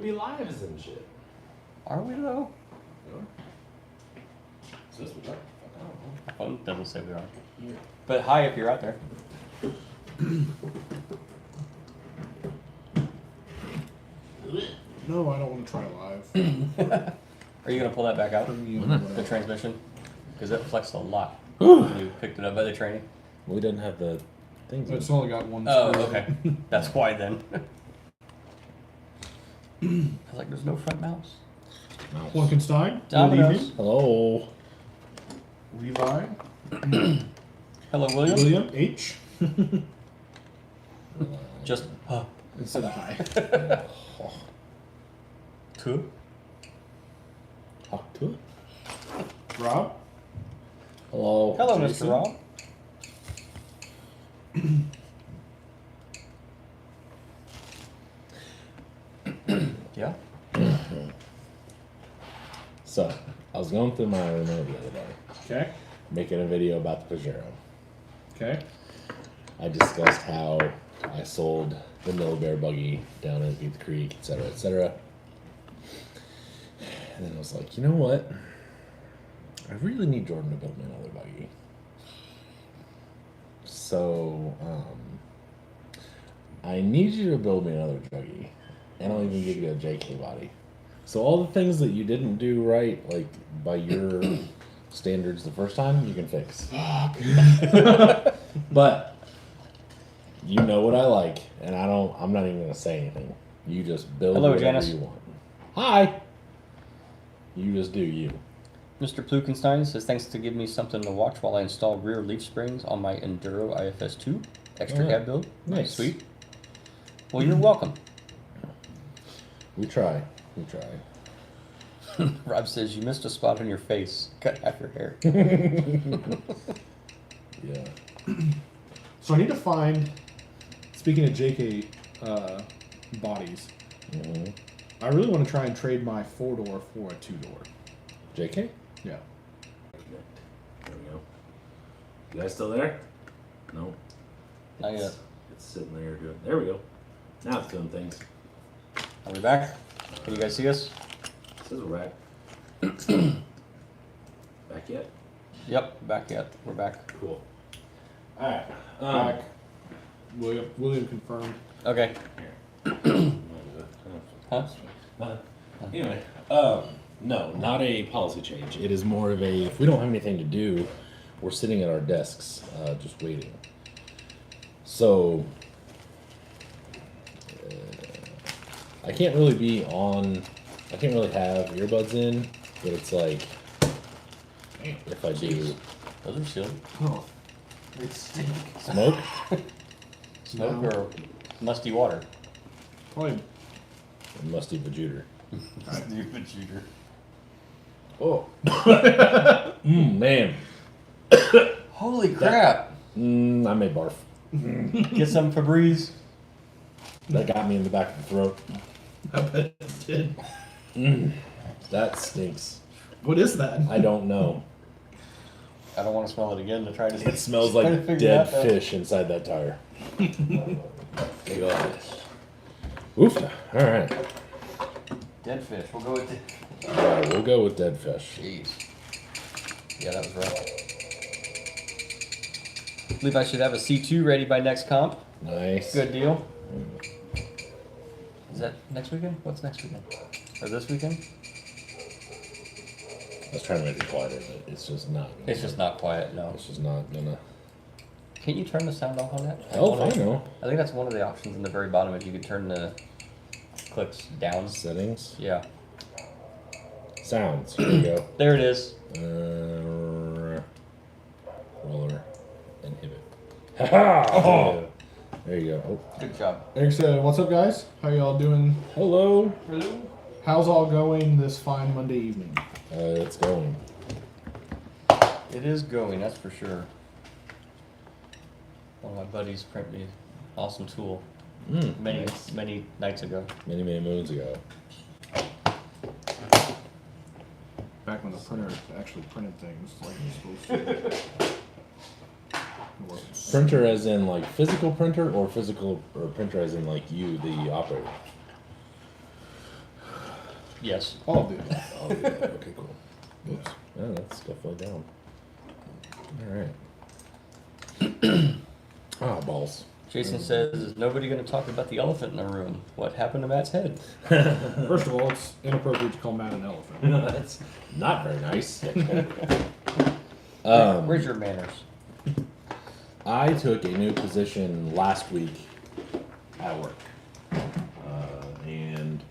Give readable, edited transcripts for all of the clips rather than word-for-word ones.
be lives and shit. Are we though? Is this what? I don't know. My phone doesn't say we are. But hi if you're out there. No, I don't want to try live. Are you gonna pull that back out? Premium, The whatever. transmission? Because it flexed a lot when you picked it up by the training. We didn't have the things. It's only got one Oh, screw. okay. That's why then. I was like, there's no front mounts. Mouse. Wolkenstein. Good Dominoes. evening. Hello. Levi. Hello, William. William H. Just Instead of hi. two. Talk to it. Rob. Hello. Hello, Jason. Mr. Rob. Yeah. So, I was going through my remote the other day, Okay. making a video about the Pajero. Okay. I discussed how I sold the Mill Bear buggy down at Beat Creek, etc., etc. And then I was like, you know what? I really need Jordan to build me another buggy. So, I need you to build me another buggy, and I'll even give you a JK body. So all the things that you didn't do right, like by your standards the first time, you can fix. But you know what I like, and I'm not even gonna say anything. You just build Hello, whatever Janice. you want. Hi. You just do you. Mr. Plukenstein says, thanks to give me something to watch while I install rear leaf springs on my Enduro IFS 2. Extra Oh, yeah. cab build. Nice. Sweet. Well, you're welcome. We try. We try. Rob says, you missed a spot on your face. Cut half your hair. Yeah. So I need to find. Speaking of JK bodies, Mhm. I really want to try and trade my 4-door for a 2-door. JK? Yeah. There we go. You guys still there? No. Not yet. It's sitting there doing. There we go. Now it's doing things. Are we back? Can you guys see us? Says we're back. Back yet? Yep, back yet. We're back. Cool. All right. Back. William confirmed. Okay. Huh? Anyway, no, not a policy change. It is more of a, if we don't have anything to do, we're sitting at our desks, just waiting. So, I can't really be on, I can't really have earbuds in, but it's like, if I do Those are sealed. Oh, they stink. smoke, Smoke No. or musty water? Probably. musty vajooter. Stupid shooter. Oh. Man. Holy crap! I may barf. Get some Febreze. That got me in the back of the throat. I bet it did. That stinks. What is that? I don't know. I don't want to smell it again to try to. It smells try to like figure dead it out. fish inside that tire. God. Oof. All right. Dead fish. We'll go with. All right, we'll go with dead fish. Jeez. Yeah, that was rough. I believe I should have a C2 ready by next comp. Nice. Good deal. Is that next weekend? What's next weekend? Or this weekend? I was trying to make it quieter, but it's just not. Gonna, It's just not quiet, no. It's just not gonna. Can't you turn the sound off on that? Hell if I know. I think that's one of the options in the very bottom if you could turn the clicks down. Settings. Yeah. Sounds. Here we go. There it is. Roller. Inhibit. Ha Oh. There you go. Oh. Good job. Eric said, "What's up, guys? How y'all doing? Hello. How's all going this fine Monday evening?" It's going. It is going, that's for sure. One of my buddies printed me an awesome tool many nights ago. Many moons ago. Back when the printer actually printed things like it's supposed to. Printer as in like physical printer or printer as in like you, the operator? Yes. All of the above. Oh, yeah. Okay, cool. Oops. Oh, that's definitely down. All right. Ah, balls. Jason says, "Is nobody going to talk about the elephant in the room? What happened to Matt's head?" First of all, it's inappropriate to call Matt an elephant. That's not very nice. Where's your manners? I took a new position last week at work. And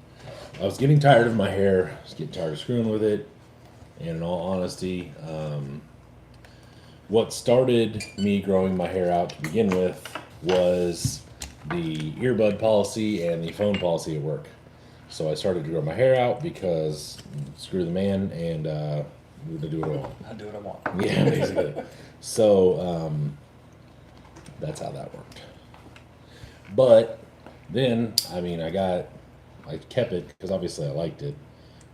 I was getting tired of my hair. I was getting tired of screwing with it. And in all honesty, what started me growing my hair out to begin with was the earbud policy and the phone policy at work. So I started to grow my hair out because screw the man and we're gonna do what I want. I'll do what I want. Yeah, basically. So that's how that worked. But then, I mean, I kept it because obviously I liked it.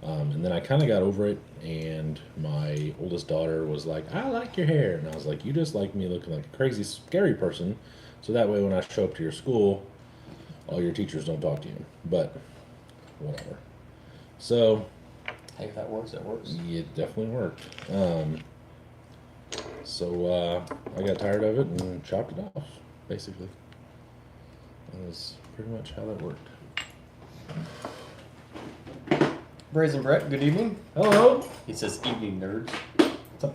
And then I kind of got over it, and my oldest daughter was like, "I like your hair," and I was like, "You just like me looking like a crazy, scary person, so that way when I show up to your school, all your teachers don't talk to you." But whatever. So Hey, if that works, that works. it definitely worked. So I got tired of it and chopped it off, basically. That was pretty much how that worked. Brazen Brett, good evening. Hello. He says, "Evening, nerds." What's up?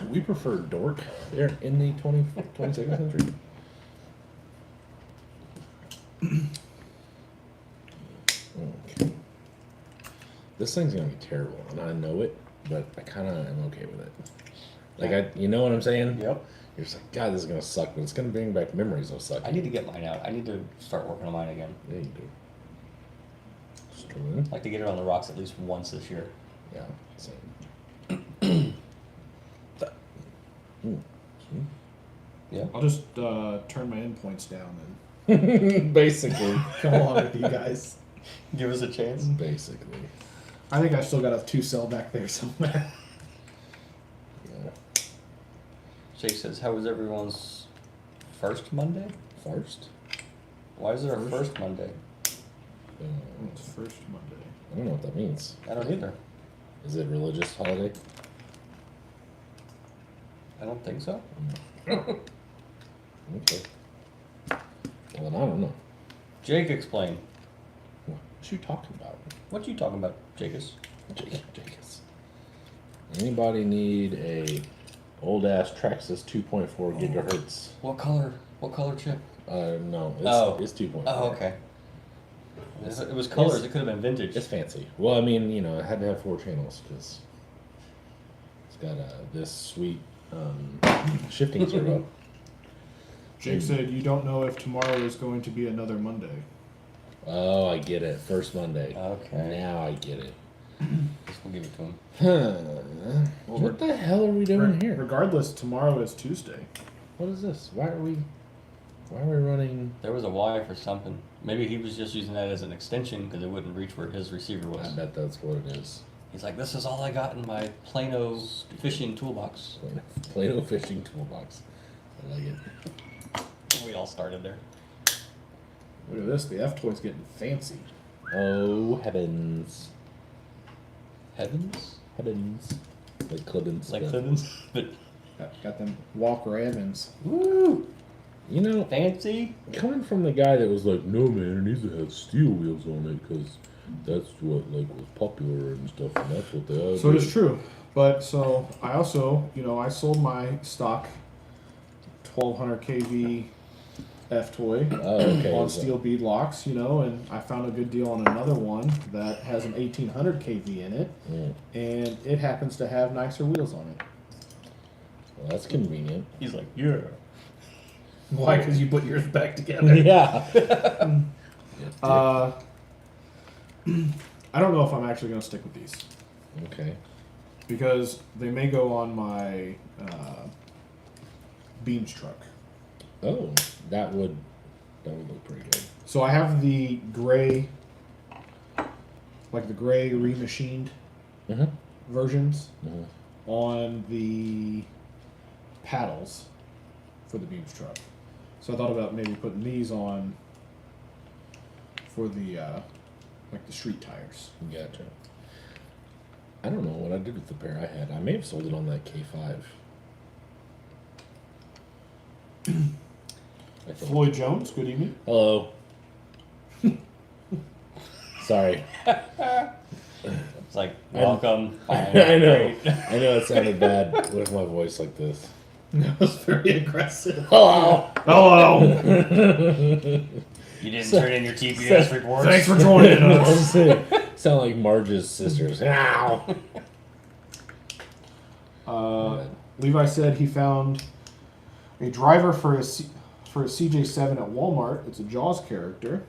We prefer dork there in the 22nd century. Okay. This thing's gonna be terrible, and I know it, but I kind of am okay with it. Like you know what I'm saying? Yep. You're just like, God, this is gonna suck, but it's gonna bring back memories of sucking. I need to get mine out. I need to start working on mine again. Yeah, you do. Strewn. I'd like to get it on the rocks at least once this year. Yeah, same. Ooh. Yeah. I'll just turn my endpoints down and Basically. come along with you guys. Give us a chance. Basically. I think I've still got a 2-cell back there somewhere. Yeah. Jake says, "How was everyone's first Monday? First? Why is there a first Monday? It's first Monday. I don't know what that means. I don't either. Is it a religious holiday? I don't think so. Okay. Well, then I don't know. Jake, explain. What you talking about? What you talking about, Jacus? Jacobs. Anybody need a old ass Traxxas 2.4 gigahertz? What color? What color chip? No, it's, Oh. it's 2.4. Oh, okay. It's- It was colors. it's- It could have been vintage. It's fancy. Well, I mean, you know, it had to have 4 channels because it's got this sweet shifting servo. Jake said you don't know if tomorrow is going to be another Monday. Oh, I get it. First Monday. Okay. Now I get it. Guess we'll give it to him. Huh. What the hell are we doing here? Regardless, tomorrow is Tuesday. What is this? Why are we running? There was a Y for something. Maybe he was just using that as an extension because it wouldn't reach where his receiver I was. bet that's what it is. He's like, "This is all I got in my Plano fishing toolbox." Play-Doh fishing toolbox. I like it. We all started there. Look at this. The F toy's getting fancy. Oh heavens, Heavens? heavens! Like Clibbins. Like but- Clemens? But, Got them Walker Evans. woo! You know, Fancy? coming from the guy that was like, no man, it needs to have steel wheels on it because that's what like was popular and stuff, and that's what they all So it did. is true. But so I also, I sold my stock 1200 kV F toy Oh, okay. on so- steel bead locks, and I found a good deal on another one that has an 1800 kV in it, Mm. and it happens to have nicer wheels on it. Well, that's convenient. He's like, "Yeah." Why? Because you put yours back together. Yeah. I don't know if I'm actually going to stick with these Okay. because they may go on my Beams truck. Oh, that would look pretty good. So I have the gray, like the gray remachined Mm-hmm. versions Mm-hmm. on the paddles for the Beams truck. So I thought about maybe putting these on for the like the street tires. Gotcha. I don't know what I did with the pair I had. I may have sold it on that K5. I think. Floyd Jones, good evening. Hello. Sorry. It's like, welcome. I fine, know. great. I know it sounded bad with my voice like this. That was very aggressive. Hello. Hello. You didn't turn in your TPS reports. Thanks for joining us. Sound like Marge's sisters. Ow. Levi said he found a driver for a CJ7 at Walmart. It's a Jaws character.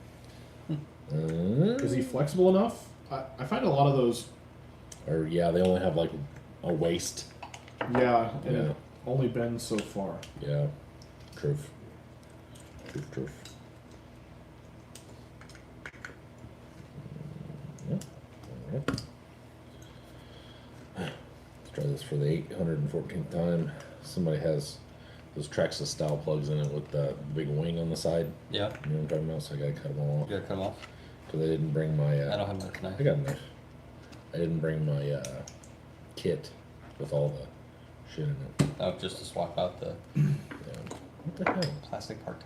Is he flexible enough? I find a lot of those. Or yeah, they only have like a waist. Yeah, and Yeah. it only bends so far. Yeah. Truth. Truth. Yeah. All right. Let's try this for the 814th time. Somebody has those Traxxas style plugs in it with the big wing on the side. Yeah, You know what I'm talking about? So I gotta cut them all off. you gotta cut them off. Because I didn't bring my. I don't have a knife. I got a knife. I didn't bring my kit with all the shit in it. Oh, just to swap out the Yeah. What the hell? plastic part.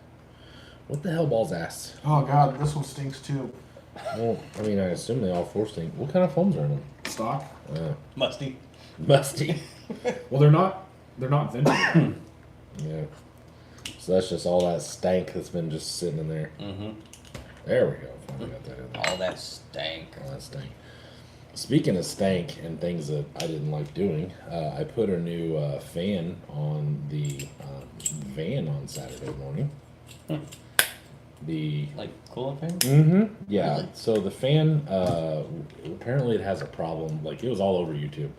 What the hell, balls ass? Oh god, this one stinks too. Well, I mean, I assume they all four stink. What kind of foams are in them? Stock. Musty. Musty. Well, they're not vintage. Yeah. So that's just all that stank that's been just sitting in there. Mm-hmm. There we go. Finally got that in there. All that stank. All that stank. Speaking of stank and things that I didn't like doing, I put a new fan on the van on Saturday morning. The Like coolant fan? Mm-hmm. Yeah. Really? So the fan, apparently it has a problem. Like it was all over YouTube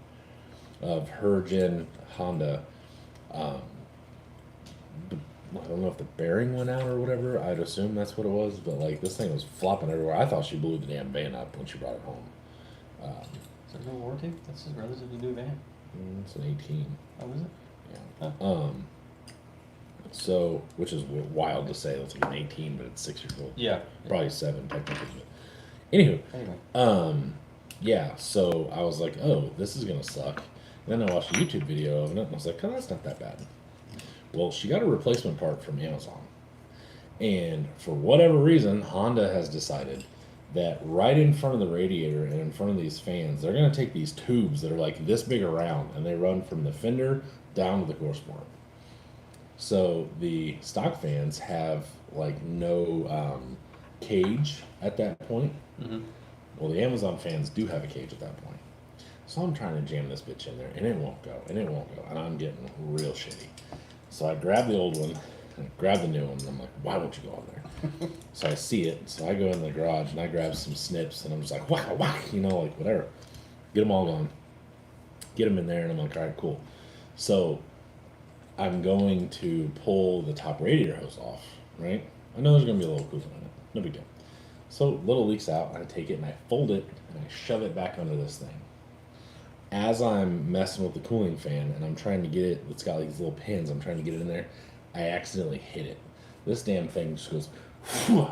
of Hergen Honda. I don't know if the bearing went out or whatever. I'd assume that's what it was. But like this thing was flopping everywhere. I thought she blew the damn van up when she brought it home. Is there no warranty? This is a relatively new van. It's an 18. Oh, is it? Yeah. Huh. So, which is wild to say. That's like an 18, but it's 6 years old. Yeah. Probably 7 technically. But anywho, Anyway. yeah, so I was like, oh, this is gonna suck. And then I watched a YouTube video of it, and I was like, oh, that's not that bad. Well, she got a replacement part from Amazon. And for whatever reason, Honda has decided that right in front of the radiator and in front of these fans, they're gonna take these tubes that are like this big around, and they run from the fender down to the core sport. So the stock fans have like no cage at that point. Mm-hmm. Well, the Amazon fans do have a cage at that point. So I'm trying to jam this bitch in there, and it won't go, and it won't go, and I'm getting real shitty. So I grab the old one, and I grab the new one, and I'm like, why won't you go on there? So I see it, so I go in the garage, and I grab some snips, and I'm just like, whack, whack, you know, like whatever. Get them all gone. Get them in there, and I'm like, all right, cool. So I'm going to pull the top radiator hose off, right? I know there's going to be a little coolant in it. No big deal. So little leaks out, and I take it, and I fold it, and I shove it back under this thing. As I'm messing with the cooling fan, and I'm trying to get it, it's got like these little pins, I'm trying to get it in there, I accidentally hit it. This damn thing just goes,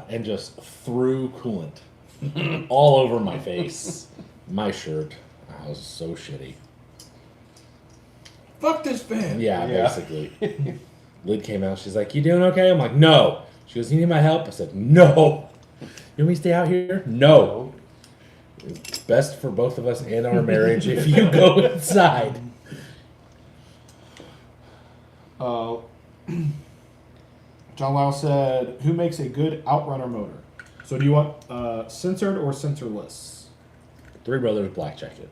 and just threw coolant all over my face, my shirt. I was so shitty. Fuck this band. Yeah, Yeah. basically. Lid came out. She's like, "You doing okay?" I'm like, "No." She goes, "You need my help?" I said, "No." You want me to stay out here? No. It's best for both of us and our marriage if you go inside. John Lau said, "Who makes a good outrunner motor?" So do you want censored or censorless? Three Brothers Black Jacket.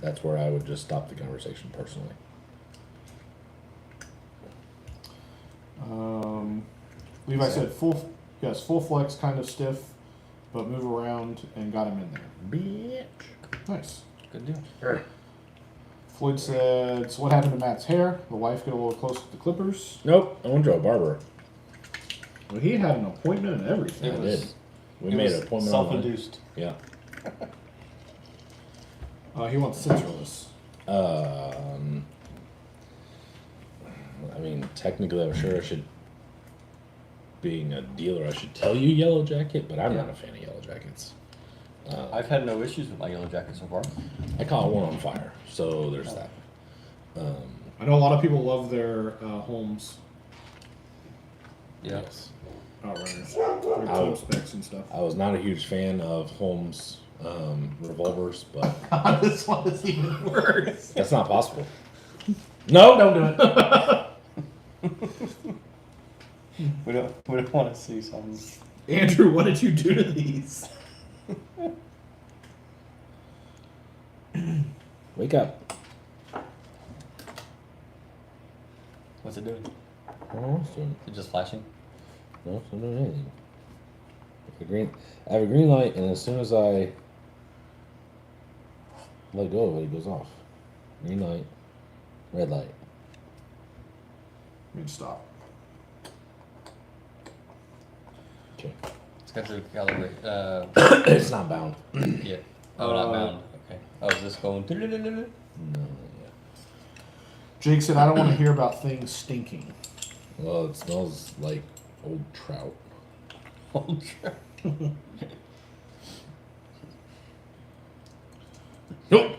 That's where I would just stop the conversation personally. Levi said full flex, kind of stiff, but move around and got him in there. Bitch. Nice. Good deal. Floyd said, "So what happened to Matt's hair? The wife got a little close with the clippers." Nope, I went to a barber. Well, he had an appointment and everything. It I was- did. We made an appointment online. self-induced. Yeah. He wants censorless. I mean, technically, I'm sure I should being a dealer, I should tell you Yellow Jacket, but I'm Yeah. not a fan of Yellow Jackets. I've had no issues with my Yellow Jacket so far. I caught one on fire, so there's that. I know a lot of people love their Holmes Yeah. Yes. Outrunners, their Oh. team specs and stuff. I was not a huge fan of Holmes revolvers, but This one is even worse. that's not possible. No, Don't do it. We don't want to see some. Andrew, what did you do to these? Wake up. What's it doing? I don't know what's doing. It's just flashing. No, it's not doing anything. I have a green light, and as soon as I let go of it, it goes off. Green light, red light. I mean, stop. Okay. It's got to calibrate. It's not bound. Yeah. Oh, not bound. Okay. Oh, is this going? No, yeah. Jake said, I don't want to hear about things stinking. Well, it smells like old trout. Nope.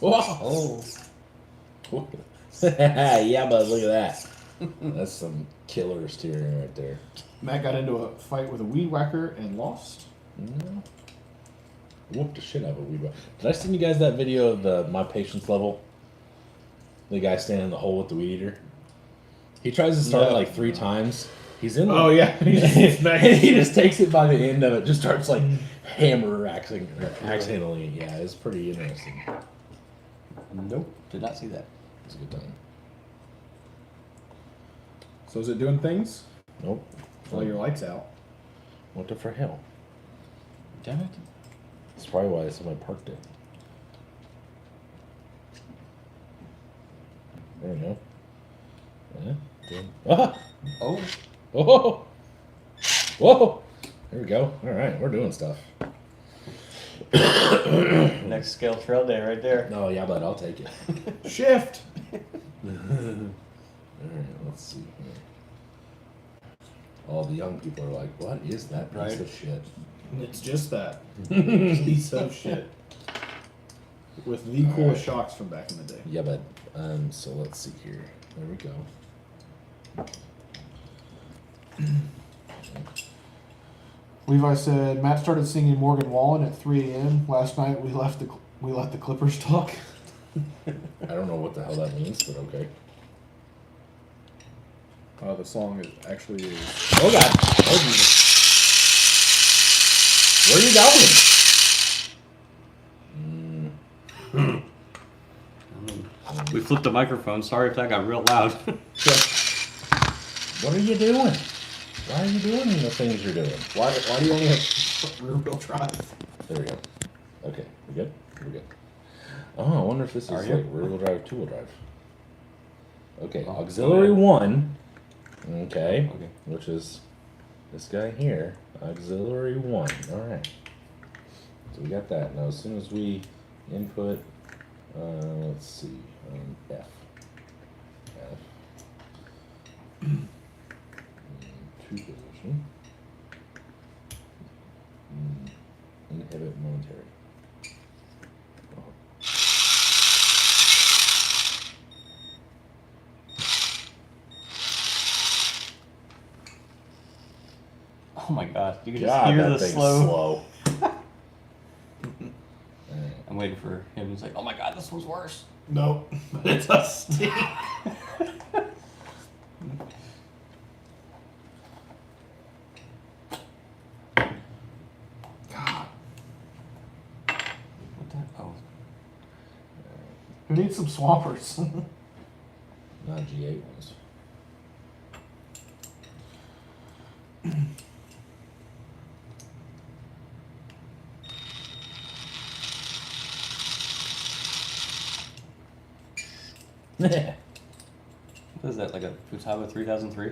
Oh. Yeah, but look at that. That's some killer steering right there. Matt got into a fight with a weed whacker and lost. No. Whooped the shit out of a weed whacker. Did I send you guys that video of my patience level? The guy standing in the hole with the weed eater. He tries to start it No. like 3 times. He's in. Oh, yeah. And he just takes it by the end of it. Just starts like hammer axing, axe handling it. Yeah, it's pretty interesting. Nope. Did not see that. It's a good time. So is it doing things? Nope. While your light's out. What the for hell? Damn it. That's probably why somebody parked it. There we go. Yeah. Good. Ah! Oh. Oh! Whoa! There we go. All right, we're doing stuff. Next scale trail day right there. No, yeah, but I'll take it. Shift! All right, let's see here. All the young people are like, "What is that piece Right. of shit?" It's just that. Piece of shit. With the coolest shocks from back in the day. Yeah, but so let's see here. There we go. Levi said Matt started singing Morgan Wallen at 3 a.m. Last night. We let the Clippers talk. I don't know what the hell that means, but okay. The song is actually Oh God! Oh Jesus! Where are you going? We flipped the microphone. Sorry if that got real loud. What are you doing? Why are you doing the things you're doing? why do you only have rear wheel drive? There we go. Okay, we good? We're good. Oh, I wonder if this Are is you? like rear wheel drive, 2 wheel drive. Okay, Oh, auxiliary yeah. 1. Okay, Okay. which is this guy here. Auxiliary 1. Alright. So we got that. Now, as soon as we input, let's see, F. F. 2 position. Inhibit momentary. Oh my gosh. You can just God, hear that the thing's slow. slow. I'm waiting for him. He's like, oh my god, this one's worse. Nope. But it's a stick. God. What the? Oh. Who needs some swampers? Not G8 ones. What is that? Like a Futaba 3003? I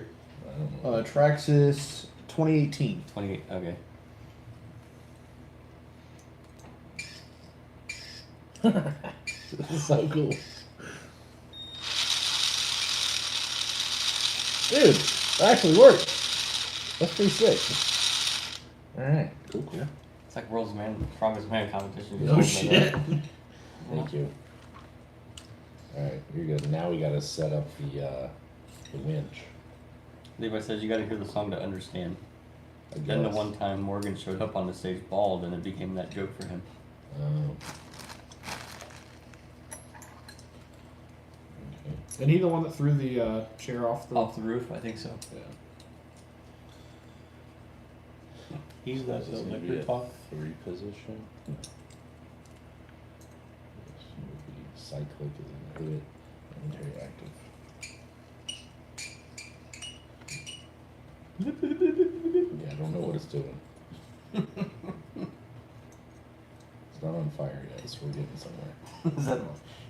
don't know. Traxxas 2018. 28. Okay. This is so cool. Dude, That actually worked. That's pretty sick. Alright, cool, cool. It's like world's strongest man competition. Oh shit. Thank you. Alright, you're good. Now we gotta set up the winch. Levi says you got to hear the song to understand. I Then the guess. one time Morgan showed up on the stage bald, and it became that joke for him. Oh. Okay. Isn't he the one that threw the chair off the? Off the roof, I think so. Yeah. He's that This is gonna be liquor a talk. 3 position. This will be cyclic is inhibit and interactive. Yeah, I don't know what it's doing. It's not on fire yet, so we're getting somewhere.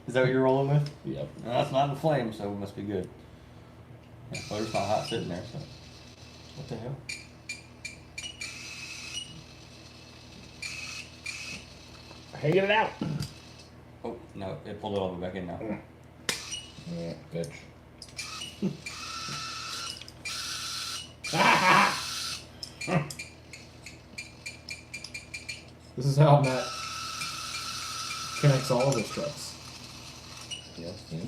Is that what you're rolling with? Yep. No, that's not in flame, so it must be good. Yeah, butter's not hot sitting there, so. What the hell? Hanging it out. Oh, no, it pulled it all the way back in now. Yeah, bitch. This is how Matt connects all of his trucks. Yeah. See?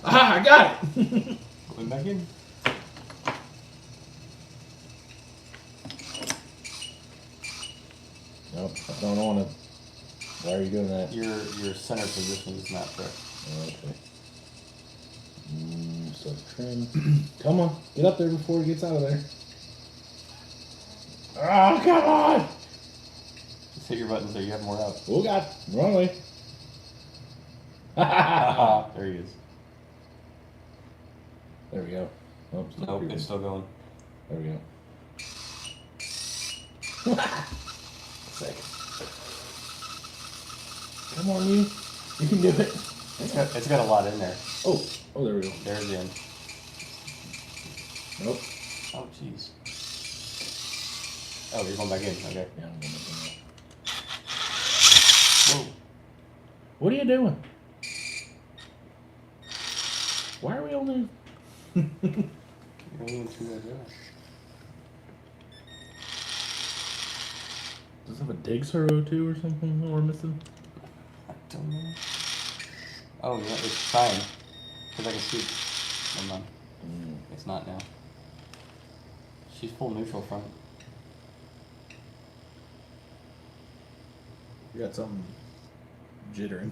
Ah, I got it. Put it back in. Nope, I don't want it. Why are you doing that? Your center position is not correct. Okay. So trim. Come on, get up there before it gets out of there. Oh, come on! Just hit your button so you have more out. Oh God, wrong way. There he is. There we go. Oh, still Nope, creeping. it's still going. There we go. Sick. Come on, you. You can do it. It's got a lot in there. Oh, there we go. There's the end. Nope. Oh, jeez. Oh, you're going back in. Okay. Yeah, I'm gonna make it. Whoa. What are you doing? Why are we only? You're leaning through that door. Does it have a dig servo too or something that we're missing? I don't know. Oh, yeah, it's trying. Because I can see. Never mind. It's not now. She's full neutral front. You got something jittering.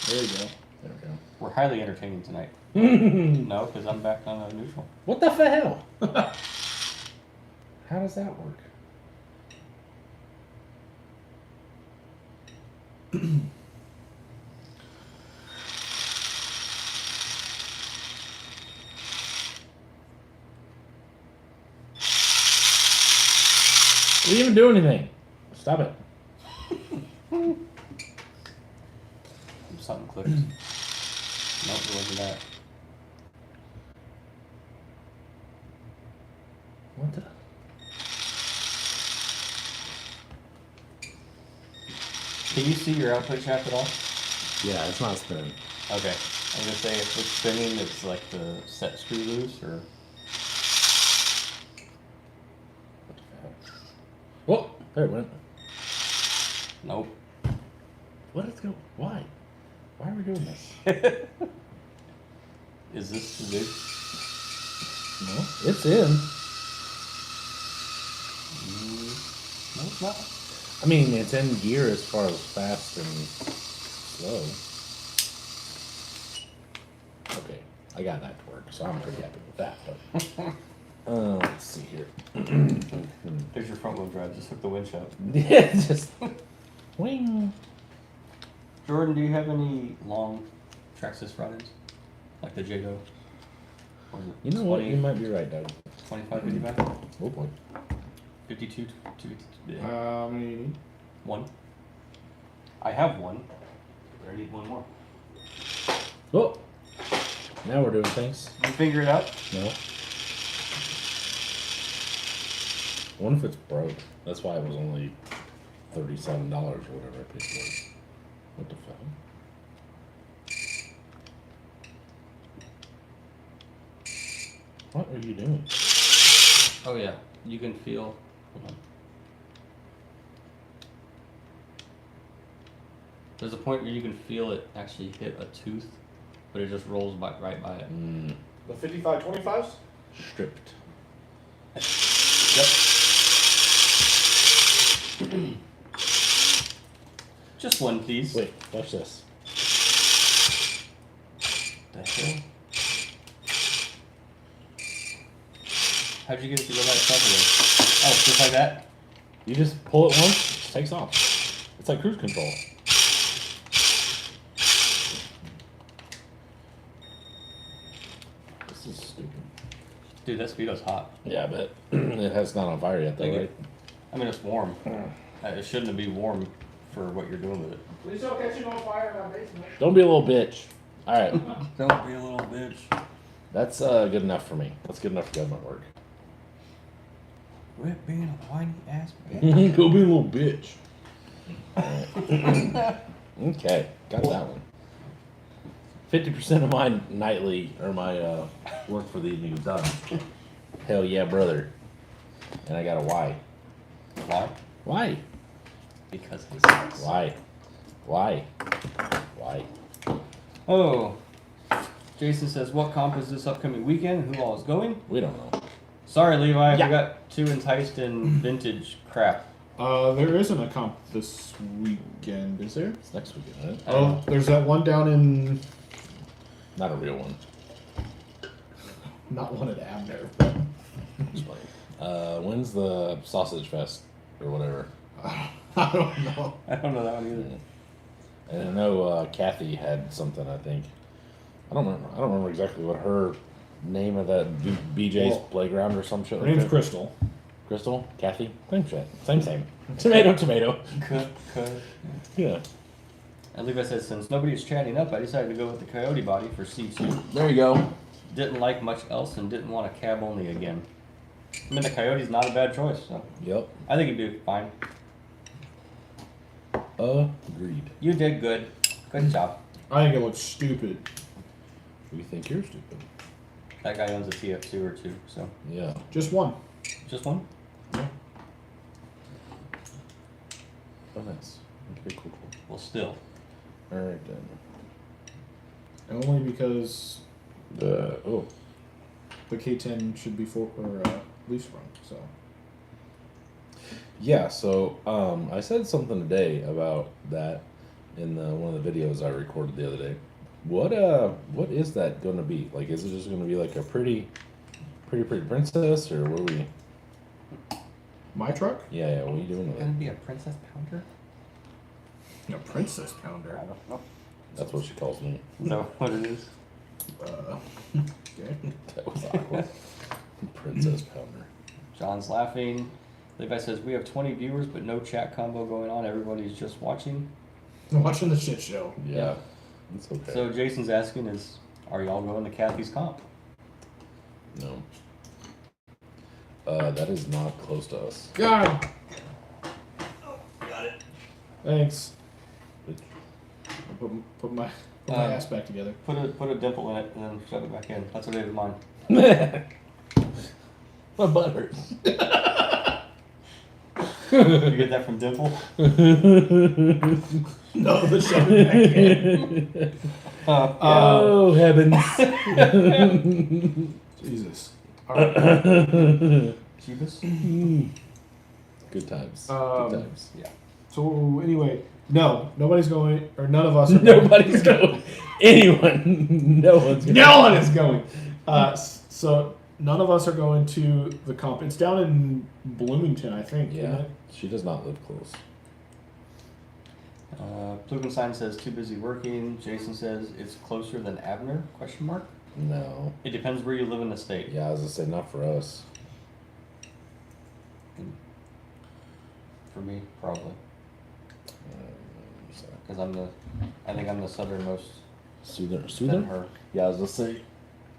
There you go. There we go. We're highly entertaining tonight. No, because I'm back on a neutral. What the hell? How does that work? We didn't even do anything. Stop it. Something clicked. Nope, it wasn't that. What the? Can you see your output shaft at all? Yeah, it's not spinning. Okay. I'm gonna say if it's spinning, it's like the set screw loose, or What the hell? Oh, there it went. nope. What is going? Why? Why are we doing this? Is this too big? No, it's in. No, it's not. I mean, it's in gear as far as fast and slow. Okay, I got that to work, so I'm pretty happy with that. But let's see here. There's your front wheel drive. Just hook the winch up. Yeah, just wing. Jordan, do you have any long Traxxas rod-ins? Like the Jago? Or is it You know what? 20, You might be right, Doug. 25, 55? Oh boy. 52, 252. How many do you need? One. I have one. But I need one more. Oh, now we're doing things. You figure it out? No. What if it's broke? That's why it was only $37 or whatever I paid for it. What the fuck? What are you doing? Oh yeah, you can feel. Hold on. There's a point where you can feel it actually hit a tooth, but it just rolls right by it. The 55-25s? Stripped. Yep. Just one, please. Wait, watch this. The hell? How'd you get it to go that fast? Oh, just like that? You just pull it once, it takes off. It's like cruise control. This is stupid. Dude, that speedo's hot. Yeah, but it has not on fire yet, though, Thank you. right? I mean, it's warm. It shouldn't be warm for what you're doing with it. Please don't catch him on fire in my basement. Don't be a little bitch. All right, Don't be a little bitch. that's good enough for me. That's good enough for government work. Quit being a whiny ass bitch. Go be a little bitch. Okay, got that one. 50% of my nightly or my work for the evening is done. Hell yeah, brother. And I got a why. Why? Why? Because he sucks. Why? Why? Why? Oh. Jason says, what comp is this upcoming weekend? Who all is going? We don't know. Sorry, Levi. Yeah. We got too enticed in vintage crap. There isn't a comp this weekend, is there? It's next weekend, isn't it? Oh, there's that one down in... Not a real one. Not one at Abner. It's funny. When's the sausage fest or whatever? I don't know. I don't know that one either. And I know Kathy had something. I think I don't remember exactly what her name of that BJ's Well, playground or some shit. Her like name's that. Crystal. Crystal, Kathy, same shit, same. Tomato. Cut. Yeah. And Levi says, since nobody's chatting up, I decided to go with the Coyote body for C2. There you go. Didn't like much else and didn't want a cab only again. I mean, the Coyote's not a bad choice, so Yep. I think he'd be fine. Agreed. You did good. Good job. I think it looks stupid. We think you're stupid. That guy owns a TF2 or two, so Yeah. Just one. just one. Oh, nice. Okay, cool. Well, still. All right then. Only because Oh. the K10 should be leaf sprung, so. Yeah, so I said something today about that in one of the videos I recorded the other day. What is that going to be? Like, is it just going to be like a pretty princess, or what are we? My truck? Yeah, what are you doing with Gonna it? be a princess pounder? A princess pounder. I don't know. That's what she calls me. Is that what it is? Okay. That was awkward. Princess pounder. John's laughing. Levi says, we have 20 viewers, but no chat combo going on. Everybody's just watching. I'm watching the shit show. Yeah, it's okay. So Jason's asking is, are y'all going to Kathy's comp? No. That is not close to us. God! Thanks. I'll put my ass back together. Put a dimple in it and then shove it back in. That's what I did with mine. My butt hurts. You get that from Dimple? No, the shove it back in. Oh heavens! Jesus. Alright. Jeebus? Good times. Um, Good times. Yeah. So, anyway, no, nobody's going, or none of us are going. Nobody's going. Anyone. No one's going. No one is going. So, none of us are going to the comp. It's down in Bloomington, I think. isn't Yeah, it? she does not live close. Plugenstein says, too busy working. Jason says, it's closer than Abner? Question mark? No. It depends where you live in the state. Yeah, I was gonna say not for us. For me, probably. So. Because I think I'm the southernmost Souther. than her. Yeah, I was gonna say.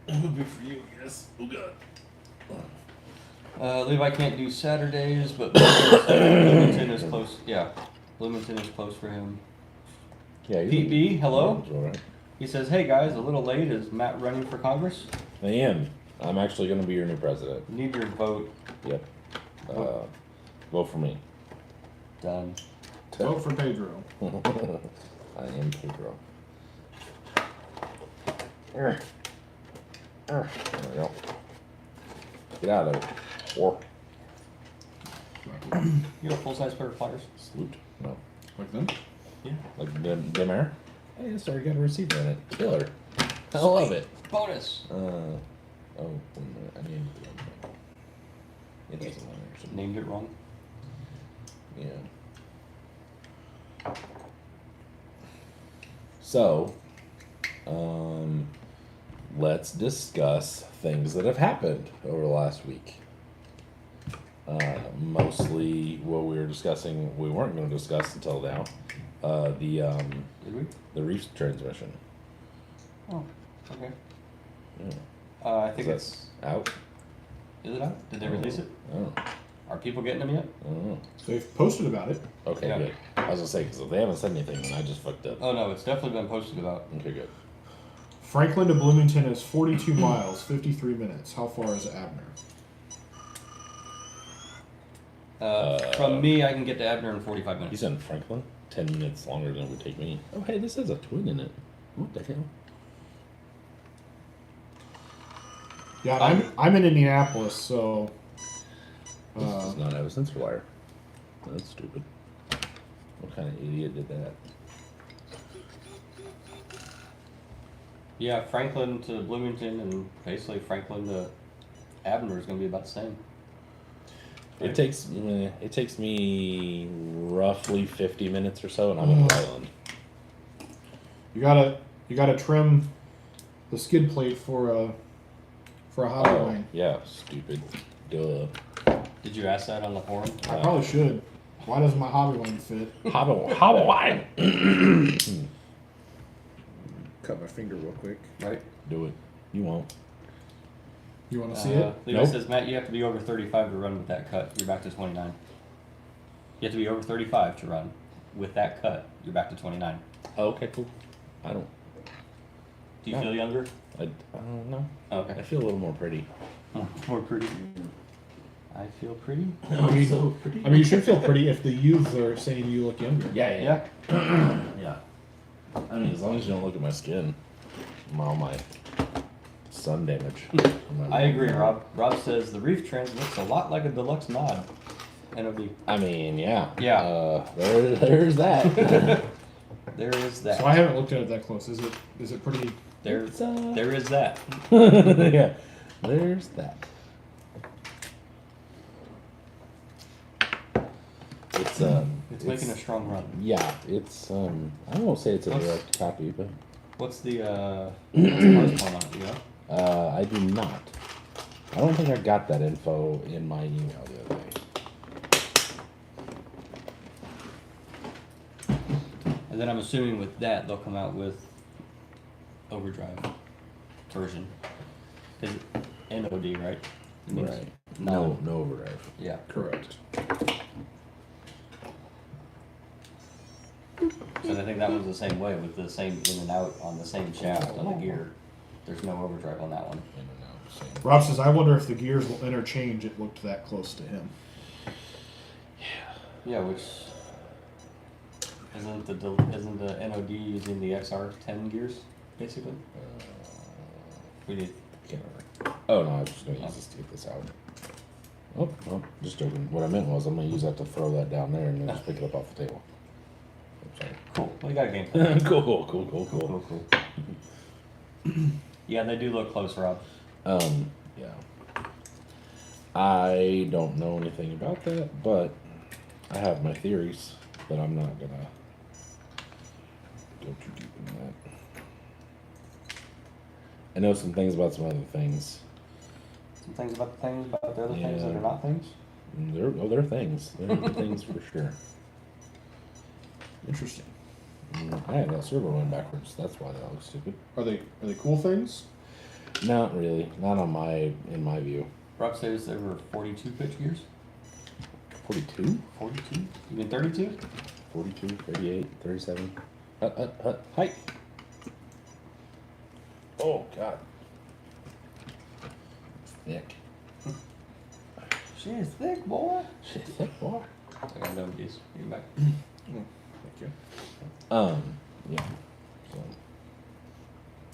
It would be for you, yes. Oh god. Levi can't do Saturdays, but Bloomington is close. Yeah, Bloomington is close for him. Yeah. Pete B, hello. All right. He says, hey guys, a little late. Is Matt running for Congress? I am. I'm actually going to be your new president. Need your vote. Yep. Vote for me. Done. Vote for Pedro. I am Pedro. There we go. Get out of there. Or You got a full-size pair of pliers? salute. No. Like them? Yeah. Like dim air? Hey, it's already got a receiver in it. Killer. I love it. Bonus. Oh, wait a minute. I need to do it. It doesn't matter. So, Named it wrong. yeah. So, let's discuss things that have happened over the last week. Mostly what we were discussing, we weren't going to discuss until now. Did we? The Reef transmission. Oh, okay. Yeah. I think Is it's. that out? Is it out? Did they release it? Oh, Are people getting them yet? I don't know. They've posted about it. Okay, Yeah. good. I was gonna say because if they haven't said anything, then I just fucked up. Oh no, it's definitely been posted about. Okay, good. Franklin to Bloomington is 42 miles, 53 minutes. How far is Abner? From me, I can get to Abner in 45 You minutes. said Franklin? 10 minutes longer than it would take me. Oh, hey, this has a twin in it. What the hell? Yeah, I'm in Indianapolis, so. This does not have a sensor wire. That's stupid. What kind of idiot did that? Yeah, Franklin to Bloomington and basically Franklin to Abner is going to be about the same. It takes me roughly 50 minutes or so, and I'm in Rhode Island. You gotta trim the skid plate for a hot line. Yeah, stupid. Duh. Did you ask that on the forum? I probably should. Why doesn't my hobby line fit? Hobble line. Cut my finger real quick. Right. Do it. You won't. You want to see it? Levi Nope. says, Matt, you have to be over 35 to run with that cut. You're back to 29. You have to be over 35 to run. With that cut, you're back to 29. Oh, okay, cool. I don't. Do you Yeah. feel younger? I don't know. Oh, I okay. feel a little more pretty. More pretty. I feel pretty. I mean, so pretty. I mean, you should feel pretty if the youth are saying you look younger. Yeah. Yeah. Yeah. I mean, as long as you don't look at my skin, all my sun damage. I agree, Rob. Rob says the Reef Trans looks a lot like a deluxe mod. NOD. I mean, yeah. Yeah. There's that. There is that. So I haven't looked at it that close. Is it pretty? there is that. Yeah. There's that. It's making a strong run. Yeah, it's I won't say it's a What's- direct copy, but What's the price point on it, you know? I do not. I don't think I got that info in my email the other day. And then I'm assuming with that they'll come out with overdrive version. Is it NOD, right? It means Right. non- No overdrive. Yeah. Correct. And I think that one's the same way with the same in and out on the same shaft on the gear. There's no overdrive on that one. I don't know. Same. Rob says, I wonder if the gears will interchange. It looked that close to him. Yeah, which isn't the NOD using the XR10 gears basically? We need. Can't remember. Oh no, I was just gonna use this to get this out. Oh, well, just joking. What I meant was I'm gonna use that to throw that down there and then just pick it up off the table. I'm Cool. Well, you got a game. sorry. cool. Cool. Yeah, they do look close, Rob. Yeah. I don't know anything about that, but I have my theories, but I'm not gonna go too deep into that. I know some things about some other things. Some things about the things about the other things that Yeah. are not things. They're things. They're things for sure. Interesting. I had that server run backwards. That's why that looks stupid. Are they cool things? Not really. Not in my view. Rob says there were 42 pitch gears. 42? 42? You mean 32? 42, 38, 37. Height. Oh, God. thick. She is thick, boy. She's thick, boy. I got no these. Get back. Thank you. Yeah. So,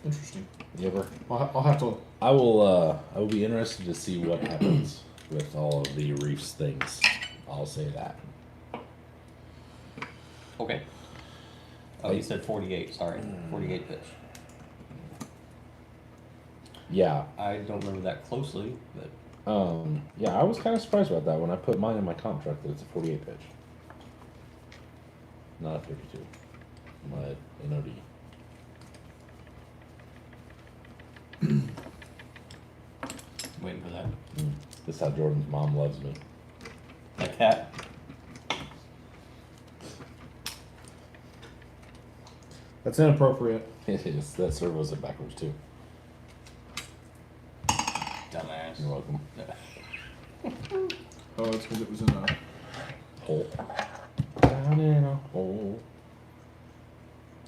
Interesting. you ever? I'll have to. I will be interested to see what happens with all of the Reefs things. I'll say that. Okay. Oh, you said 48. Sorry, 48 pitch. Yeah. I don't remember that closely, but Yeah, I was kind of surprised about that when I put mine in my contract that it's a 48 pitch. Not a 32. My NOD. waiting for that. This is how Jordan's mom loves me. Like that. That's inappropriate. It is. That servos it backwards too. Dumbass. You're welcome. Oh, it's because it was in a. Hole. Down in a hole.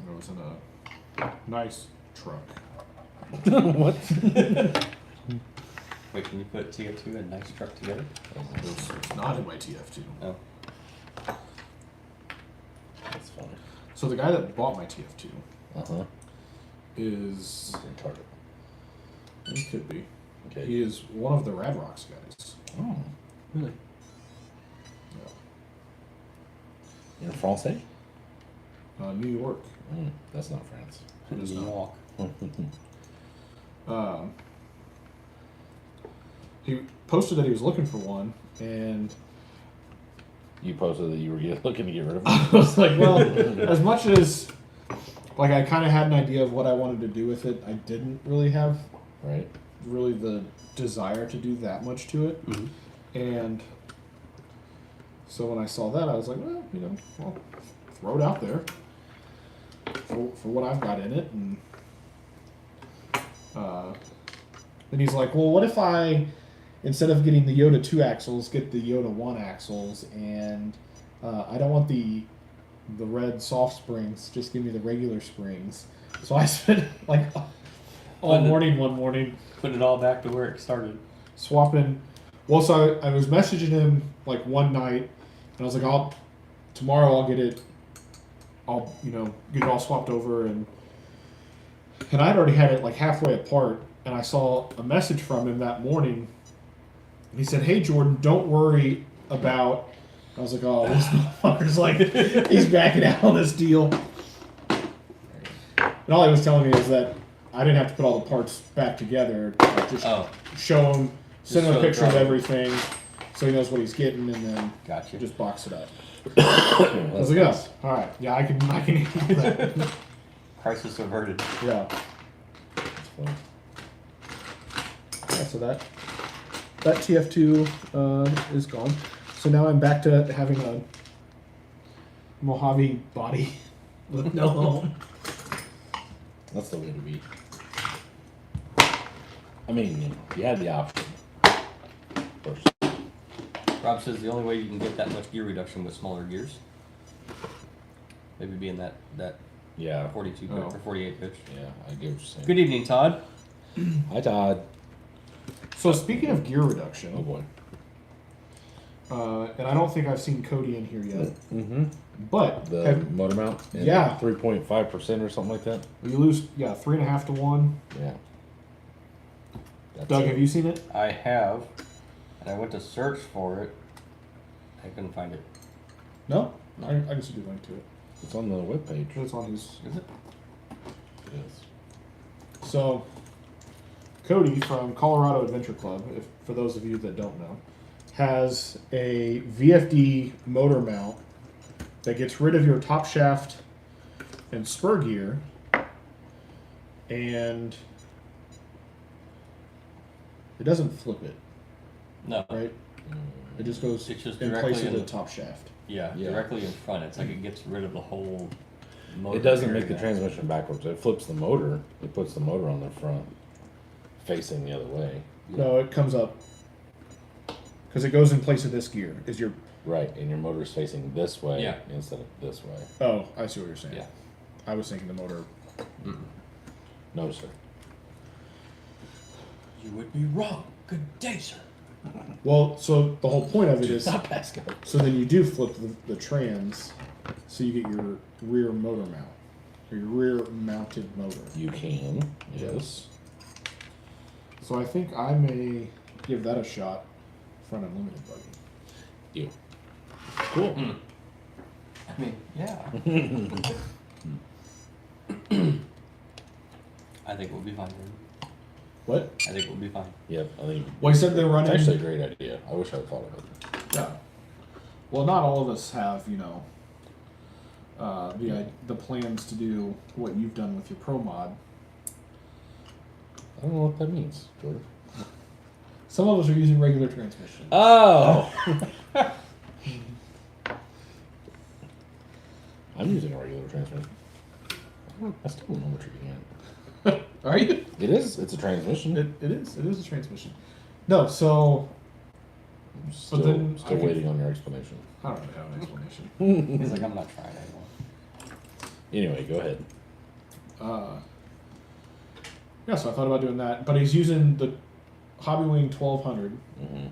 It was in a nice truck. What? Wait, can you put TF2 and nice truck together? It's not in my TF2. Oh. That's funny. So the guy that bought my TF2 Uh-huh. is. Retarded. He could be. Okay. He is one of the Rad Rocks guys. Oh, really? Yeah. In Francais? New York. That's not France. It is New not. York. He posted that he was looking for one, and You posted that you were looking to get rid of I it? was like, well, as much as like I kind of had an idea of what I wanted to do with it, I didn't really have Right? really the desire to do that much to it. Mm-hmm. And so when I saw that, I was like, well, I'll throw it out there for what I've got in it. And then he's like, well, what if I, instead of getting the Yoda 2 axles, get the Yoda 1 axles, and I don't want the red soft springs, just give me the regular springs. So I spent like all morning one morning Put it all back to where it started. swapping. Well, so I was messaging him like one night, and I was like, tomorrow I'll get it. I'll get it all swapped over, and I'd already had it like halfway apart, and I saw a message from him that morning. And he said, "Hey Jordan, don't worry about." I was like, "Oh, this motherfucker's like he's backing out on this deal." And all he was telling me is that I didn't have to put all the parts back together. Like just show him, send him show a the picture of driver. everything, so he knows what he's getting, and then Gotcha. just box it up. I I was like, "Oh, all right, yeah, I can handle that." Crisis averted. Yeah. That's funny. Yeah, so that TF2 is gone. So now I'm back to having a Mojave body with no home. That's the way to be. I mean, you had the option. First. Rob says the only way you can get that much gear reduction with smaller gears. Maybe being that Yeah. 42 Oh. or 48 pitch. Yeah, I get what you're saying. Good evening, Todd. Hi, Todd. So speaking of gear Oh, reduction, boy. and I don't think I've seen Cody in here yet, Mm-hmm. but The motor mount? And Yeah. 3.5% or something like that? you lose 3.5 to 1. Yeah. That's Doug, it. have you seen it? I have, and I went to search for it. I couldn't find it. No, I can see the link to it. It's on the webpage. It's on his. Is it? Yes. So, Cody from Colorado Adventure Club, for those of you that don't know, has a VFD motor mount that gets rid of your top shaft and spur gear, and it doesn't flip it, No. right? It just goes It's just in place directly of the in- top shaft. Yeah, Yeah. directly in front. It's like it gets rid of the whole motor. It doesn't area. make the transmission backwards. It flips the motor. It puts the motor on the front, facing the other way. No, it comes up because it goes in place of this gear. Is your Right, and your motor's facing this way Yeah. instead of this way. oh, I see what you're saying. Yeah. I was thinking the motor. No, sir. You would be wrong. Good day, sir. Well, so the whole point of it is, Not Pasco. so then you do flip the trans, so you get your rear motor mount, or your rear mounted motor. You can. Yes. So I think I may give that a shot. Front unlimited buggy. You. Cool. I mean, yeah. I think we'll be fine. Dude. What? I think we'll be fine. Yep. I think Well, he said they're it's running. actually a great idea. I wish I'd thought of it. Yeah. Well, not all of us have, the plans to do what you've done with your Pro Mod. I don't know what that means, Jordan. Some of us are using regular transmission. Oh. I'm using a regular transmission. I still don't know what you're getting at. Are you? It is. It's a transmission. It is. It is a transmission. No, so I'm still, then still I can- waiting on your explanation. I don't really have an explanation. He's like, I'm not trying anymore. Anyway, go ahead. Yeah, so I thought about doing that, but he's using the Hobbywing 1200 Mm-hmm.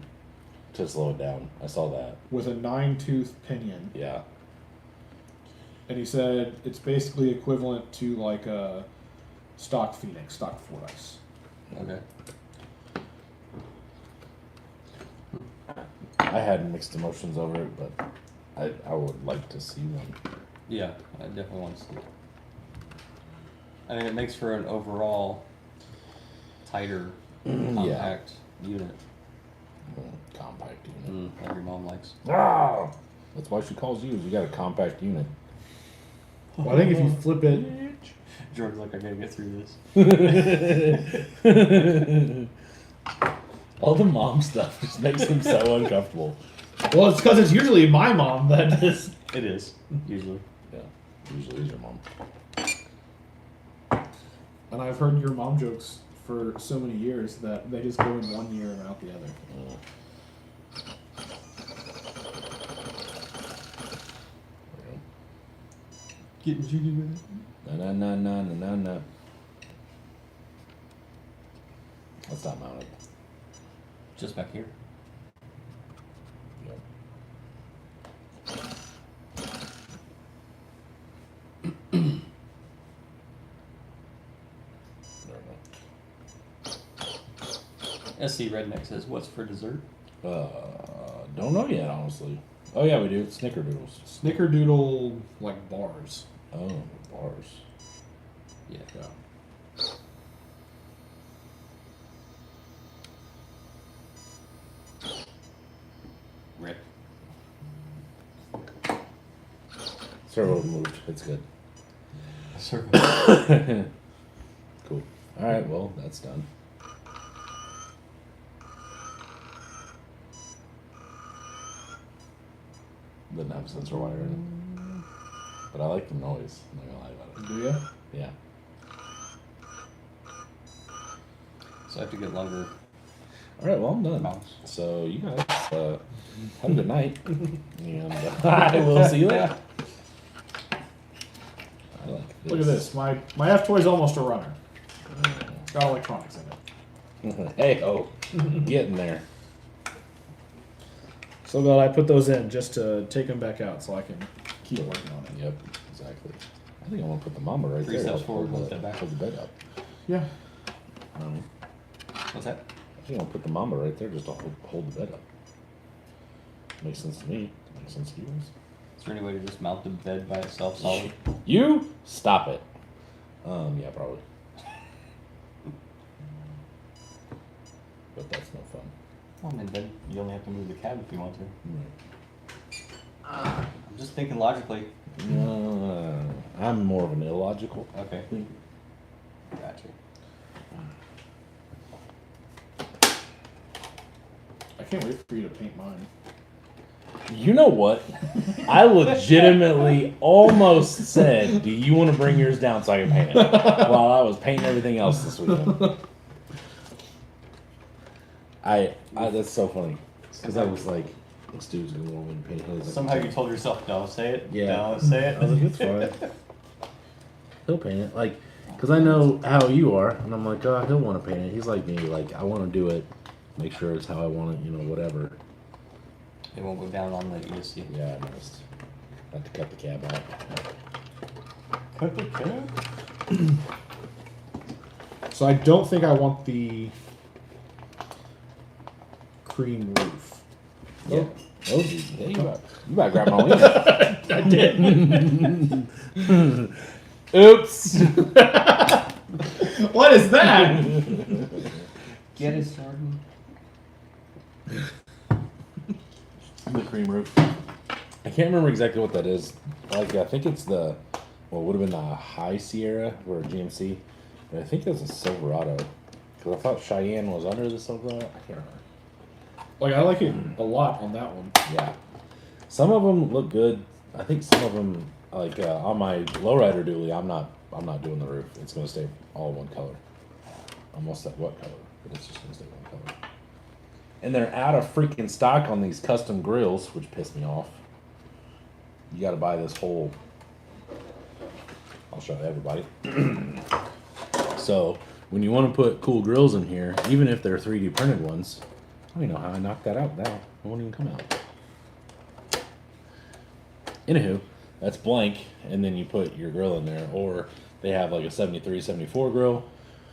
To slow it down. I saw that. with a 9-tooth pinion, Yeah. and he said it's basically equivalent to like a stock Phoenix, stock Fordyce. Okay. I had mixed emotions over it, but I would like to see one. Yeah, I definitely want to see it. I mean, it makes for an overall tighter, compact unit. Compact unit. Like your mom likes. Ah! That's why she calls you. You got a compact unit. Well, I think if you flip it, George's like, I gotta get through this. All the mom stuff just makes him so uncomfortable. well, it's because it's usually my mom that is. It is, usually. Yeah. Usually it's your mom. And I've heard your mom jokes for so many years that they just go in one ear and out the other. Getting jiggy with it. Na. That's not mounted. Just back here. Yep. There we SC Redneck says, what's for dessert? go. Don't know yet, honestly. Oh yeah, we do. Snickerdoodles. Snickerdoodle like bars. Oh, bars. Yeah. Yeah. Rip. Servo moved. It's good. Servo. Cool. All right. Well, that's done. Doesn't have sensor wire in it, but I like the noise. I'm not gonna lie about Do ya? it. Yeah. So I have to get longer All right. Well, I'm done. mouse. So you guys have a good night, and I will see you later. I like Look at this. My F-Toy's almost a runner. It's got electronics in it. Hey, oh, getting there. So glad I put those in just to take them back out so I can keep working on it. Yep, exactly. I think I want to put the mama right 3 there. steps to forward, hold 1 step back. Hold the bed up. Yeah. What's that? I think I'll put the mama right there just to hold the bed up. Makes sense to me. Makes sense to you guys. Is there any way to just mount the bed by itself solid? You stop it. Yeah, probably. But that's no fun. Well, I mean, then you only have to move the cab if you want to. Right. I'm just thinking logically. I'm more of an illogical. Okay. Gotcha. I can't wait for you to paint mine. You know what? I legitimately almost said, "Do you want to bring yours down so I can paint it?" While I was painting everything else this weekend. I that's so funny because I was like, "This dude's gonna want me to paint his." Somehow you told yourself, no, say it. Yeah. No, say it. I was like, "It's fine. He'll paint it." Like, because I know how you are, and I'm like, "Oh, he'll want to paint it." He's like me. Like, I want to do it make sure it's how I want it, whatever. It won't go down on the ESC. Yeah, I noticed. I have to cut the cab out. Cut the cab? So I don't think I want the cream roof. Yeah. Oh, yeah, you better grab my wing. I did. Oops. What is that? Get it, Jordan. The cream roof. I can't remember exactly what that is. Like, I think it's the, well, it would have been the High Sierra or a GMC. And I think it was a Silverado. Because I thought Cheyenne was under the Silverado. I can't remember. Like, I like it a lot on that one. Yeah. Some of them look good. I think some of them, like on my lowrider dually, I'm not doing the roof. It's going to stay all one color. Almost like what color? But it's just going to stay one color. And they're out of freaking stock on these custom grills, which pissed me off. You got to buy this whole. I'll show everybody. So when you want to put cool grills in here, even if they're 3D printed ones, I don't even know how I knocked that out now. It won't even come out. Anywho, that's blank, and then you put your grill in there, or they have like a 73, 74 grill,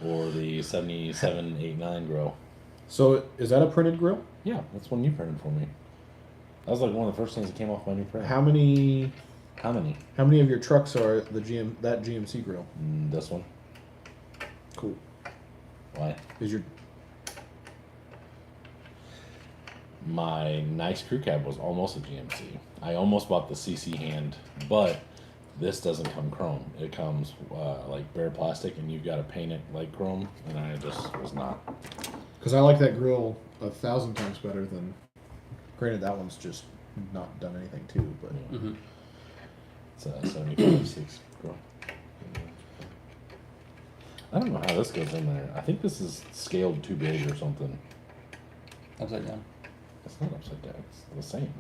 or the 77, 89 grill. So is that a printed grill? Yeah, that's one you printed for me. That was like one of the first things that came off my new print. How many How many? of your trucks are that GMC grill? This one. Cool. Why? Is your My nice crew cab was almost a GMC. I almost bought the CC hand, but this doesn't come chrome. It comes like bare plastic, and you've got to paint it like chrome, and I just was not. Because I like that grill 1,000 times better than. Granted, that one's just not done anything too, but Mm-hmm. It's a 75/6 grill. I don't know how this goes in there. I think this is scaled too big or something. Upside down. It's not upside down. It's the same.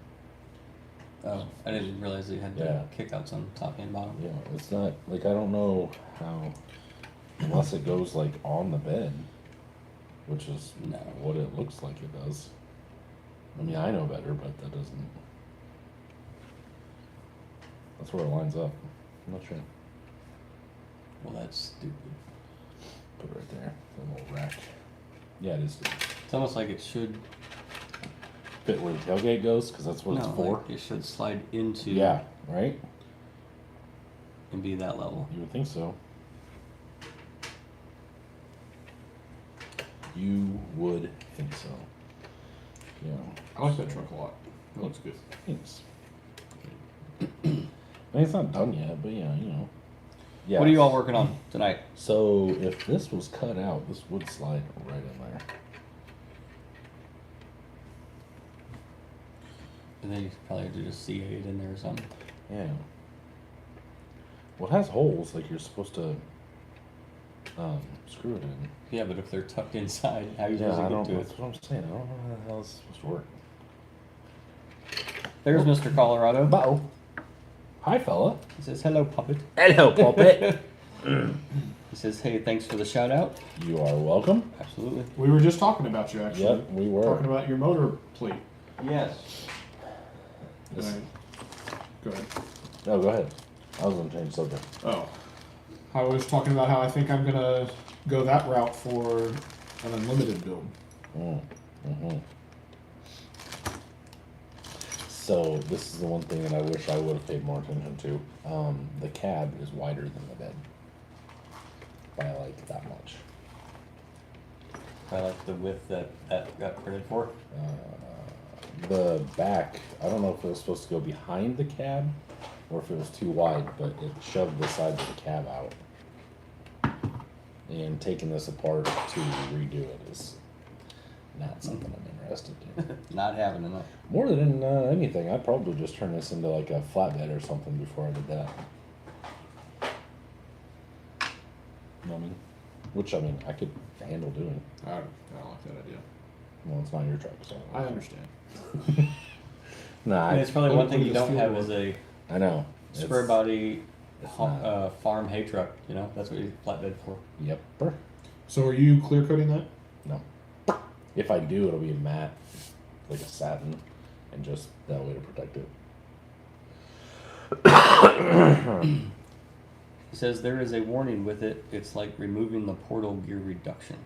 Oh, I didn't realize that you had Yeah. kickouts on top and bottom. Yeah, it's not like I don't know how unless it goes like on the bed, which is No. what it looks like it does. I mean, I know better, but that doesn't. That's where it lines up. I'm not sure. Well, that's stupid. Put it right there. The little rack. Yeah, it is. It's almost like it should. Fit where the tailgate goes, because that's what no, it's for. like it should slide into. Yeah, right? And be that level. You would think so. You would think so. Yeah. I like that truck a lot. It looks good. Thanks. I mean, it's not done yet, but yeah, Yeah. What are you all working on tonight? So if this was cut out, this would slide right in there. And then you probably have to just CA it in there or something. Yeah. Well, it has holes, like you're supposed to screw it in. Yeah, but if they're tucked inside, how are you Yeah, supposed I to don't get know. to it? That's what I'm saying. I don't know how the hell it's supposed to work. There's Mr. Colorado. Uh-oh. Hi, fella. He says, hello, puppet. Hello, puppet. He says, hey, thanks for the shout out. You are welcome. Absolutely. We were just talking about you, actually. Yep, we were. Talking about your motor plate. Yes. This- Alright. Go ahead. No, go ahead. I was going to change subject. Oh. I was talking about how I think I'm going to go that route for an unlimited build. Mm-hmm. So this is the one thing that I wish I would have paid more attention to. The cab is wider than the bed by like that much. I like the width that got printed for. The back, I don't know if it was supposed to go behind the cab or if it was too wide, but it shoved the sides of the cab out. And taking this apart to redo it is not something I'm interested in. Not having enough. More than anything, I'd probably just turn this into like a flatbed or something before I did that. You know what I mean? Which, I mean, I could handle doing. I don't like that idea. Well, it's not your truck, so. I understand. Nah, I mean, it's probably what- one thing what you does don't fuel have work? is a I know. square body it's not- farm hay truck. You know, that's what you flatbed for. Yep. So are you clear coating that? No. If I do, it'll be a matte, like a satin, and just that way to protect it. He says there is a warning with it. It's like removing the portal gear reduction.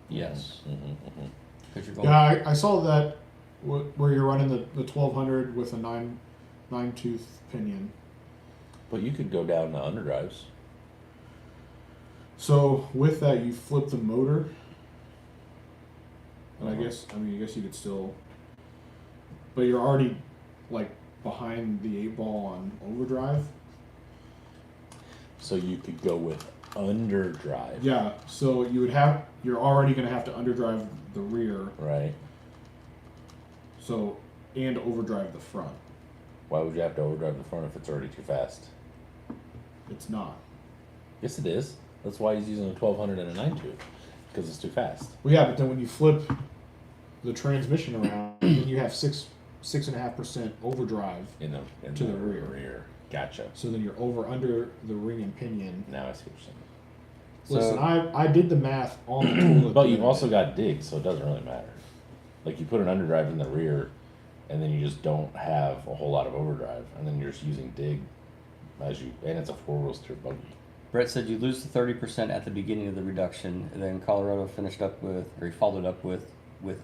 Yes. Mm-hmm. Because you're going. Yeah, I saw that where you're running the 1200 with a 9-tooth pinion. But you could go down to underdrives. So with that, you flip the motor, and I guess you could still, but you're already like behind the 8-ball on overdrive. So you could go with underdrive. Yeah, so you're already gonna have to underdrive the rear, Right. so and overdrive the front. Why would you have to overdrive the front if it's already too fast? It's not. Yes, it is. That's why he's using a 1200 and a 9-tooth, because it's too fast. Well, yeah, but then when you flip the transmission around, then you have 6.5% overdrive. In To the rear. Gotcha. So then you're over under the ring and pinion. Now I see what you're saying. Listen, I did the math on the tool. But you've also got dig, so it doesn't really matter. Like you put an underdrive in the rear, and then you just don't have a whole lot of overdrive, and then you're just using dig and it's a 4-wheel steer buggy. Brett said you lose the 30% at the beginning of the reduction, and then Colorado finished up with, or he followed up with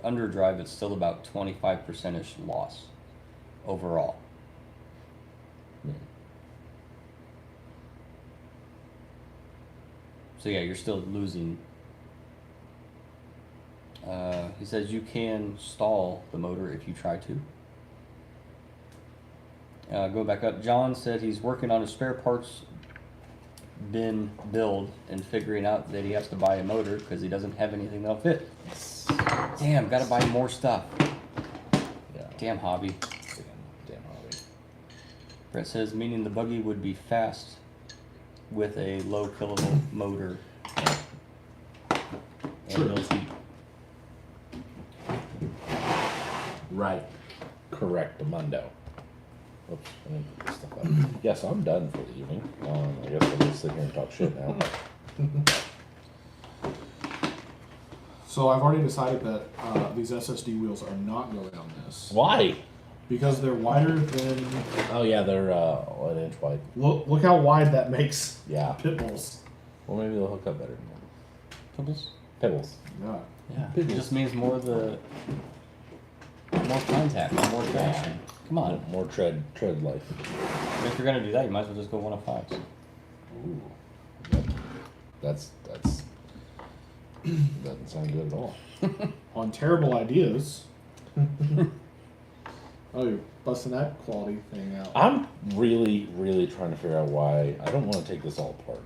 underdrive, it's still about 25%-ish loss overall. So yeah, you're still losing. He says you can stall the motor if you try to. Go back up. John said he's working on his spare parts bin build and figuring out that he has to buy a motor because he doesn't have anything that'll fit. Damn, gotta buy more stuff. Yeah. Damn hobby. Damn hobby. Brett says meaning the buggy would be fast with a low kilovolt motor. True. And no heat. Right. Correct, Mundo. Oops, I didn't put this stuff up. Yeah, so I'm done for the evening. I guess we'll just sit here and talk shit now. So I've already decided that these SSD wheels are not going on this Why? because they're wider than. Oh yeah, they're 1 inch wide. Look how wide that makes Yeah. pit bulls. Well, maybe they'll hook up better. Pebbles? Pebbles. Yeah. Yeah. It just means more contact, more traction. Come on. More tread life. If you're gonna do that, you might as well just go 105s. Ooh. That's doesn't sound good at all. On terrible ideas. Oh, you're busting that quality thing out. I'm really, really trying to figure out why. I don't want to take this all apart,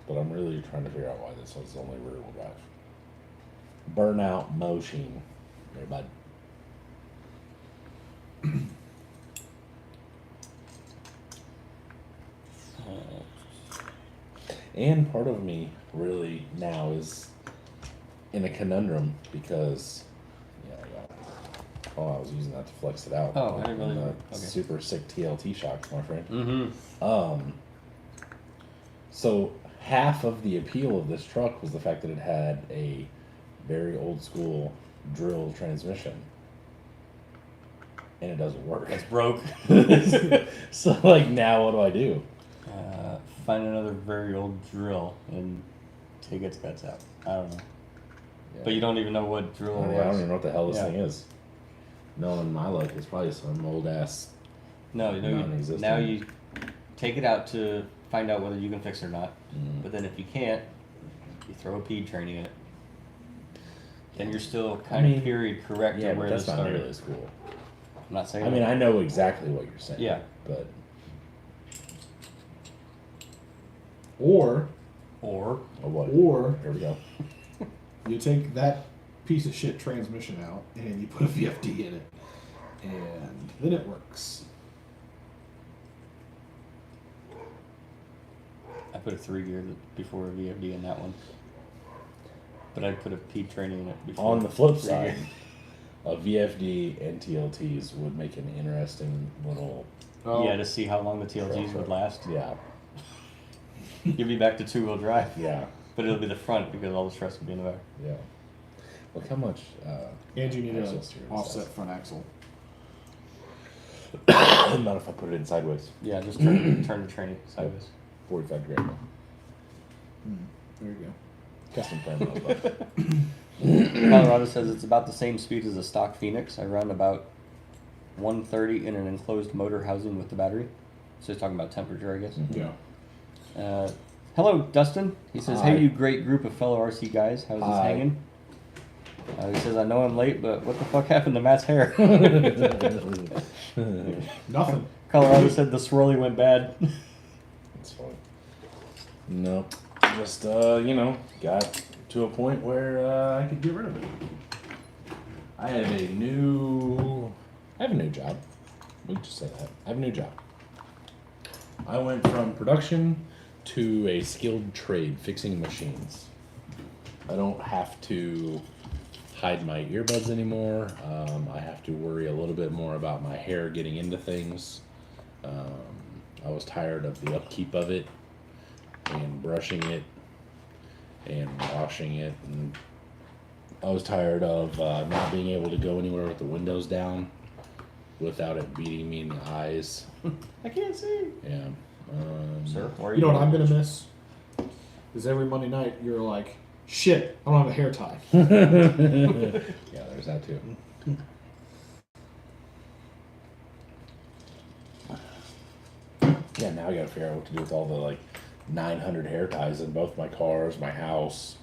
but I'm really trying to figure out why this is only rear wheel drive. Burnout motion, everybody. And part of me really now is in a conundrum because, yeah, I was using that to flex it out. Oh, I didn't really- The okay. Super sick TLT shocks, my friend. Mm-hmm. So half of the appeal of this truck was the fact that it had a very old school drill transmission. And it doesn't work. It's broke. So like now what do I do? Find another very old drill and take its guts out. I don't know. Yeah. But you don't even know what drill it I don't was. even know what the hell this Yeah. thing is. Knowing my luck, it's probably some old ass. No, you know, Non-existent. now you take it out to find out whether you can fix it or not. Mm. But then if you can't, you throw a P training in it. Then you're still kind of period correct Yeah, to but where that's this not started. nearly as cool. I'm not saying I mean, that. I know exactly what you're saying. Yeah. But Or oh, what? Here we go. you take that piece of shit transmission out and you put a VFD in it, and then it works. I put a 3-gear before a VFD in that one. But I put a P training in it before. On the flip 3-gear. side, a VFD and TLTs would make an interesting little. Yeah, to see how long the TLGs would last. Yeah. You'll be back to 2-wheel drive. Yeah. But it'll be the front because all the stress will be in the back. Yeah. Look how much. And you need an Axle steering offset size. front axle. Not if I put it in sideways. Yeah, just turn the tranny sideways. 45 grand. There you go. Custom frame on it, but Colorado says it's about the same speed as a stock Phoenix. I run about 130 in an enclosed motor housing with the battery. So he's talking about temperature, I guess. Yeah. Hello, Dustin. He says, Hi. "Hey, you great group of fellow RC guys. How's this Hi. hanging?" He says, "I know I'm late, but what the fuck happened to Matt's hair?" Nothing. Colorado said the swirly went bad. It's fine. No, just got to a point where I could get rid of it. I have a new job. We just say that. I have a new job. I went from production to a skilled trade, fixing machines. I don't have to hide my earbuds anymore. I have to worry a little bit more about my hair getting into things. I was tired of the upkeep of it and brushing it and washing it, and I was tired of not being able to go anywhere with the windows down without it beating me in the eyes. I can't see. Yeah. Sir, why are You know what I'm gonna miss? Is every Monday night you're like, shit, I don't have a hair tie. Yeah, there's that too. Yeah, now I gotta figure out what to do with all the 900 hair ties in both my cars, my house,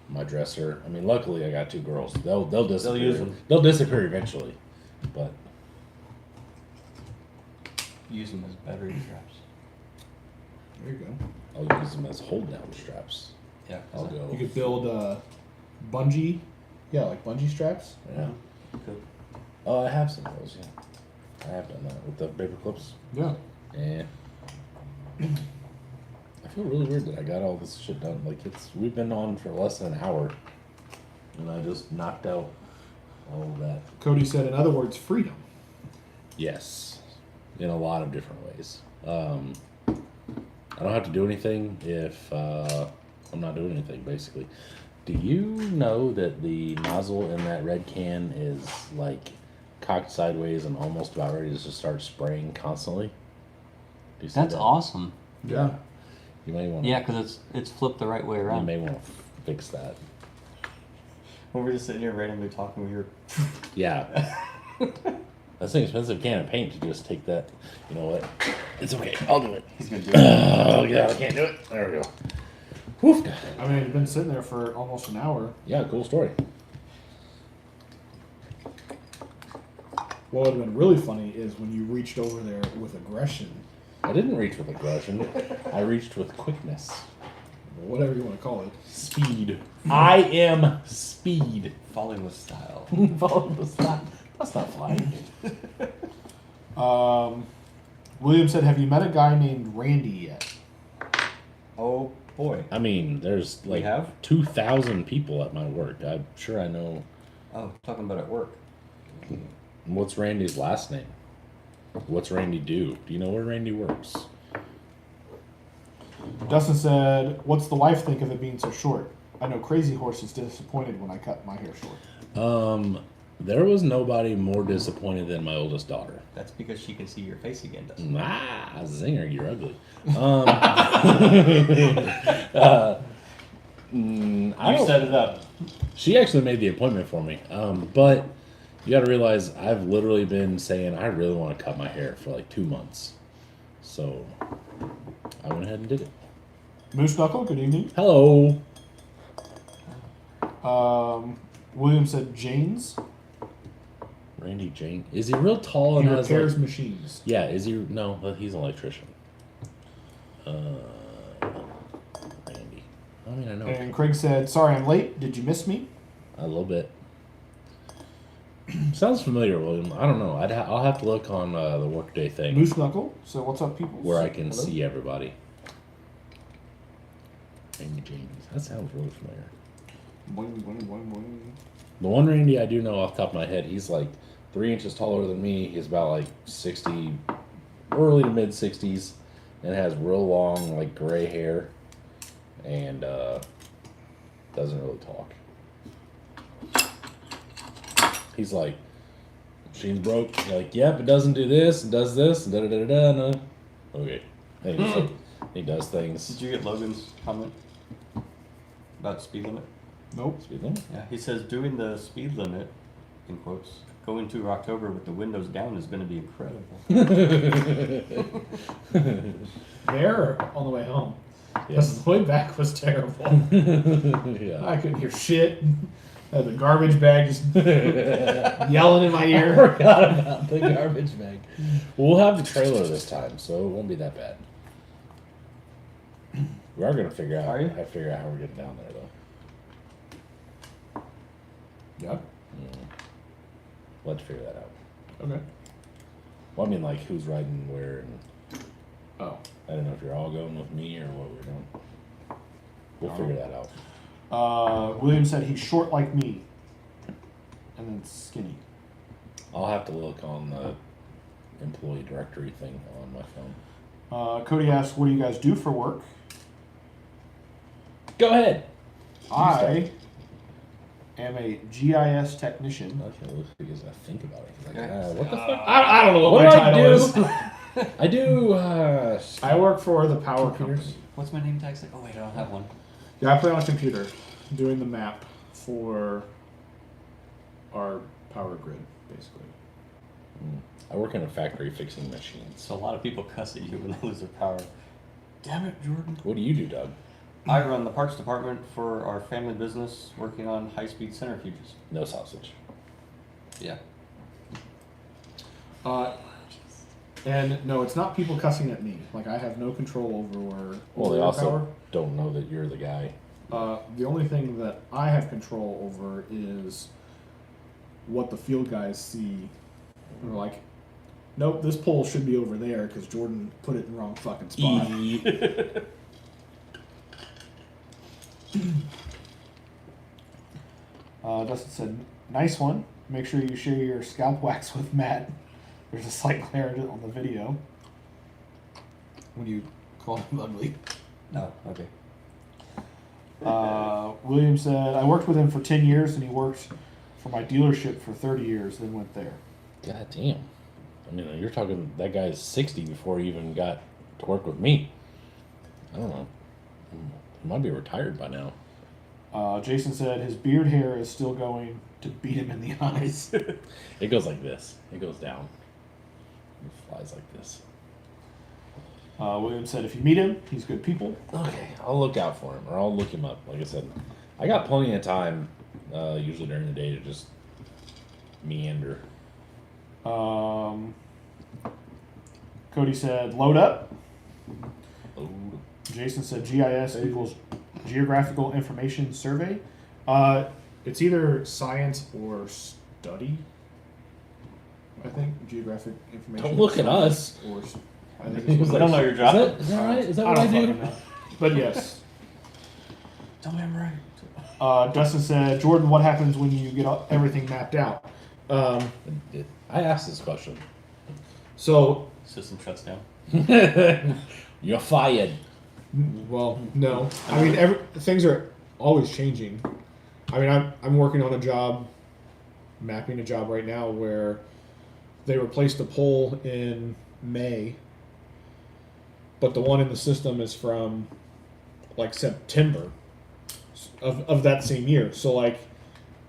my dresser. I mean, luckily I got two girls. They'll disappear. use them. They'll disappear eventually, but Use them as battery straps. There you go. I'll use them as hold down straps. Yeah. I'll go. You could build bungee, like bungee straps. Yeah. Good. Oh, I have some of those. Yeah, I have done that with the paper clips. Yeah. Yeah. I feel really weird that I got all this shit done. We've been on for less than an hour, and I just knocked out all of that. Cody said, in other words, freedom. Yes, in a lot of different ways. I don't have to do anything if I'm not doing anything, basically. Do you know that the nozzle in that red can is cocked sideways and almost about ready to just start spraying constantly? Do you see That's that? awesome. Yeah. You may want. Yeah, because it's flipped the right way You around. may want to fix that. When we're just sitting here randomly talking, we hear. Yeah. That's an expensive can of paint to just take that. You know what? It's okay. I'll do it. He's gonna do it. Oh, yeah, I can't do it. There we go. Woof. I mean, it's been sitting there for almost an hour. Yeah, cool story. What would have been really funny is when you reached over there with aggression, I didn't reach with aggression. I reached with quickness. or whatever you want to call it. Speed. I am speed. Falling with style. That's not flying. William said, have you met a guy named Randy yet? Oh boy. I mean, there's We have? 2,000 people at my work. I'm sure I know. Oh, talking about at work. What's Randy's last name? What's Randy do? Do you know where Randy works? Dustin said, what's the wife think of it being so short? I know Crazy Horse is disappointed when I cut my hair short. There was nobody more disappointed than my oldest daughter. That's because she can see your face again, Dustin. Ah, zinger, you're ugly. I don't- it up. She actually made the appointment for me. But you got to realize I've literally been saying I really want to cut my hair for 2 months. So I went ahead and did it. Moose Knuckle, good evening. Hello. William said, James, Randy Jane. Is he real tall he and has repairs machines. Yeah, is he? No, he's an electrician. Randy. I mean, I know And Craig said, sorry I'm late. Did you miss me? a little bit. Sounds familiar, William. I don't know. I'll have to look on the workday thing Moose Knuckle, so what's up, people? where I can Hello? see everybody. Randy James. That sounds really familiar. Boing, boing, boing, boing. The one Randy I do know off the top of my head, he's 3 inches taller than me. He's about 60, early to mid 60s, and has real long gray hair, and doesn't really talk. He's like, machine's broke. You're like, yep, it doesn't do this, it does this, and da da da da da. No. Okay. And he's like, he does things. Did you get Logan's comment about speed limit? Nope. Speed limit? Yeah, he says doing the speed limit, in quotes, going to October with the windows down is going to be incredible. There on the way home. Yes. Because the way back was terrible. Yeah. I couldn't hear shit. Had the garbage bag just yelling in my I ear. forgot about the garbage bag. We'll have the trailer this time, so it won't be that bad. We are gonna figure out. Are you? I figure out how we're getting down there though. Yeah. We'll have to figure that out. Okay. Well, I mean, like who's riding where, and Oh. I don't know if you're all going with me or what we're doing. We'll Oh. figure that out. William said he's short like me. And then skinny. I'll have to look on the employee directory thing on my phone. Cody asked, what do you guys do for work? Go ahead. I am a GIS technician. Okay, let's because I think about it. Like, Okay. what the fuck? I don't know What what do my I title is. do? I do. I work for the power Computers. company. What's my name tag? Oh wait, I don't have one. Yeah, I play on a computer doing the map for our power grid, basically. I work in a factory fixing machines. So a lot of people cuss at you when they lose their power. Damn it, Jordan. What do you do, Doug? I run the parts department for our family business, working on high-speed centrifuges. No sausage. Yeah. And no, it's not people cussing at me. Like I have no control over Well, they their also power. don't know that you're the guy. The only thing that I have control over is what the field guys see. They're like, nope, this pole should be over there because Jordan put it in the wrong fucking spot. Dustin said, nice one. Make sure you share your scalp wax with Matt. There's a slight glare on the video. When you call him ugly. No. Okay. William said, I worked with him for 10 years and he worked for my dealership for 30 years, then went there. God damn. I mean, you're talking that guy's 60 before he even got to work with me. I don't know. He might be retired by now. Jason said his beard hair is still going to beat him in the eyes. It goes like this. It goes down. It flies like this. William said if you meet him, he's good people. Okay, I'll look out for him, or I'll look him up. Like I said, I got plenty of time, usually during the day, to just meander. Cody said load up. Oh, Jason said GIS equals Geographical Information Survey. It's either science or study. I think Geographic Information. don't look at us. Or, I think He was it's I don't know your job. Is that right? Is that I what I don't do? fucking know. But yes. Tell me I'm right. Dustin said, Jordan, what happens when you get everything mapped out? I asked this question. So, System shuts down. You're fired. well, no. I mean, things are always changing. I mean, I'm working on a job, mapping a job right now where they replaced a pole in May, but the one in the system is from like September of that same year. So like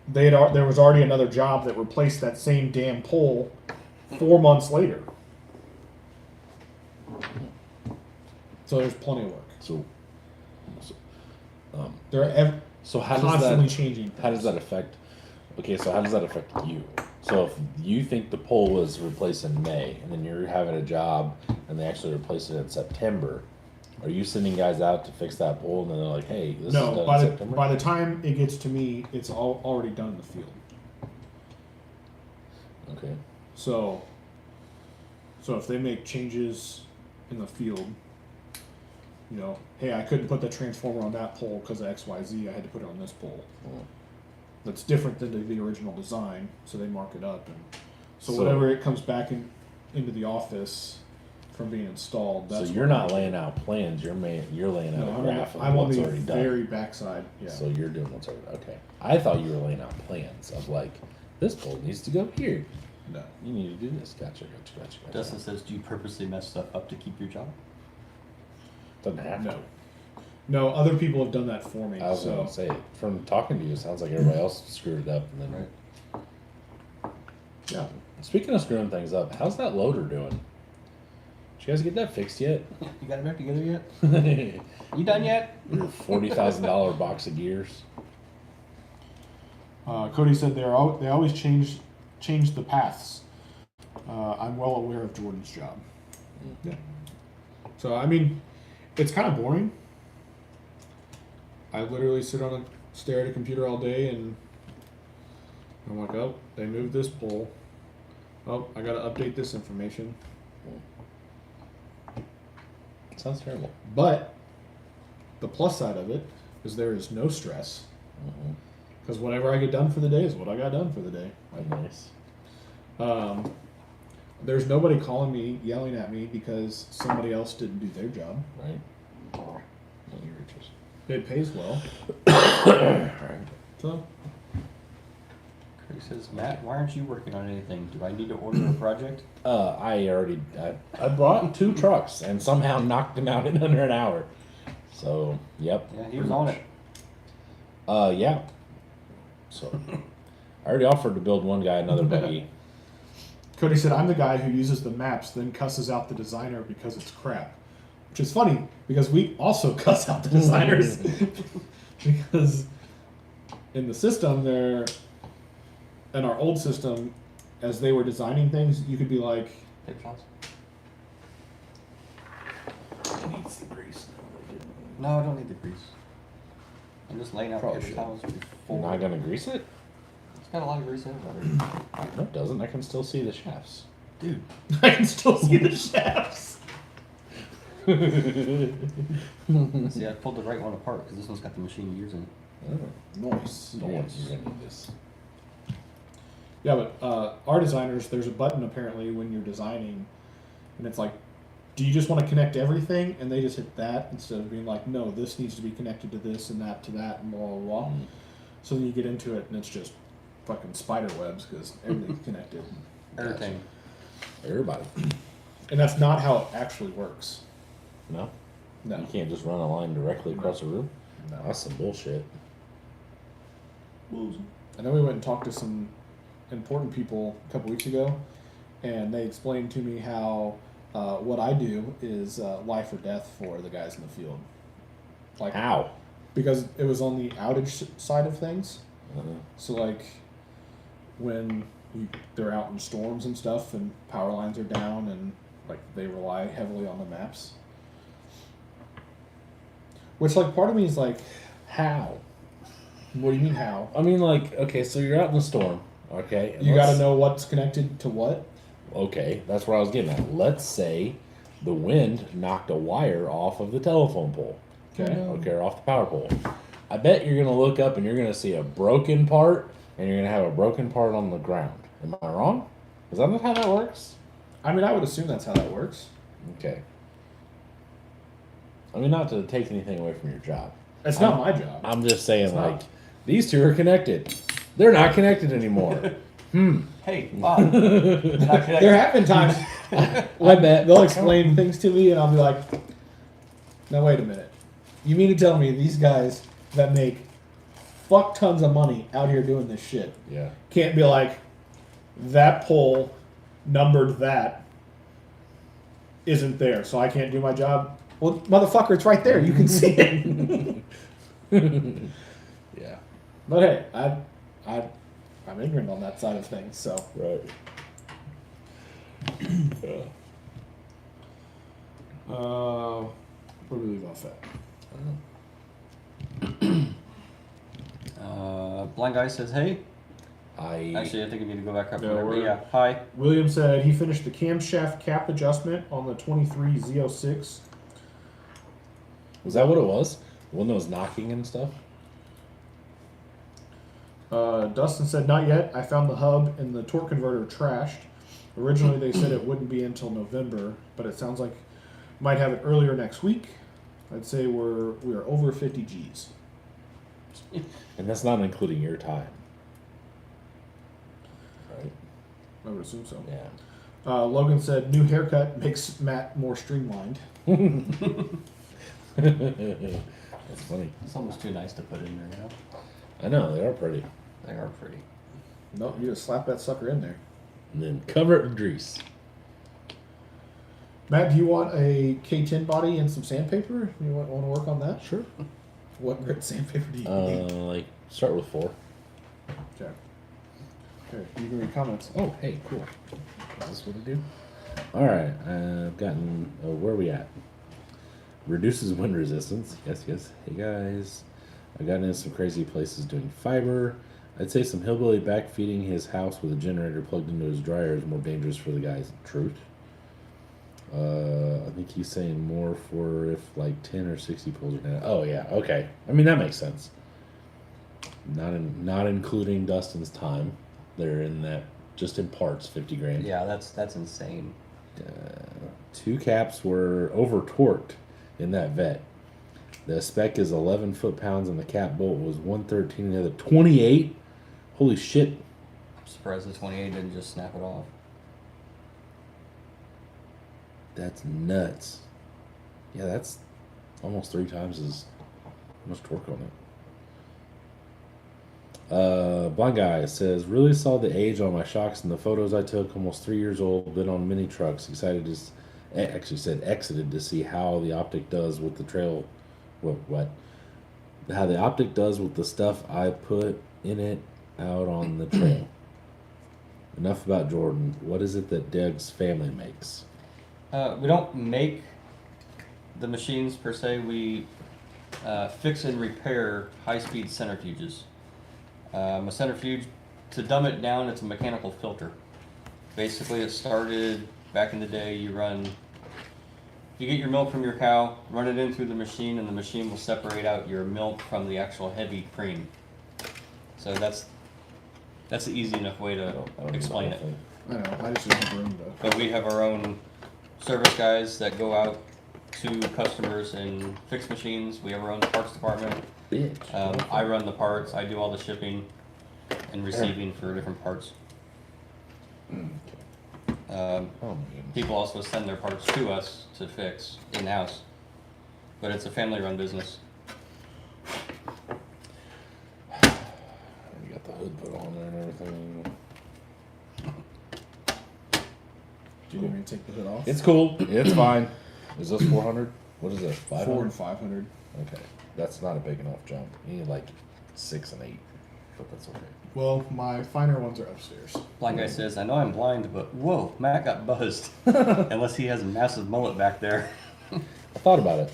there was already another job that replaced that same damn pole 4 months later. So there's plenty of work. So They're So how does constantly that changing. how does that affect? Okay, so how does that affect you? So if you think the pole was replaced in May, and then you're having a job, and they actually replaced it in September, are you sending guys out to fix that pole, and then they're like, "Hey, this is No, done by in the September"? by the time it gets to me, it's already done in the field. Okay. So if they make changes in the field, you know, hey, I couldn't put the transformer on that pole because of XYZ, I had to put it on this pole. That's different than the original design, so they mark it up, and so whatever it comes back into the office from being installed. So That's you're what not I do. laying out plans. You're laying out No, a graph of I'm on what's the already done. very backside. Yeah. So you're doing what's already okay. I thought you were laying out plans of like, This pole needs to go here. No. You need to do this. Gotcha. Dustin says, do you purposely mess stuff up to keep your job? Doesn't have to. No. No, other people have done that for me. I was so gonna say, from talking to you, it sounds like everybody else screwed it up. And then, Right. yeah. Speaking of screwing things up, how's that loader doing? Did you guys get that fixed yet? You got it back together yet? You done yet? $40,000 box of gears. Cody said they always change the paths. I'm well aware of Jordan's job. Yeah. So I mean, it's kind of boring. I literally stare at a computer all day, and I'm like, oh, they moved this pole. Oh, I gotta update this information. Sounds terrible. But the plus side of it is there is no stress. Mm-hmm. Because whatever I get done for the day is what I got done for the day. Nice. There's nobody calling me, yelling at me because somebody else didn't do their job. Right. No, you riches. It pays well. Right. So, Craig says, Matt, why aren't you working on anything? Do I need to order a project? I bought 2 trucks and somehow knocked them out in under an hour. So, yep. Yeah, he was on it. Yeah. So, I already offered to build one guy another buggy. Cody said, I'm the guy who uses the maps, then cusses out the designer because it's crap. Which is funny, because we also cuss out the designers. Because in the system, in our old system, as they were designing things, you could be like, Paper towels? It needs the grease. No, I don't need the grease. I'm just laying out Probably paper should. towels You're before. not gonna grease it? It's got a lot of grease in it already. No, it doesn't. I can still see the shafts. Dude. I can still see the shafts. See, I pulled the right one apart because this one's got the machine gears in it. Oh, Nice. you're gonna need this. Yeah, but our designers, there's a button apparently when you're designing, and it's like, do you just want to connect everything? And they just hit that instead of being like, no, this needs to be connected to this and that to that and blah, blah, blah. Mm. So then you get into it and it's just fucking spider webs because everything's connected. Everything. Everybody. And that's not how it actually works. No? No. You can't just run a line directly across the room? No. That's some bullshit. And then we went and talked to some important people a couple weeks ago, and they explained to me how what I do is life or death for the guys in the field. Like How? because it was on the outage side of things. Uh-huh. So like when they're out in storms and stuff, and power lines are down, and like they rely heavily on the maps. Which like part of me is like, how? What do you mean how? I mean, like, okay, so you're out in the storm, okay? and You got to let's- know what's connected to what. Okay, that's what I was getting at. Let's say the wind knocked a wire off of the telephone pole. Okay. Okay, or off the power pole. I bet you're going to look up and you're going to see a broken part, and you're going to have a broken part on the ground. Am I wrong? Is that not how that works? I mean, I would assume that's how that works. Okay. I mean, not to take anything away from your job. It's not my job. I'm just saying, It's not. like, these two are connected. They're not connected anymore. Hey, Bob. There have been times when they'll explain things to me, and I'll be like, "Now wait a minute. You mean to tell me these guys that make fuck tons of money out here doing this shit Yeah. can't be like that pole numbered that isn't there, so I can't do my job?" Well, motherfucker, it's right there. You can see it. Yeah. But hey, I'm ignorant on that side of things, so. Right. Yeah. Where do we leave off at? Blind Guy says, hey. I Actually, I think I need to go back up. No, to there, but we're- yeah, hi. William said he finished the camshaft cap adjustment on the 23 Z06. was that what it was? The one that was knocking and stuff? Dustin said, not yet. I found the hub and the torque converter trashed. Originally, they said it wouldn't be until November, but it sounds like might have it earlier next week. I'd say we are over 50 Gs. And that's not including your time. I would assume so. Yeah. Logan said, new haircut makes Matt more streamlined. That's funny. It's almost too nice to put in there, you know? I know, they are pretty. They are pretty. No, you just slap that sucker in there. And then cover it with grease. Matt, do you want a K10 body and some sandpaper? You want to work on that? Sure. What grit sandpaper do you need? Like, start with 4. Okay. Okay, you can read comments. Oh, hey, cool. Is this what I do? Alright, I've gotten. Oh, where are we at? Reduces wind resistance. Yes, yes. Hey, guys. I've gotten into some crazy places doing fiber. I'd say some hillbilly backfeeding his house with a generator plugged into his dryer is more dangerous for the guys. Truth. I think he's saying more for if like 10 or 60 pulls are down. Oh, yeah. Okay. I mean, that makes sense. Not including Dustin's time. They're in that just in parts, 50 grand. Yeah, that's insane. 2 caps were over torqued in that vet. The spec is 11 foot-pounds and the cap bolt was 113 and the other 28. Holy shit. I'm surprised the 28 didn't just snap it off. That's nuts. Yeah, that's almost 3 times as much torque on it. Blind guy says, really saw the age on my shocks in the photos I took. Almost 3 years old, been on mini trucks. Excited to, actually said exited to see how the optic does with the trail. What? How the optic does with the stuff I put in it out on the trail. Enough about Jordan. What is it that Doug's family makes? We don't make the machines per se. We fix and repair high-speed centrifuges. A centrifuge, to dumb it down, it's a mechanical filter. Basically, it started back in the day. You get your milk from your cow, run it in through the machine, and the machine will separate out your milk from the actual heavy cream. So that's the easy enough way to I don't explain know. it. I know, I just didn't have room to. But we have our own service guys that go out to customers and fix machines. We have our own parts department. Bitch. I run the parts. I do all the shipping and receiving for different parts. Okay. Um, Oh, my goodness. people also send their parts to us to fix in-house. But it's a family-run business. You got the hood put on there and everything. Do you need me to take the hood off? It's cool. It's fine. Is this 400? What is it? 500? 4 and 500. Okay. That's not a big enough jump. You need like 6 and 8. But that's okay. Well, my finer ones are upstairs. Blind guy says, I know I'm blind, but whoa, Matt got buzzed. Unless he has a massive mullet back there. I thought about it.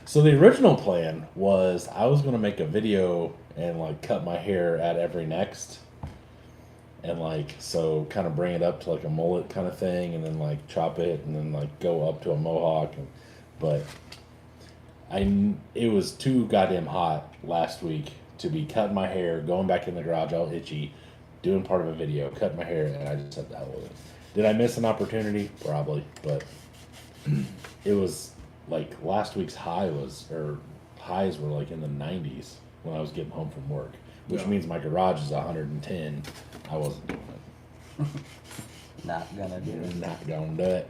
So the original plan was I was going to make a video and like cut my hair at every next. And like, so kind of bring it up to like a mullet kind of thing and then like chop it and then like go up to a mohawk. But it was too goddamn hot last week to be cutting my hair, going back in the garage all itchy, doing part of a video, cutting my hair, and I just said the hell with it. Did I miss an opportunity? Probably, but it was like last week's highs were like in the 90s when I was getting home from work, which Yeah. means my garage is 110. I wasn't doing it. Not gonna do it. Not gonna do it.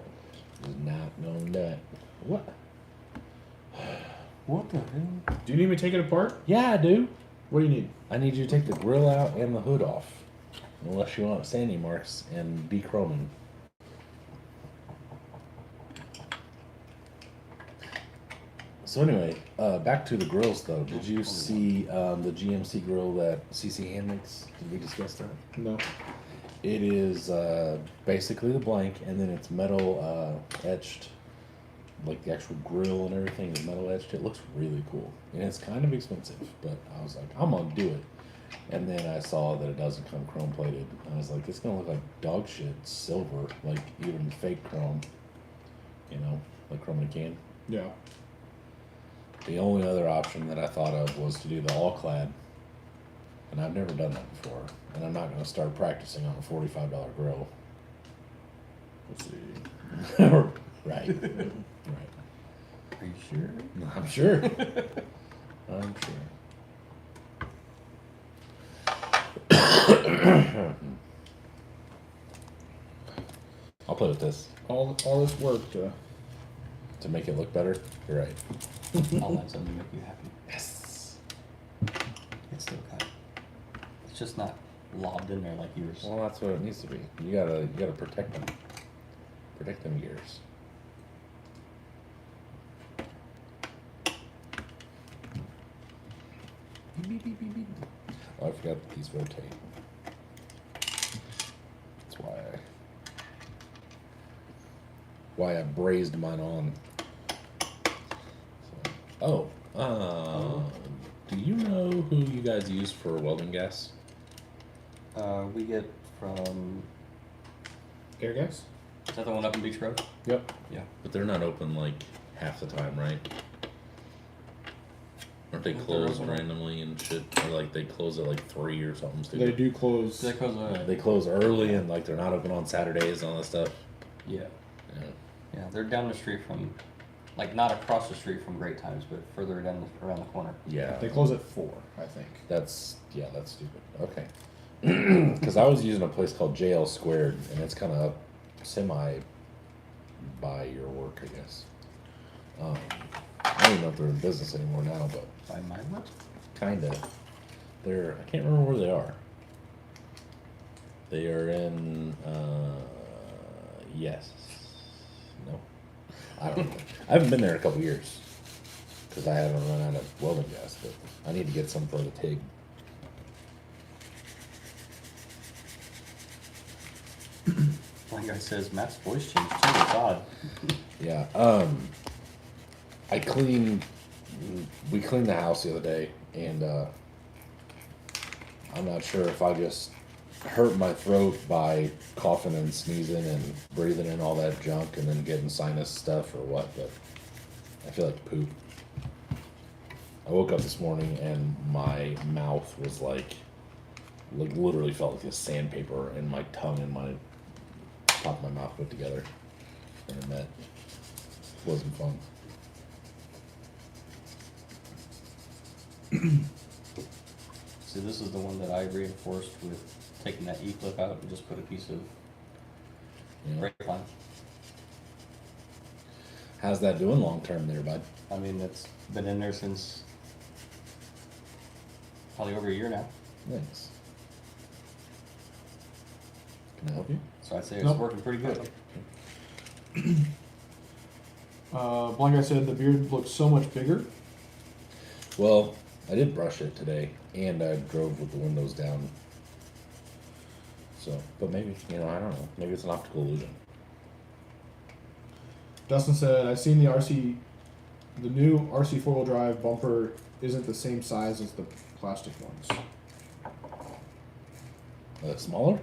Just not gonna do it. What? What the hell? Do you need me to take it apart? Yeah, I do. What do you need? I need you to take the grill out and the hood off. Unless you want sandy marks and dechroming. So anyway, back to the grills though. Did you see the GMC grill that CC Hand makes? Did we discuss that? No. It is basically the blank, and then it's metal etched, like the actual grill and everything is metal etched. It looks really cool, and it's kind of expensive. But I was like, I'm gonna do it. And then I saw that it doesn't come chrome plated. I was like, it's gonna look like dog shit, silver, like even fake chrome. You know, like chrome in a can. Yeah. The only other option that I thought of was to do the all clad. And I've never done that before. And I'm not going to start practicing on a $45 grill. Let's see. Right. Right. Are you sure? I'm sure. I'm sure. I'll play with this All this work to. to make it look better. You're right. I'll let something make you happy. Yes. It's still cut. It's just not lobbed in there like yours. Well, that's what it needs to be. You gotta protect them. Protect them gears. Beep, beep, beep, beep, beep. Oh, I forgot that these rotate. That's why I brazed mine on. So, do you know who you guys use for welding gas? We get from. Air gas? Is that the one up in Beach Road? Yep. Yeah. But they're not open like half the time, right? Aren't they I think they're closed open. randomly and shit? Or like they close at like 3 or something They stupid? do close. So that goes. They close early and like they're not open on Saturdays and all that stuff. Yeah. Yeah. Yeah, they're down the street from, like not across the street from Great Times, but further down around the corner. Yeah. They close at 4, I think. That's stupid. Okay. Because I was using a place called JL Squared, and it's kind of semi by your work, I guess. I don't even know if they're in business anymore now, but By my work? kind of. They're I can't remember where they are. They are in yes, no, I don't know. I haven't been there in a couple years because I haven't run out of welding gas, but I need to get some for the TIG. One guy says Matt's voice changed too. It's odd. Yeah. We cleaned the house the other day, and I'm not sure if I just hurt my throat by coughing and sneezing and breathing in all that junk and then getting sinus stuff or what, but I feel like poop. I woke up this morning and my mouth was like literally felt like a sandpaper, and my tongue and my top of my mouth put together. And that wasn't fun. See, this is the one that I reinforced with taking that E-clip out and just put a piece of You know? brake line. How's that doing long term there, bud? I mean, it's been in there since probably over a year now. Thanks. Can I help you? So I'd say it's Nope. working pretty good. Blind guy said the beard looks so much bigger. Well, I did brush it today, and I drove with the windows down. So, but maybe, I don't know. Maybe it's an optical illusion. Dustin said, I've seen the new RC 4-wheel drive bumper isn't the same size as the plastic ones. Smaller?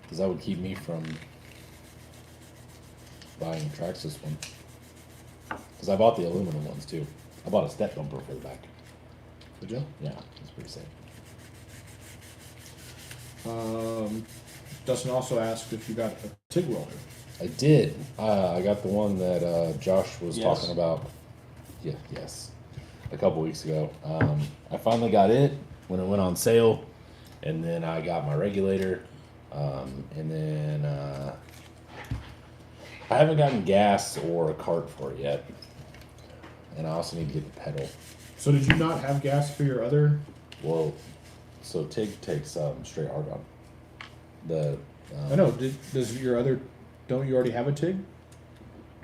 Because that would keep me from buying a Traxxas one. Because I bought the aluminum ones too. I bought a step bumper for the back. Did you? Yeah, it's pretty safe. Dustin also asked if you got a TIG welder. I did. I got the one that Josh was Yes. talking about. Yeah, yes. A couple weeks ago. I finally got it when it went on sale, and then I got my regulator, and then I haven't gotten gas or a cart for it yet, and I also need to get the pedal. So did you not have gas for your other? Well, so TIG takes straight argon. The I know. Does your other? Don't you already have a TIG?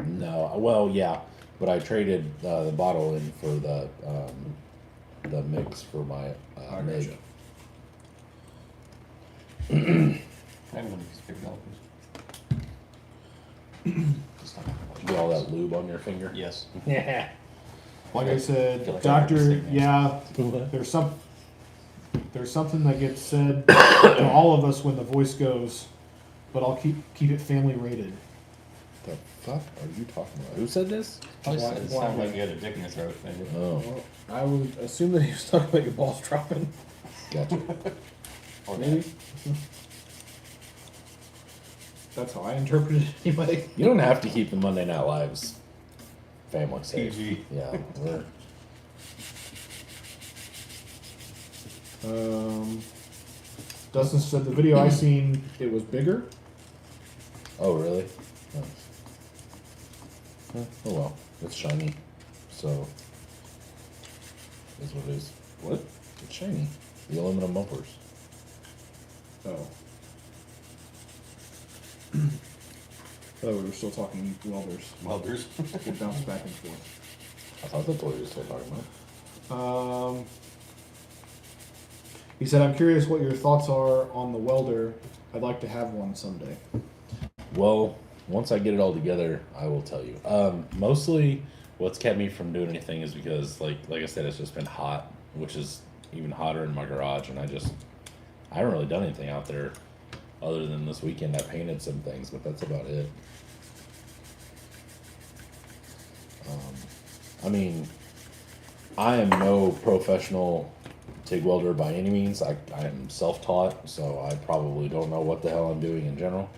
No, well, yeah, but I traded the bottle in for the mix for my I MIG. gotcha. I'm gonna just pick it up. Just not gonna watch Get all that lube on your finger. Yes. Yeah. Like I I said, feel like I heard Doctor. this thing, Yeah, there's something that gets said to all of us when the voice goes, but I'll keep it family rated. The fuck are you talking about? Who said this? Probably Why- it why sounded not? like you had a dick in your throat, maybe. Oh, Well, I would assume that he was talking about your balls dropping. gotcha. Or Maybe. That's how I interpreted it anyway. You don't have to keep the Monday Night Lives family safe. PG. Yeah, we're Dustin said the video I seen, it was bigger. Oh, really? Nice. Oh well, it's shiny, so is what it is. What? It's shiny. The aluminum bumpers. Oh. Oh, we were still talking welders. Welders. It bounced back and forth. I thought that's what we were still talking about. He said, I'm curious what your thoughts are on the welder. I'd like to have one someday. Well, once I get it all together, I will tell you. Mostly, what's kept me from doing anything is because, like I said, it's just been hot, which is even hotter in my garage, and I haven't really done anything out there other than this weekend. I painted some things, but that's about it. I mean, I am no professional TIG welder by any means. I am self-taught, so I probably don't know what the hell I'm doing in general.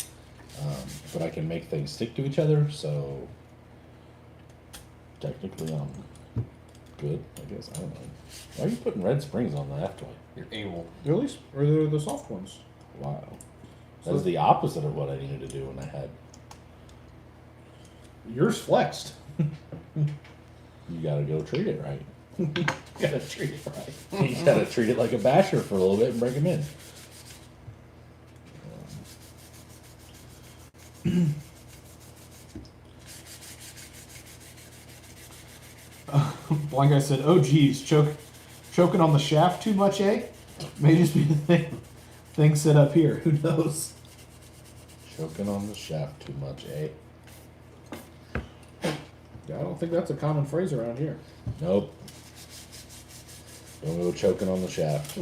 But I can make things stick to each other, so technically I'm good, I guess. I don't know. Why are you putting red springs on the F-toy? You're able. At least, or the soft ones. Wow. That was the opposite of what I needed to do when I had. Yours flexed. You gotta go treat it right. Gotta treat it right. You gotta treat it like a basher for a little bit and break them in. Blind guy said, "Oh geez, choking on the shaft too much, eh? May just be the thing set up here. Who knows?" Choking on the shaft too much, eh? Yeah, I don't think that's a common phrase around here. Nope. Don't go choking on the shaft.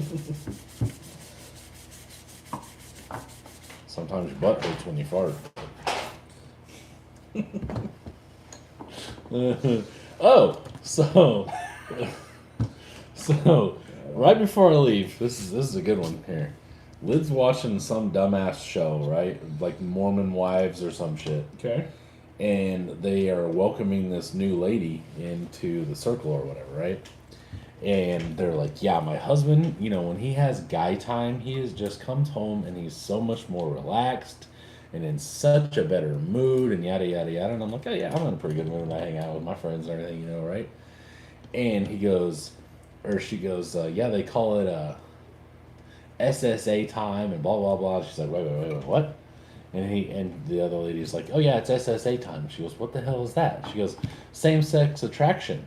Sometimes your butt hurts when you fart. Oh, so right before I leave, this is a good one here. Lid's watching some dumbass show, right? Like Mormon Wives or some shit. Okay. And they are welcoming this new lady into the circle or whatever, right? And they're like, yeah, my husband, you know, when he has guy time, just comes home and he's so much more relaxed and in such a better mood and yada, yada, yada. And I'm like, oh, yeah, I'm in a pretty good mood when I hang out with my friends and everything, you know, right? And he goes, or she goes, yeah, they call it SSA time and blah, blah, blah. She's like, wait, what? And the other lady's like, oh, yeah, it's SSA time. She goes, what the hell is that? She goes, same-sex attraction.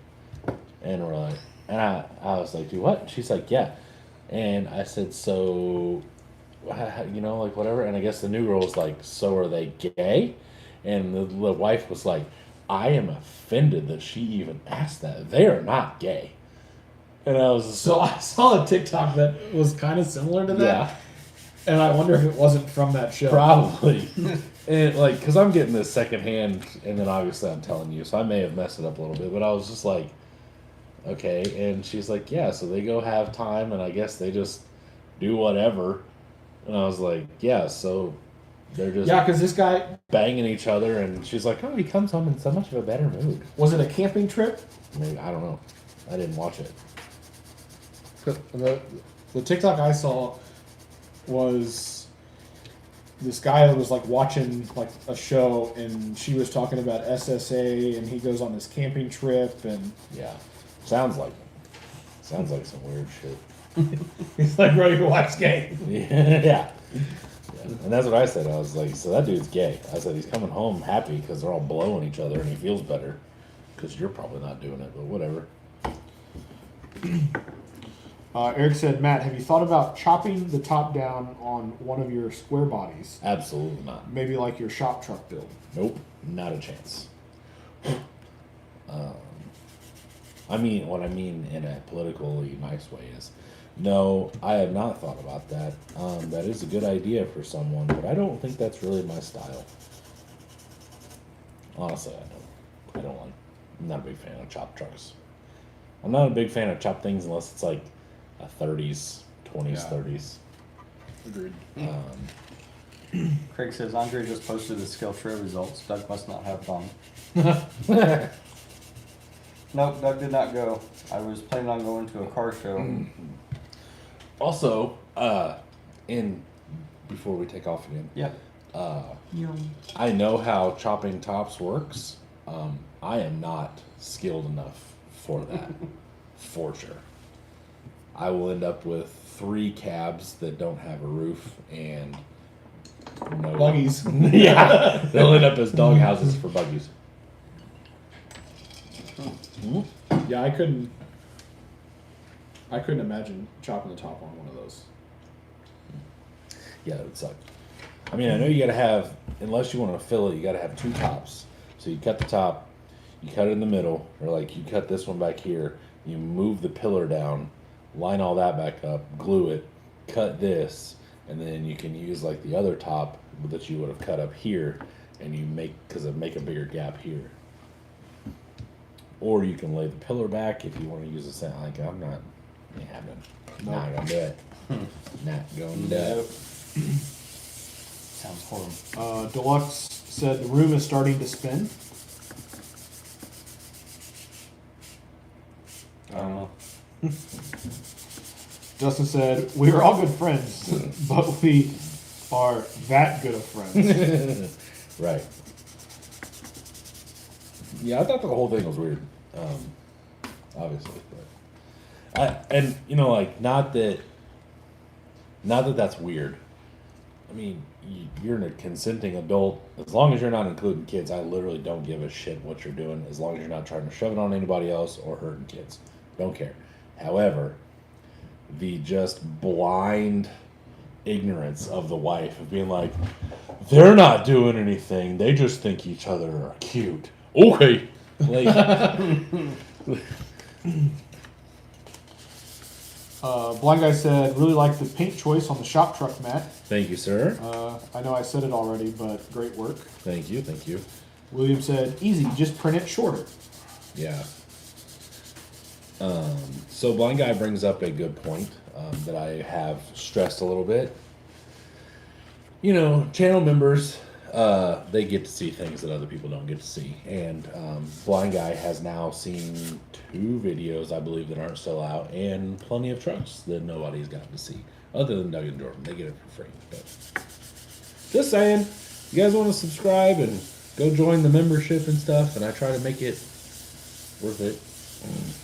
And we're like, and I was like, do what? She's like, yeah. And I said, so, you know, like, whatever. And I guess the new girl was like, so are they gay? And the wife was like, I am offended that she even asked that. They are not gay. And I was So I saw a TikTok that was kind of similar to that. yeah. And I wonder if it wasn't from that show. Probably. And like, because I'm getting this secondhand, and then obviously I'm telling you, so I may have messed it up a little bit, but I was just like, okay. And she's like, yeah, so they go have time, and I guess they just do whatever. And I was like, yeah, so they're just Yeah, because this guy, banging each other, and she's like, oh, he comes home in so much of a better mood. was it a camping trip? Maybe, I don't know. I didn't watch it. 'Cause the TikTok I saw was this guy that was like watching like a show, and she was talking about SSA, and he goes on this camping trip, and Yeah. Sounds like it. Sounds like some weird shit. he's like ready to watch game. Yeah. And that's what I said. I was like, so that dude's gay. I said, he's coming home happy because they're all blowing each other and he feels better. Because you're probably not doing it, but whatever. Eric said, Matt, have you thought about chopping the top down on one of your square bodies? Absolutely not. Maybe like your shop truck build. Nope. Not a chance. I mean, what I mean in a politically nice way is, no, I have not thought about that. That is a good idea for someone, but I don't think that's really my style. Honestly, I don't like. I'm not a big fan of chopped trucks. I'm not a big fan of chopped things unless it's like a 30s, 20s, Yeah. 30s. Agreed. Craig says Andre just posted the Skillshare results. Doug must not have gone. Nope, Doug did not go. I was planning on going to a car show. Also, before we take off again, Yeah. I know how chopping tops works. I am not skilled enough for that, for sure. I will end up with 3 cabs that don't have a roof and no Buggies. Yeah, they'll end up as dog houses for buggies. Yeah, I couldn't imagine chopping the top on one of those. Yeah, it would suck. I mean, I know you gotta have, unless you want to fill it, you gotta have 2 tops. So you cut the top, you cut it in the middle, or like you cut this one back here, you move the pillar down, line all that back up, glue it, cut this, and then you can use like the other top that you would have cut up here, and you make a bigger gap here. Or you can lay the pillar back if you want to use the same. Like I'm not, ain't happening. Not gonna do it. Not gonna do it. Sounds horrible. Deluxe said the room is starting to spin. I don't know. Justin said, we are all good friends, but we are that good of friends. Right. Yeah, I thought the whole thing was weird. Obviously, but and you know, like not that that's weird. I mean, you're a consenting adult. As long as you're not including kids, I literally don't give a shit what you're doing. As long as you're not trying to shove it on anybody else or hurting kids, don't care. However, the just blind ignorance of the wife of being like, they're not doing anything. They just think each other are cute. Okay. Like, Blind Guy said, really like the paint choice on the shop truck mat. thank you, sir. I know I said it already, but great work. Thank you. Thank you. William said, easy, just print it shorter. Yeah. So Blind Guy brings up a good point that I have stressed a little bit. You know, channel members, they get to see things that other people don't get to see. And Blind Guy has now seen 2 videos, I believe, that aren't still out, and plenty of trucks that nobody's gotten to see, other than Doug and Jordan. They get it for free. But just saying, you guys want to subscribe and go join the membership and stuff, and I try to make it worth it.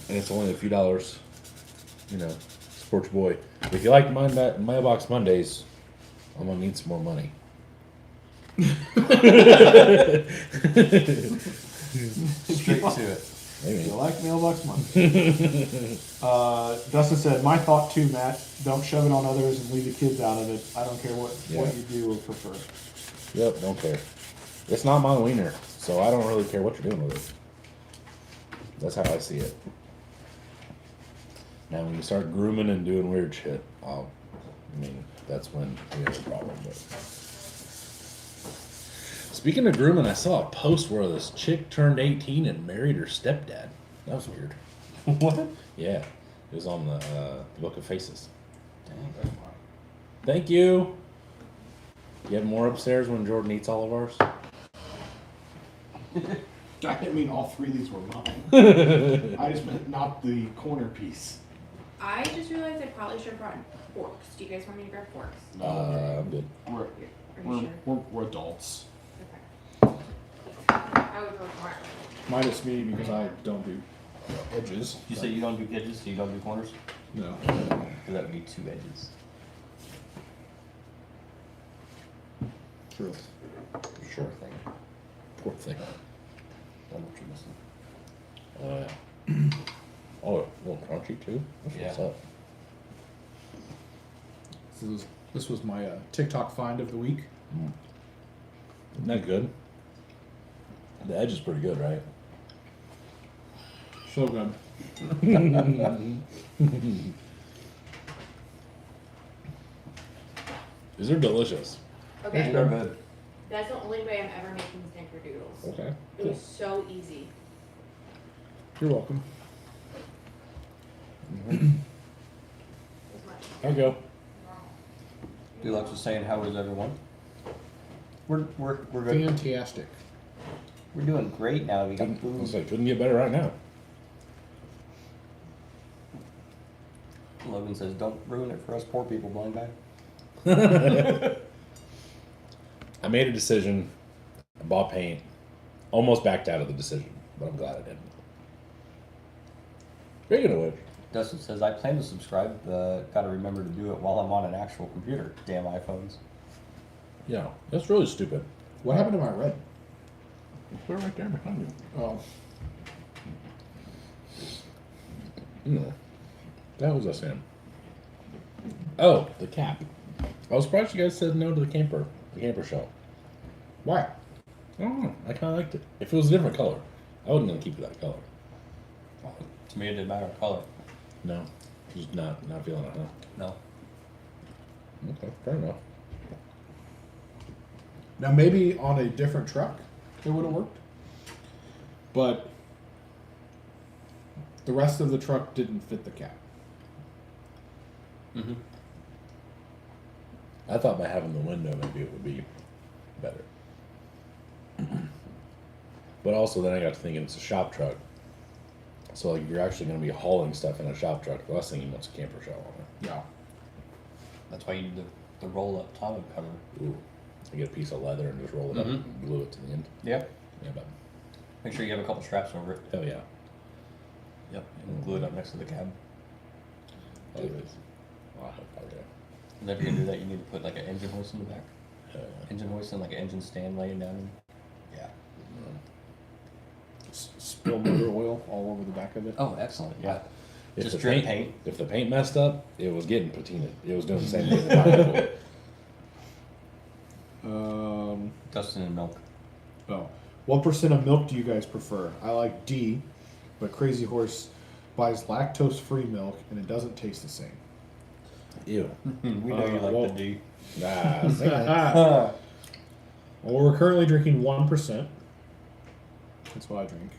And it's only a few dollars, you know, support your boy. If you like Mailbox Mondays, I'm gonna need some more money. Straight to it. You Maybe. like Mailbox Monday. Dustin said, my thought too, Matt. Don't shove it on others and leave the kids out of it. I don't care what Yeah. you do or prefer. Yep, don't care. It's not my wiener, so I don't really care what you're doing with it. That's how I see it. Now, when you start grooming and doing weird shit, I mean, that's when we have a problem. But speaking of grooming, I saw a post where this chick turned 18 and married her stepdad. That was weird. What? Yeah, it was on the Book of Faces. Thank you. You have more upstairs when Jordan eats all of ours? I didn't mean all 3 of these were mine. I just meant not the corner piece. I just realized I probably should have brought forks. Do you guys want me to grab forks? I'm good. We're, Are you sure? we're adults. Okay. I would go for it. Minus me because I don't do edges. You say you don't do edges, so you don't do corners? No. Because that would be 2 edges. True. Sure thing. Poor thing. That's what you're missing. Oh, a little crunchy too? That's what's Yeah. up. This was my TikTok find of the week. Isn't that good? The edge is pretty good, right? So good. These are delicious. Okay. They're good. That's the only way I'm ever making snickerdoodles. Okay. It was so easy. You're welcome. It was much There you go. normal. Deluxe was saying, how is everyone? We're good. Fantastic. We're doing great now. We got I was food. like, couldn't get better right now. Logan says, don't ruin it for us poor people, Blind Guy. I made a decision. I bought paint. Almost backed out of the decision, but I'm glad I didn't. Speaking of which, Dustin says, I plan to subscribe, but gotta remember to do it while I'm on an actual computer. Damn iPhones. yeah, that's really stupid. What happened to my red? They're right there behind you. Oh, No. That was us, Sam. Oh, the cap. I was surprised you guys said no to the camper shell. why? I don't know. I kind of liked it. If it was a different color, I wouldn't want to keep it that color. To me, it didn't matter color. No, just not feeling it, huh? No. Okay, fair enough. Now maybe on a different truck it would have worked, but the rest of the truck didn't fit the cap. Mm-hmm. I thought by having the window, maybe it would be better. But also, then I got to thinking it's a shop truck. So, like, you're actually going to be hauling stuff in a shop truck. The last thing you want is a camper shell on Yeah. That's why you need the roll-up tonneau cover. it. Ooh. I get a piece of leather and just roll it up Mhm. and glue it to the end. Yep. Yeah, but Make sure you have a couple straps over it. hell yeah. Yep. And glue it up next to the cab. Oh, it is. Oh, hell yeah. And then if you're gonna do that, you need to put like an engine hoist in the back. Hell yeah. Engine hoist and like an engine stand laying down. Yeah. Spill motor oil all over the back of it. Oh, excellent. Yeah. If Just the drip paint. If the paint messed up, it was getting patinaed. It was doing the same thing. That Dustin and milk. Oh. What percent of milk do you guys prefer? I like D, but Crazy Horse buys lactose-free milk and it doesn't taste the same. Ew. We know you like well- the D. Nah, say that. Well, we're currently drinking 1%. That's what I drink.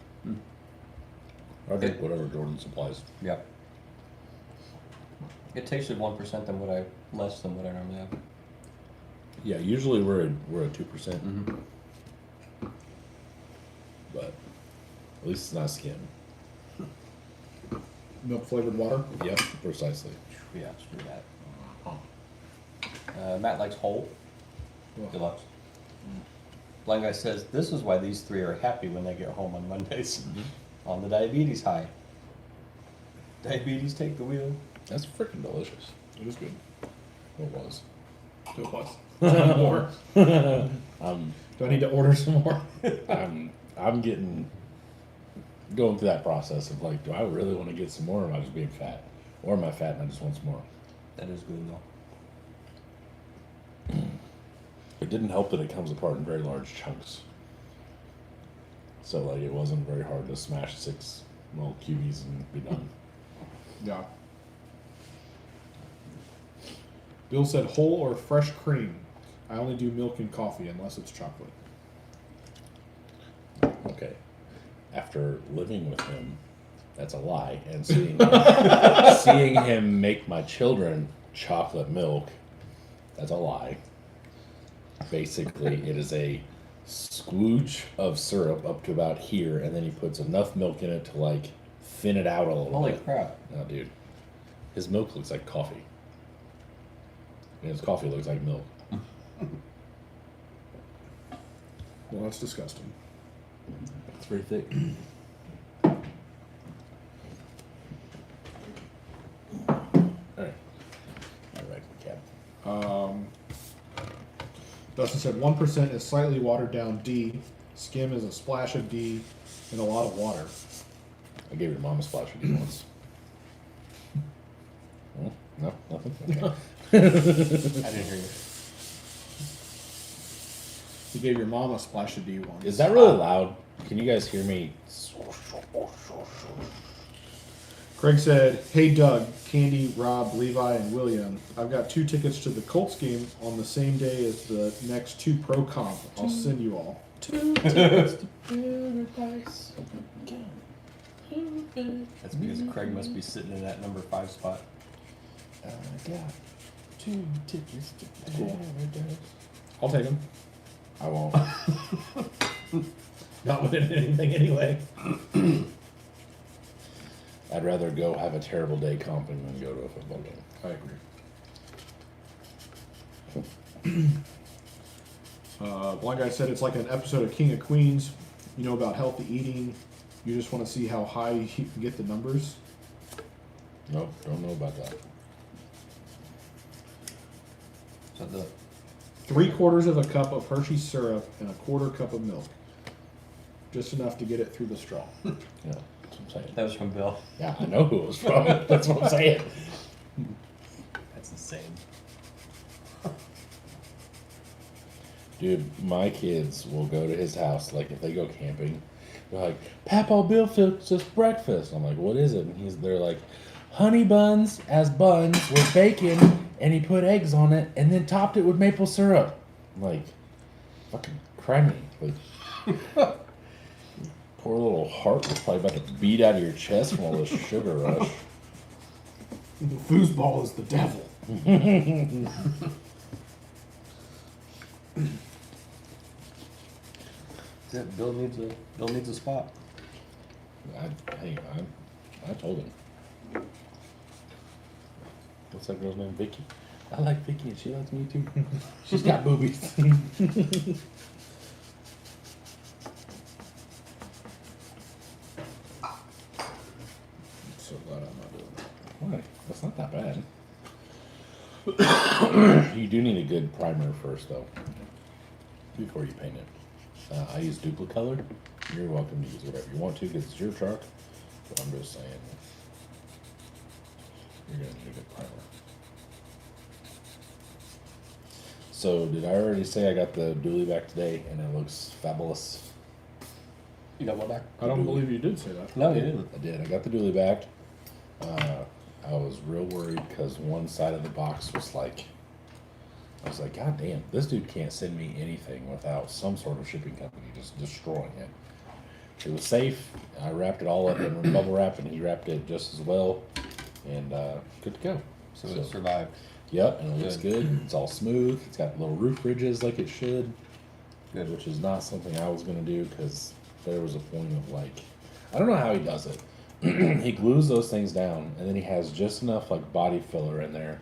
I think whatever Jordan supplies. Yep. It tasted 1% than less than what I normally have. Yeah, usually we're at 2%, Mm-hmm. but at least it's not skim. Milk-flavored water. Yep, precisely. Yeah, screw that. Matt likes whole. Ugh. Deluxe. Blind Guy says, this is why these three are happy when they get home on Mondays. On the diabetes high. Diabetes take the wheel. That's freaking delicious. It is good. It was. It was. More. Do I need to order some more? I'm going through that process of like, do I really want to get some more, or am I just being fat, or am I fat and I just want some more? That is good though. It didn't help that it comes apart in very large chunks. So like, it wasn't very hard to smash 6 little cubes and be done. Yeah. Bill said whole or fresh cream. I only do milk and coffee unless it's chocolate. Okay. After living with him, that's a lie, and seeing him make my children chocolate milk, that's a lie. Basically, it is a squooge of syrup up to about here, and then he puts enough milk in it to like thin it out a little Holy bit. crap. No, dude. His milk looks like coffee. And his coffee looks like milk. Well, that's disgusting. It's pretty thick. Alright. Alright, Cap. Dustin said 1% is slightly watered down D. Skim is a splash of D and a lot of water. I gave your mom a splash of D once. Oh, no, nothing. Okay. I didn't hear you. He gave your mom a splash of D once. Is that really loud? Can you guys hear me? Craig said, "Hey Doug, Candy, Rob, Levi, and William. I've got 2 tickets to the Colts game on the same day as the next 2 pro comp. I'll send you all." 2 tickets to paradise. That's because Craig must be sitting in that number 5 spot. I got 2 tickets to Cool. paradise. I'll take them. I won't. Not winning anything anyway. I'd rather go have a terrible day comping than go to a football game. I agree. Blind Guy said it's like an episode of King of Queens. You know about healthy eating. You just want to see how high he can get the numbers. Nope, don't know about that. So the 3/4 of a cup of Hershey's syrup and a 1/4 cup of milk. Just enough to get it through the straw. Yeah, that's what I'm saying. that was from Bill. Yeah, I know who it was from. That's what I'm saying. That's insane. Dude, my kids will go to his house, like if they go camping, they're like, Papa Bill fixed us breakfast. I'm like, what is it? And they're like, honey buns as buns with bacon, and he put eggs on it, and then topped it with maple syrup. I'm like, fucking cry me. Like, poor little heart was probably about to beat out of your chest from all this sugar rush. The foosball is the devil. That's it. Bill needs a spot. I told him. What's that girl's name? Vicky. I like Vicky and she likes me too. She's got boobies. I'm so glad I'm not doing that. Why? That's not that bad. You do need a good primer first, though, before you paint it. I use Duplicolor. You're welcome to use whatever you want to because it's your truck. But I'm just saying, you're gonna need a good primer. So, did I already say I got the dually back today and it looks fabulous? You got one back? I don't believe you did say that. No, you didn't. I did. I got the dually back. I was real worried because one side of the box was like, I was like, God damn, this dude can't send me anything without some sort of shipping company just destroying it. It was safe. I wrapped it all up in bubble wrap, and he wrapped it just as well, and good to go. So it survived. Yep, and it looks good. It's all smooth. It's got little roof ridges like it should. Good. Which is not something I was gonna do because there was a point of like, I don't know how he does it. He glues those things down, and then he has just enough like body filler in there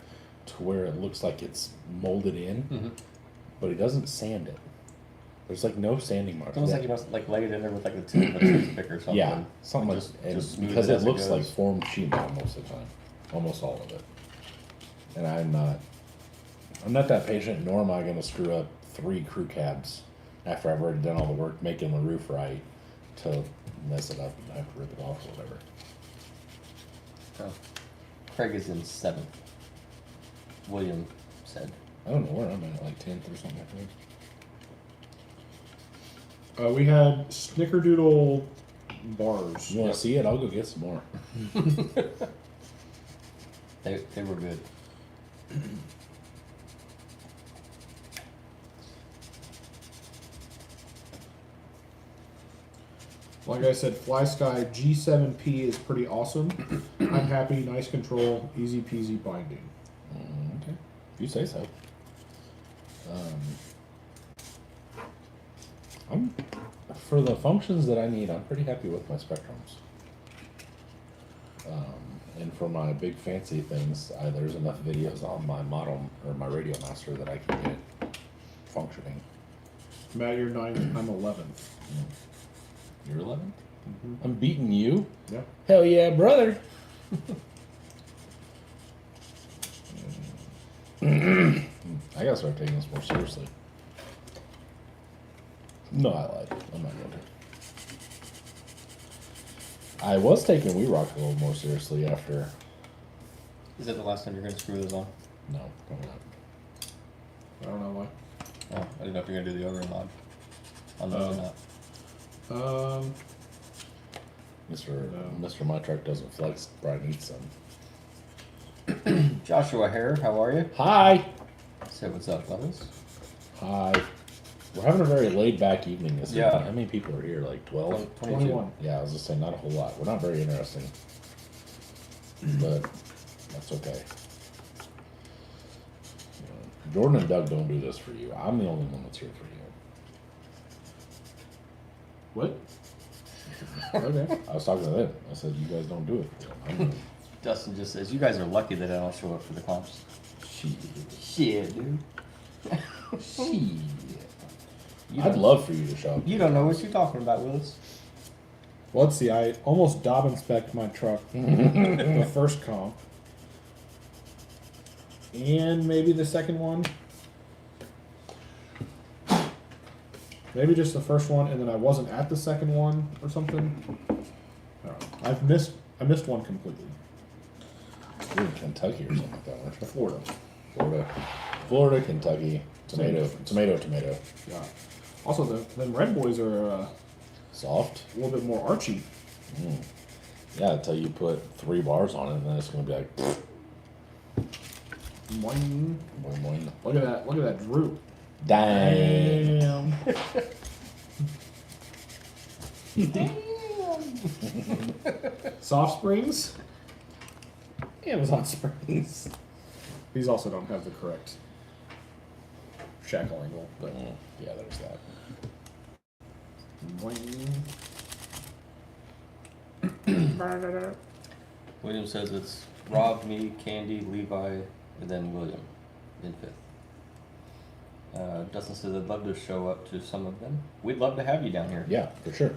to where it looks like it's molded in, but he doesn't sand it. There's like no sanding marks. It's almost like you must like lay it in there with like a toothpick or something. Yeah, something like just, and just smooth because it it as looks like goes. formed sheet metal most of the time, almost all of it. And I'm not that patient, nor am I going to screw up 3 crew cabs after I've already done all the work making the roof right to mess it up and have to rip it off or whatever. Oh. Craig is in 7th. William said. I don't know where I'm at, like 10th or something like that. We had Snickerdoodle bars. You want to see it? I'll go get some more. They were good. Like I said, FlySky G7P is pretty awesome. I'm happy, nice control, easy peasy binding. Okay, if you say so. I'm for the functions that I need. I'm pretty happy with my Spectrums. And for my big fancy things, there's enough videos on my model or my Radio Master that I can get functioning. Matt, you're 9th, I'm 11th. You're 11th? I'm beating you? Yeah. Hell yeah, brother! I gotta start taking this more seriously. No, I lied. I'm not going to. I was taking We Rock a little more seriously after. Is that the last time you're going to screw those on? No, probably not. I don't know why. Oh, I didn't know if you're going to do the over and mod on those or not. Mr. My Truck doesn't flex. Brian needs some. Joshua Hare, how are you? Hi! Say what's up, fellas. Hi. We're having a very laid back evening this Yeah. evening. How many people are here? Like 12? 21. Yeah, I was just saying, not a whole lot. We're not very interesting. But that's okay. You know, Jordan and Doug don't do this for you. I'm the only one that's here for you. What? Okay. I was talking to them. I said, you guys don't do it for you. I'm doing it. Dustin just says, you guys are lucky that I don't show up for the comps. Shit. Shit, dude. Shit. You I'd don't- love for you to show up. You don't know what you're talking about, Willis. Well, let's see. I almost Dob inspect my truck. The first comp. And maybe the second one. Maybe just the first one, and then I wasn't at the second one or something. I don't know. I missed one completely. You're in Kentucky or something like that, aren't you? Florida. Florida, Kentucky, tomato, Same. tomato. Yeah. Also, them Red Boys are a Soft. little bit more archy. Yeah, until you put 3 bars on it, and then it's gonna be like, Boing. boing, boing. Look at that! Look at that droop. Dang. Soft Springs. Amazon Springs. These also don't have the correct shackle angle, but Yeah, there's that. boing. William says it's Rob, me, Candy, Levi, and then William in 5th. Dustin says I'd love to show up to some of them. We'd love to have you down here. Yeah, for sure.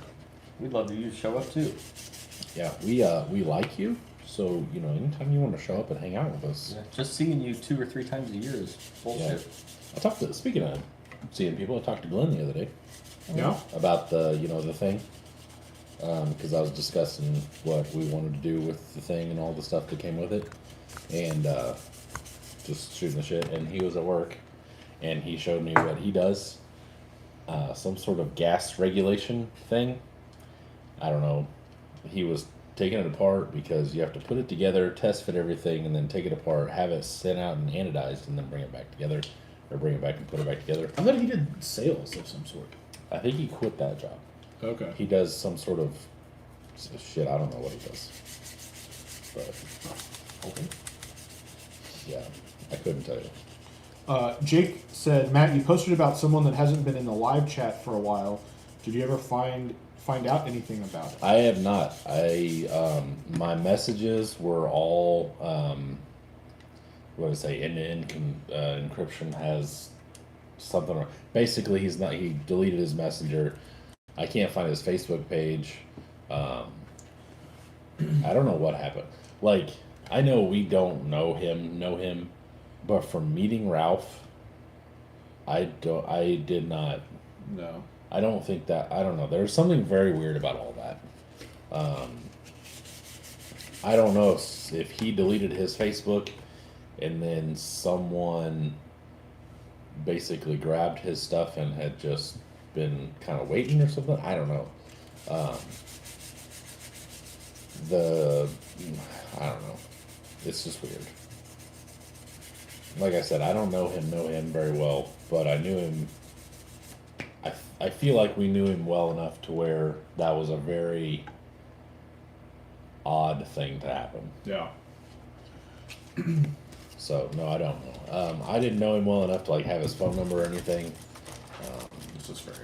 We'd love you to show up too. Yeah, we like you, so you know, anytime you want to show up and hang out with us. Yeah, just seeing you 2 or 3 times a year is bullshit. I talked to, speaking of seeing people, I talked to Glenn the other day Yeah. about the the thing, because I was discussing what we wanted to do with the thing and all the stuff that came with it, and just shooting the shit. And he was at work, and he showed me what he does, some sort of gas regulation thing. I don't know. He was taking it apart because you have to put it together, test fit everything, and then take it apart, have it sent out and anodized, and then bring it back together, or bring it back and put it back together. I thought he did sales of some sort. I think he quit that job. Okay. He does some sort of shit. I don't know what he does, but Okay. yeah, I couldn't tell you. Jake said, Matt, you posted about someone that hasn't been in the live chat for a while. Did you ever find out anything about it? I have not. My messages were all what did I say? Encryption has something. Basically, he deleted his messenger. I can't find his Facebook page. I don't know what happened. Like, I know we don't know him, but from meeting Ralph, I did not. No. I don't think that. I don't know. There's something very weird about all that. I don't know if he deleted his Facebook, and then someone basically grabbed his stuff and had just been kind of waiting or something. I don't know. I don't know. It's just weird. Like I said, I don't know him very well, but I knew him. I feel like we knew him well enough to where that was a very odd thing to happen. Yeah. So no, I don't know. I didn't know him well enough to like have his phone number or anything. This is fair.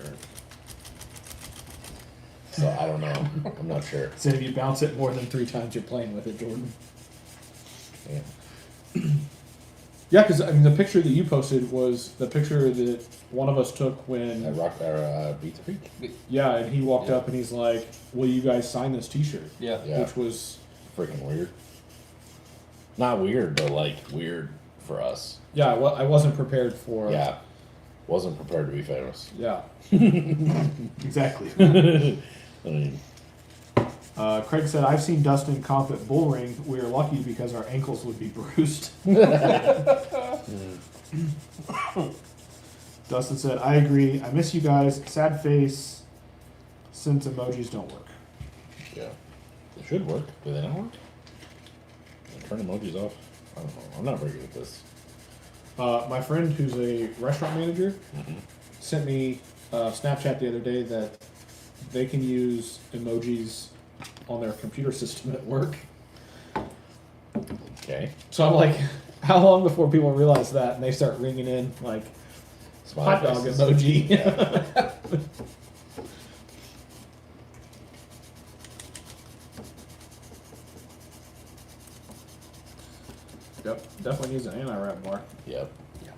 So I don't know. I'm not sure. So if you bounce it more than 3 times, you're playing with it, Jordan. Yeah. Yeah, because I mean, the picture that you posted was the picture that one of us took when. Beat the Freak. Yeah, and he walked Yeah. up and he's like, "Will you guys sign this T-shirt?" Yeah. Yeah. Which was, Freaking weird. Not weird, but like weird for us. yeah, well, I wasn't prepared for. Yeah. Wasn't prepared to be famous. Yeah. Exactly. I mean, Craig said, "I've seen Dustin comp at Bull Ring. We are lucky because our ankles would be bruised." Dustin said, "I agree. I miss you guys. Sad face since emojis don't work." yeah. It should work. Do they not work? Turn emojis off. I don't know. I'm not very good at this. My friend who's a restaurant manager sent me a Snapchat the other day that they can use emojis on their computer system at work. Okay. So I'm like, how long before people realize that and they start ringing in like Smiley hot dog faces. emoji? Yep, definitely needs an anti-wrap bar. Yep. Yeah.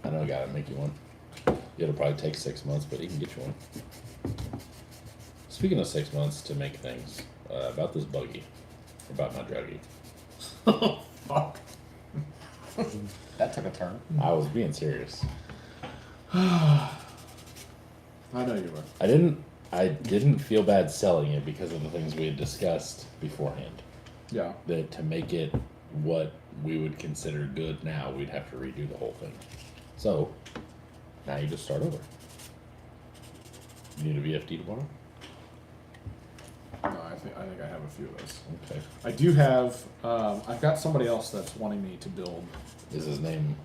I know I gotta make you one. It'll probably take 6 months, but he can get you one. Speaking of 6 months to make things, about this buggy, about my druggie. Fuck. That took a turn. I was being serious. I know you were. I didn't feel bad selling it because of the things we had discussed beforehand. Yeah. That to make it what we would consider good now, we'd have to redo the whole thing. So now you just start over. You need a VFD to borrow? No, I think I have a few of those. Okay. I do have. I've got somebody else that's wanting me to build. Is his name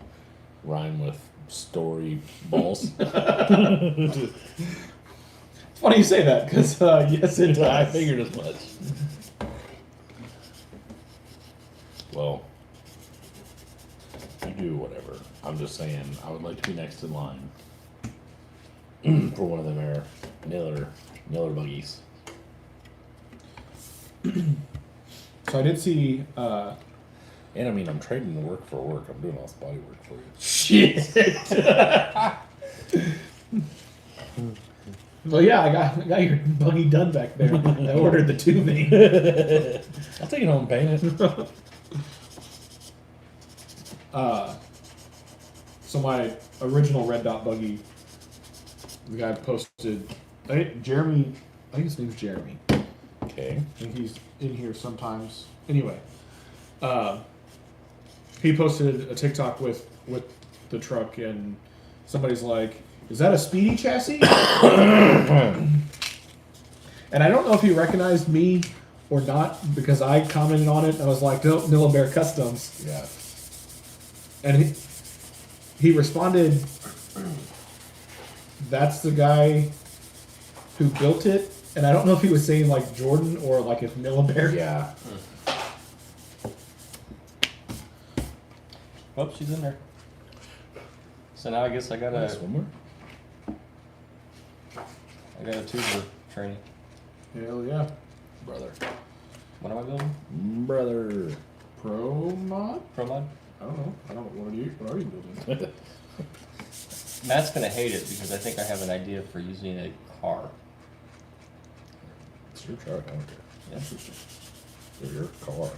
rhyme with story balls? It's funny you say that because yes, it does. I figured as much. Well, you do whatever. I'm just saying, I would like to be next in line for one of them air Niller buggies. So I did see. And I mean, I'm trading the work for work. I'm doing all this body work for you. Shit. Well, yeah, I got your buggy done back there. I ordered the tubing. I'll take it home and paint it. So my original red dot buggy, the guy posted. I think his name's Jeremy. Okay. I think he's in here sometimes. Anyway, he posted a TikTok with the truck, and somebody's like, "Is that a Speedy chassis?" And I don't know if he recognized me or not because I commented on it. And I was like, "No, Nilla Bear Customs," Yeah. and he responded, "That's the guy who built it." And I don't know if he was saying like Jordan or like if Nilla Bear. Yeah. Oh, she's in there. So now I guess I got a Swimmer? tuber training. Hell yeah. Brother. What am I building? Brother. Pro mod? Pro mod? I don't know. What are you building? Matt's gonna hate it because I think I have an idea for using a car. It's your truck, I don't care. Yeah. It's your car.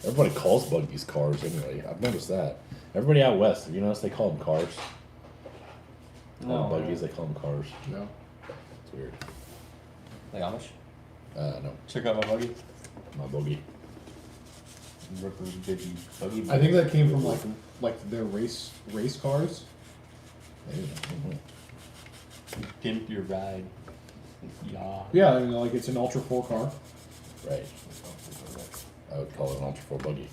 Everybody calls buggies cars anyway. I've noticed that. Everybody out west, have you noticed they call them cars? No. Buggies, they call them cars. No. It's weird. Like Amish? No. Check out my buggy. My buggy. Ripper Biggie buggy. I think that came from like their race cars. Maybe. Pimp your ride. Yeah. Yeah, I mean, like it's an Ultra 4 car. Right. I would call it an Ultra 4 buggy.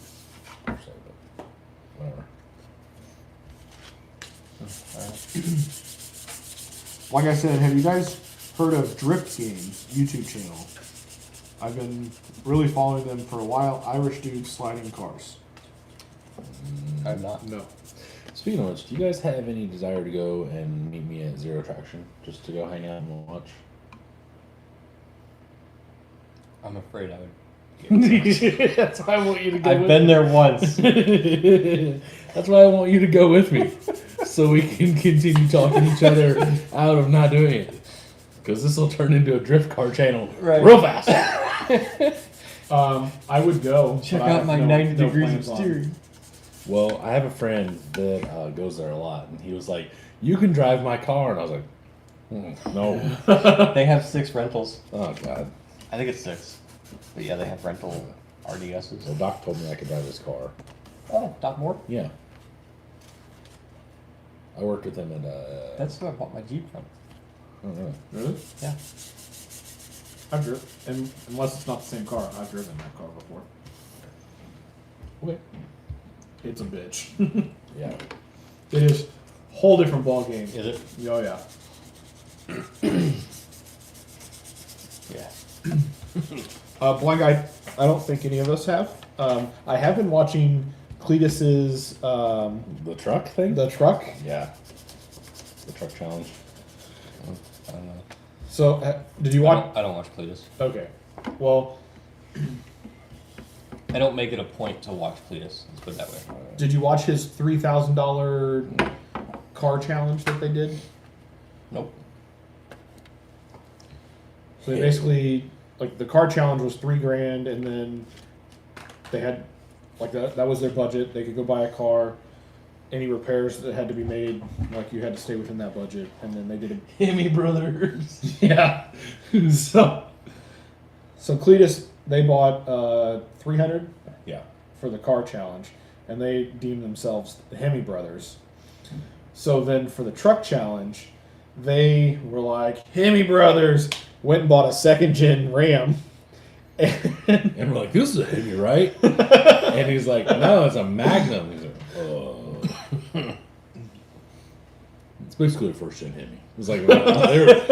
So, but whatever. Like I said, have you guys heard of Drift Games YouTube channel? I've been really following them for a while. Irish dudes sliding cars. I'm not. No. Speaking of which, do you guys have any desire to go and meet me at Zero Traction? Just to go hang out and watch? I'm afraid I would. That's why I want you to go I've been there once. That's why I want you to go with me. So we can continue talking each other out of not doing it. Because this will turn into a drift car channel Right. real fast. I would go. Check but I out have my no- 90 no degrees of plans on- steering. Well, I have a friend that goes there a lot. And he was like, you can drive my car. And I was like, no. They have 6 rentals. Oh, God. I think it's 6. But yeah, they have rental RDSs. Well, Doc told me I could drive his car. Oh, Doc Moore? Yeah. I worked with him at, That's who I bought my Jeep from. I don't know. Really? Yeah. I've driven, and unless it's not the same car, I've driven that car before. Okay. It's a bitch. Yeah. It is whole different ball game. Is it? Oh yeah. Yeah. Blind Guy, I don't think any of us have. I have been watching Cletus's The truck thing? the truck. Yeah. The truck challenge. I don't know. So did you watch? I don't watch Cletus. Okay. Well, I don't make it a point to watch Cletus. Let's put it that way. did you watch his $3,000 car challenge that they did? Nope. So they basically, like, the car challenge was $3,000, and then they had, like, that was their budget. They could go buy a car. Any repairs that had to be made, like, you had to stay within that budget. And then they did a Himmy Brothers. yeah. so Cletus, they bought $300 Yeah. for the car challenge, and they deemed themselves the Hemi Brothers. So then for the truck challenge, they were like, Hemi Brothers, went and bought a second gen Ram. And And we're like, this is a Hemi, right? And he's like, no, it's a Magnum. He's like, oh. It's basically a first gen Hemi. It was like, well,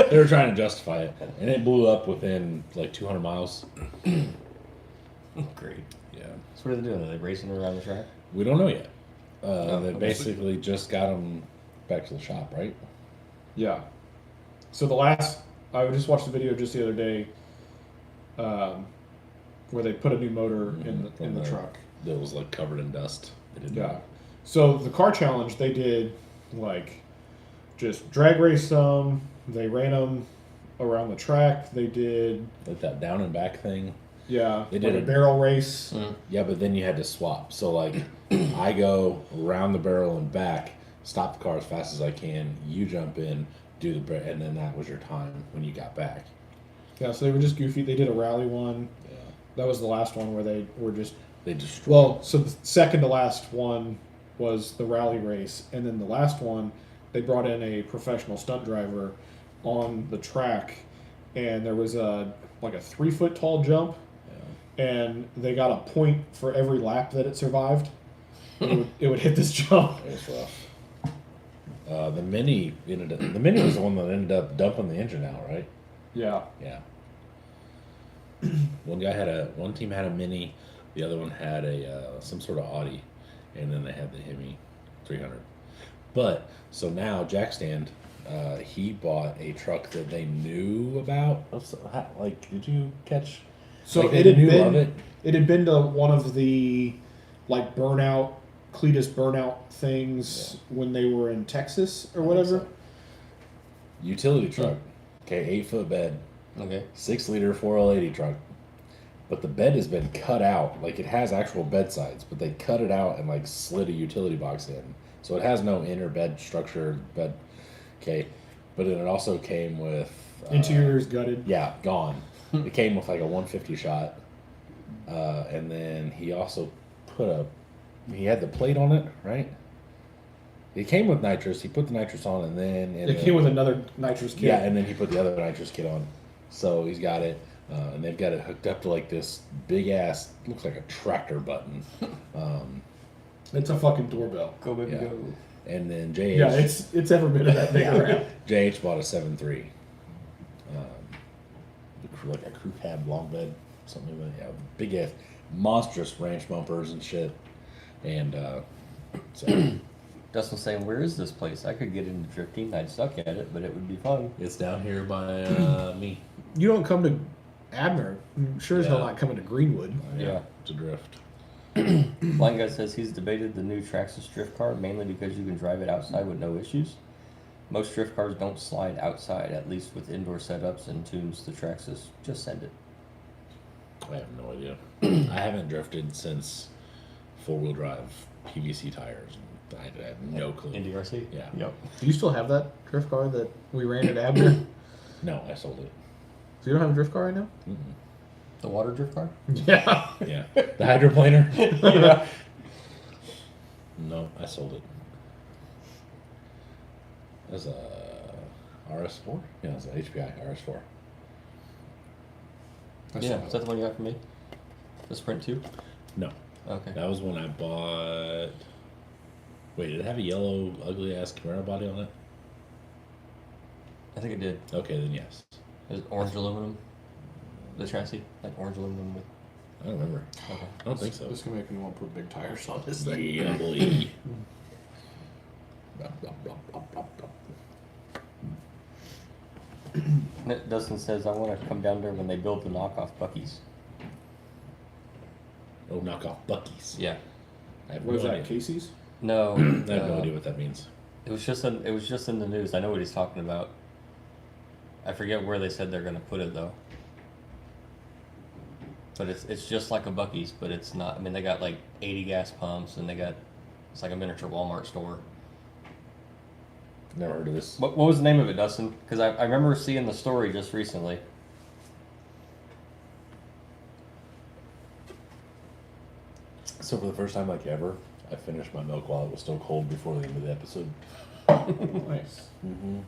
they were trying to justify it. And it blew up within like 200 miles. Great. Yeah. So what are they doing? Are they racing around the track? We don't know yet. They okay. basically just got them back to the shop, right? yeah. So I just watched the video just the other day, where they put a new motor in the truck. That was like covered in dust. They didn't Yeah. So the car challenge, they did like just drag race them. They ran them around the track. They did like that down and back thing. yeah. They like did a it. barrel race. Yeah, but then you had to swap. So like, I go around the barrel and back, stop the car as fast as I can. You jump in, do the and then that was your time when you got back. Yeah. So they were just goofy. They did a rally one. Yeah, That was the last one where they were just they destroyed. well. So the second to last one was the rally race, and then the last one they brought in a professional stunt driver on the track, and there was a 3-foot tall jump. And they got a point for every lap that it survived. It would hit this jump. It was rough. The Mini was the one that ended up dumping the engine out, right? Yeah. Yeah. One team had a Mini, the other one had some sort of Audi, and then they had the Hemi 300. But so now Jack Stand, he bought a truck that they knew about. Like, did you catch? So Like, it they had knew been of it? it had been to one of the Cletus burnout things when they were in Texas or whatever. Utility truck. Okay, 8-foot bed, Okay. 6-liter 4L80 truck. But the bed has been cut out. Like, it has actual bed sides, but they cut it out and like slid a utility box in. So it has no inner bed structure. Bed. Okay, but then it also came with Interior's gutted. Yeah, gone. It came with like a 150 shot, and then he also he had the plate on it, right? It came with nitrous. He put the nitrous on, and then It came with another nitrous kit. yeah, and then he put the other nitrous kit on. So he's got it, and they've got it hooked up to like this big ass, looks like a tractor button. It's a fucking doorbell. Go baby Yeah. go. And then JH, Yeah, it's every bit of that big around. JH bought a 7.3, like a crew cab long bed, something like that. Yeah, big ass, monstrous ranch bumpers and shit. And so Dustin's saying, where is this place? I could get into drifting. I'd suck at it, but it would be fun. it's down here by me. You don't come to Abner. I'm sure as hell Yeah. not coming to Greenwood. Yeah. To drift. Blind Guy says he's debated the new Traxxas drift car mainly because you can drive it outside with no issues. Most drift cars don't slide outside, at least with indoor setups and tunes to Traxxas. Just send it. I have no idea. I haven't drifted since 4-wheel drive PVC tires. I have no clue. NDRC? Yeah. Yep. Do you still have that drift car that we ran at Abner? No, I sold it. So you don't have a drift car right now? Mm-mm. The water drift car? Yeah. Yeah, the hydroplaner. Yeah. No, I sold it. It was a RS4. Yeah, it was an HPI RS4. Yeah. Is that the one you got for me? The Sprint 2? No, Okay. that was when I bought. Wait, did it have a yellow, ugly ass Camaro body on it? I think it did. Okay, then yes. It was orange aluminum. The chassis? Like orange aluminum with. I don't remember. Okay. I don't think so. This can make me want to put big tires on this thing. Yeah, boy. Dustin says, I want to come down there when they build the knockoff Bucky's. Oh, knock off Bucky's. Yeah. I have What is no that, idea. Casey's? No. I have no idea what that means. It was just in the news. I know what he's talking about. I forget where they said they're gonna put it though. But it's just like a Buc-ee's, but it's not. I mean, they got like 80 gas pumps, and it's like a miniature Walmart store. Never heard of this. What was the name of it, Dustin? Because I remember seeing the story just recently. So for the first time like ever, I finished my milk while it was still cold before the end of the episode. Nice. Mm-hmm.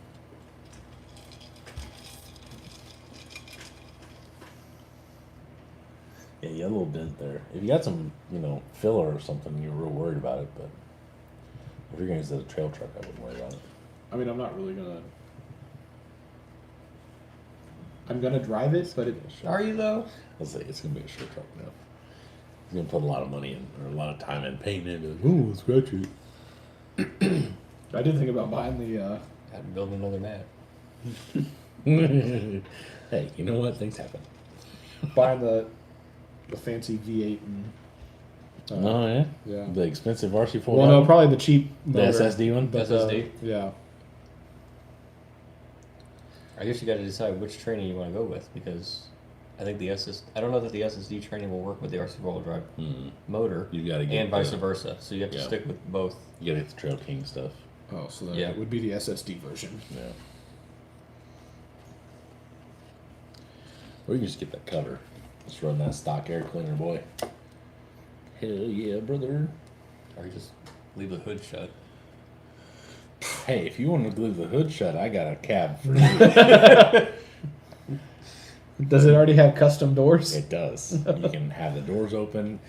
Yeah, you got a little dent there. If you got some, filler or something, you're real worried about it. But if you're gonna use it as a trail truck, I wouldn't worry about it. I mean, I'm not really gonna. I'm gonna drive it, but it. Are you though? I'll say it's gonna be a short truck now. He's gonna put a lot of money in, or a lot of time in painting it. Ooh, scratch it. I did think about buying the. Got to build another map. Hey, you know what? Things happen. Buying the fancy V8 and. Oh yeah, Yeah. the expensive RC4. Well, no, probably the cheap. the motor, SSD one. but, SSD? Yeah. I guess you got to decide which training you want to go with because I think I don't know that the SSD training will work with the RC four-wheel drive motor, You gotta get and vice the- versa. So you have to Yeah. stick with both. You gotta get the Trail King stuff. Oh, so that Yeah. it would be the SSD version. Yeah. Or you can just get that cover. Just run that stock air cleaner, boy. Hell yeah, brother. Or you just leave the hood shut. Hey, if you want to leave the hood shut, I got a cab for you. Does it already have custom doors? It does. You can have the doors open,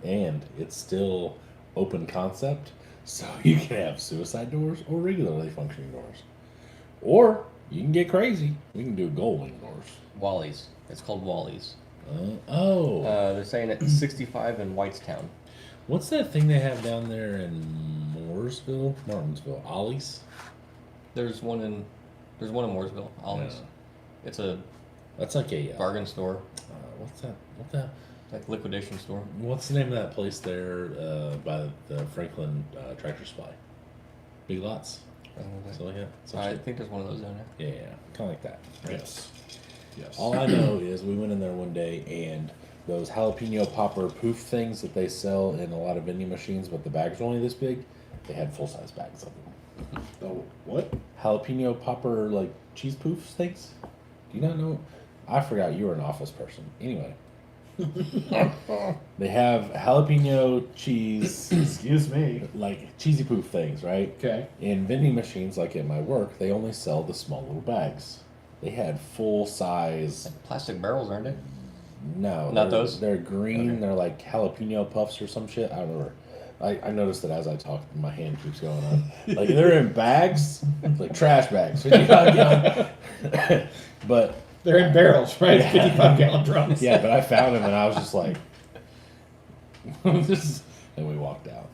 and it's still open concept. So you can have suicide doors or regularly functioning doors. Or you can get crazy. We can do gull wing doors. Wally's. It's called Wally's. Oh. They're saying it's 65 in Whitestown. What's that thing they have down there in Martinsville? Ollie's? There's one in Mooresville. Ollie's. Yeah. It's a That's like a bargain store, what's that? like liquidation store. What's the name of that place there by the Franklin Tractor Supply? Big Lots. So like that. I think there's one of those down there. Yeah, kind of like that. Yes. Yes. All I know is we went in there one day and those jalapeno popper poof things that they sell in a lot of vending machines, but the bags are only this big. They had full size bags of them. Oh, what? Jalapeno popper like cheese poofs things. Do you not know? I forgot you were an office person. Anyway, they have jalapeno cheese, Excuse me. like cheesy poof things, right? Okay. In vending machines, like at my work, they only sell the small little bags. They had full size. Like plastic barrels, aren't they? No, Not they're- those? They're green. Okay. They're like jalapeno puffs or some shit. I don't remember. I noticed that as I talk, my hand keeps going up. Like they're in bags, like trash bags. But They're in barrels, right? 55-gallon drums. yeah, but I found them and I was just like, this. And we walked out.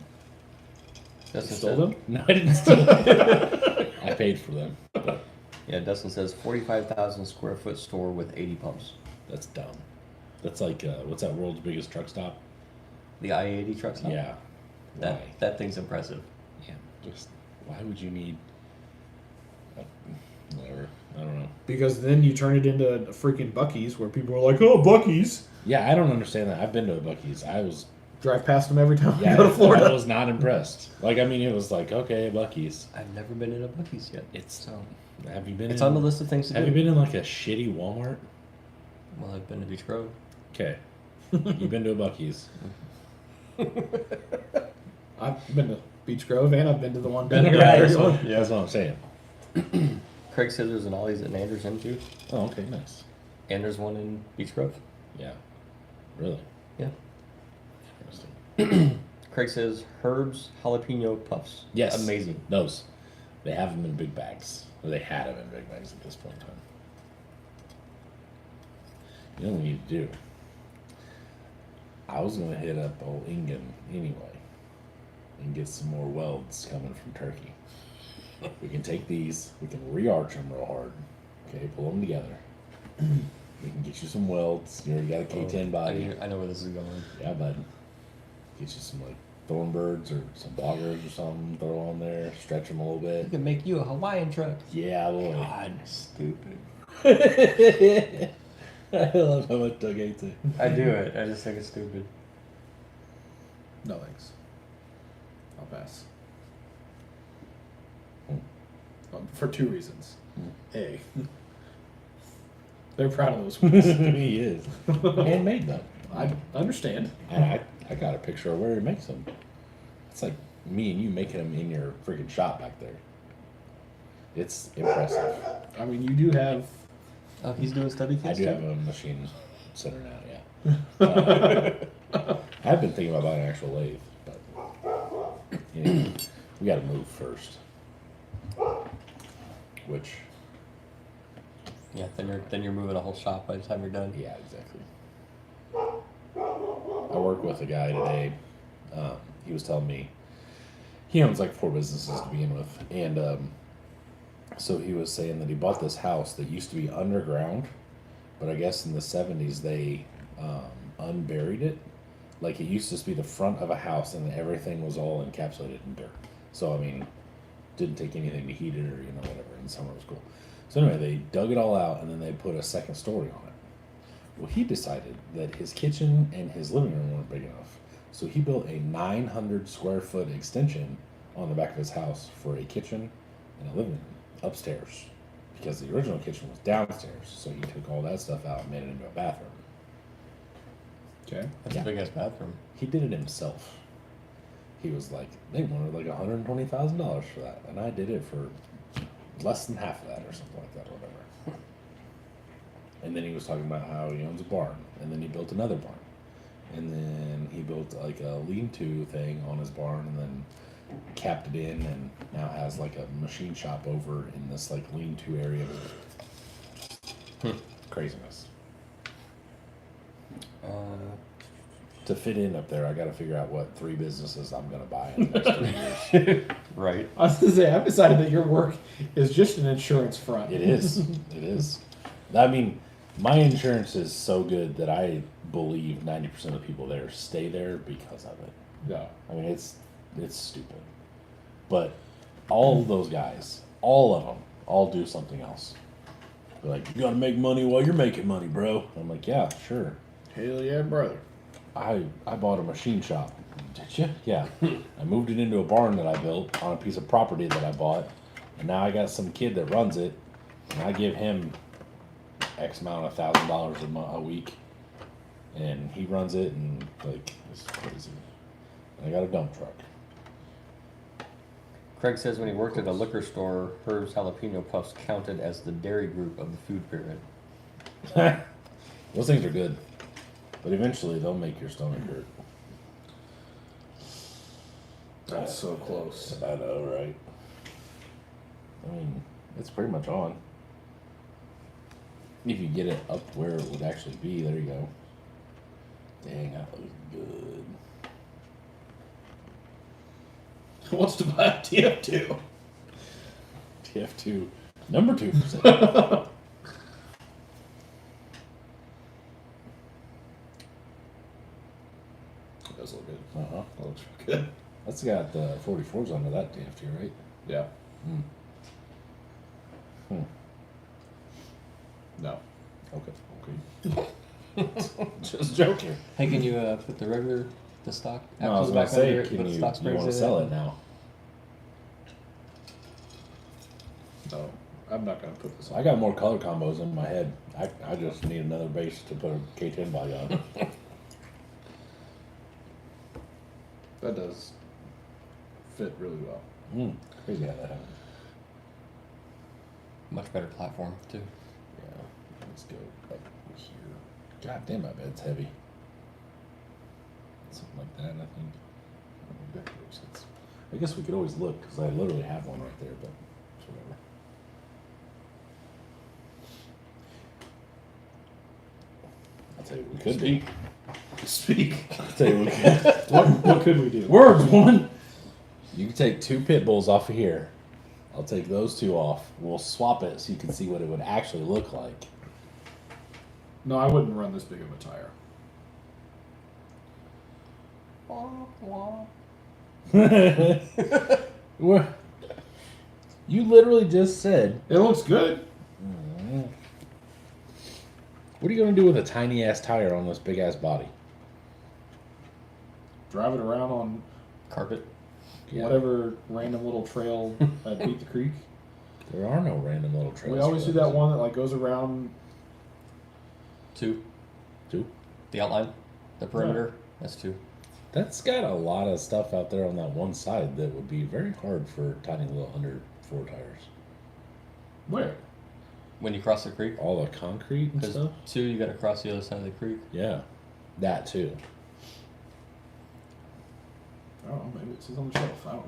Dustin Stole said- them? No, I didn't steal them. I paid for them. But Yeah, Dustin says 45,000 square foot store with 80 pumps. that's dumb. That's like what's that world's biggest truck stop? The I-80 truck stop? Yeah. That Why? that thing's impressive. Yeah. Just why would you need? Whatever. I don't know. Because then you turn it into a freaking Buc-ee's where people are like, oh, Buc-ee's. Yeah, I don't understand that. I've been to a Buc-ee's. I was Drive past them every time yeah, I go to I Florida. was not impressed. Like I mean, it was like okay, Buc-ee's. I've never been in a Buc-ee's yet. It's So have you been? it's in, on the list of things to Have do. you been in like a shitty Walmart? Well, I've been to Beach Grove. Okay, you've been to a Buc-ee's. I've been to Beach Grove and I've been to the one Been down to here. yeah, at that's, Area what, One. that's what I'm saying. Craig says there's an Ollie's at Anderson too, Oh, okay, nice. and there's one in Beach Grove. Yeah, really Yeah. interesting. Craig says Herb's jalapeno puffs. Yes, Amazing. Those, they have them in big bags, or they had them in big bags at this point in time. You know what we need to do? I was gonna hit up old Ingen anyway, and get some more welds coming from Turkey. We can take these, we can re-arch them real hard. Okay, pull them together. We can get you some welds. You already got a K10 body. I know where this is going. Yeah, bud. Get you some like thornbirds or some boggers or something. Throw on there. Stretch them a little We bit. can make you a Hawaiian truck. Yeah, boy. God, stupid. I love how much Doug hates it. I do it. I just think it's stupid. No thanks. I'll pass. For 2 reasons. A, they're proud of those ones. He is. Handmade though. I understand. And I got a picture of where he makes them. It's like me and you making them in your freaking shop back there. It's impressive. I mean, you do have. Oh, he's doing study I kits do too? have a machine center now, yeah. I've been thinking about buying an actual lathe, but you know, we got to move first. Which, Yeah, then you're moving a whole shop by the time you're done. yeah, exactly. I work with a guy today. He was telling me he owns like 4 businesses to begin with, and so he was saying that he bought this house that used to be underground, but I guess in the 70s they unburied it. Like it used to just be the front of a house, and everything was all encapsulated in dirt. So I mean, didn't take anything to heat it or whatever. In summer it was cool. So anyway, they dug it all out, and then they put a second story on it. Well, he decided that his kitchen and his living room weren't big enough, so he built a 900 square foot extension on the back of his house for a kitchen and a living room upstairs, because the original kitchen was downstairs. So he took all that stuff out and made it into a bathroom. Okay. That's Yeah. a big ass bathroom. He did it himself. He was like, they wanted like $120,000 for that, and I did it for less than half of that or something like that, or whatever. And then he was talking about how he owns a barn, and then he built another barn, and then he built like a lean-to thing on his barn, and then capped it in, and now has like a machine shop over in this like lean-to area. Craziness. To fit in up there, I got to figure out what 3 businesses I'm gonna buy in the next 3 years. Right. I was gonna say, I've decided that your work is just an insurance front. It is. It is. I mean, my insurance is so good that I believe 90% of people there stay there because of it. Yeah. I mean, it's stupid. But all of those guys, all of them, all do something else. They're like, you gotta make money while you're making money, bro. I'm like, yeah, sure. Hell yeah, brother. I bought a machine shop. Did you? Yeah. I moved it into a barn that I built on a piece of property that I bought. And now I got some kid that runs it. And I give him X amount of $1,000 a week. And he runs it, and like, it's crazy. And I got a dump truck. Craig says when he worked at a liquor store, Herb's jalapeno puffs counted as the dairy group of the food pyramid. Those things are good. But eventually they'll make your stomach hurt. That's so close. I know, right? I mean, it's pretty much on. If you get it up where it would actually be, there you go. Dang, that looks good. Who wants to buy a TF2? TF2, number 2%. It does look good. Uh-huh. That looks good. That's got 44s under that TF2, right? Yeah. Hmm. No. Okay. Just joking. Hey, can you put the stock? No, I was apples gonna back say, under it, can put the you stock want springs to in sell it now? No. I'm not gonna put this on. I got more color combos in my head. I just need another base to put a K10 body on. That does fit really well. Crazy how that happened. Much better platform too. Yeah, let's go up here. God damn, my bed's heavy. Something like that, I think. I guess we could always look, because I literally have one right there, but it's whatever. I'll tell you what we could do. Speak. I'll tell you what we could. What could we do? Words, woman! You can take 2 pit bulls off of here. I'll take those 2 off. We'll swap it so you can see what it would actually look like. No, I wouldn't run this big of a tire. What? You literally just said. It looks good. What are you gonna do with a tiny ass tire on this big ass body? Drive it around on Carpet. Yeah. whatever random little trail at Beat the Creek. There are no random little trails. We always for do that those. one that like goes around. 2. Two. The outline. The perimeter. That's 2. That's got a lot of stuff out there on that one side that would be very hard for tiny little under 4 tires. Where? When you cross the creek. All the concrete and Because stuff. 2, you got to cross the other side of the creek. Yeah, that too. I don't know. Maybe it says on the shelf. I don't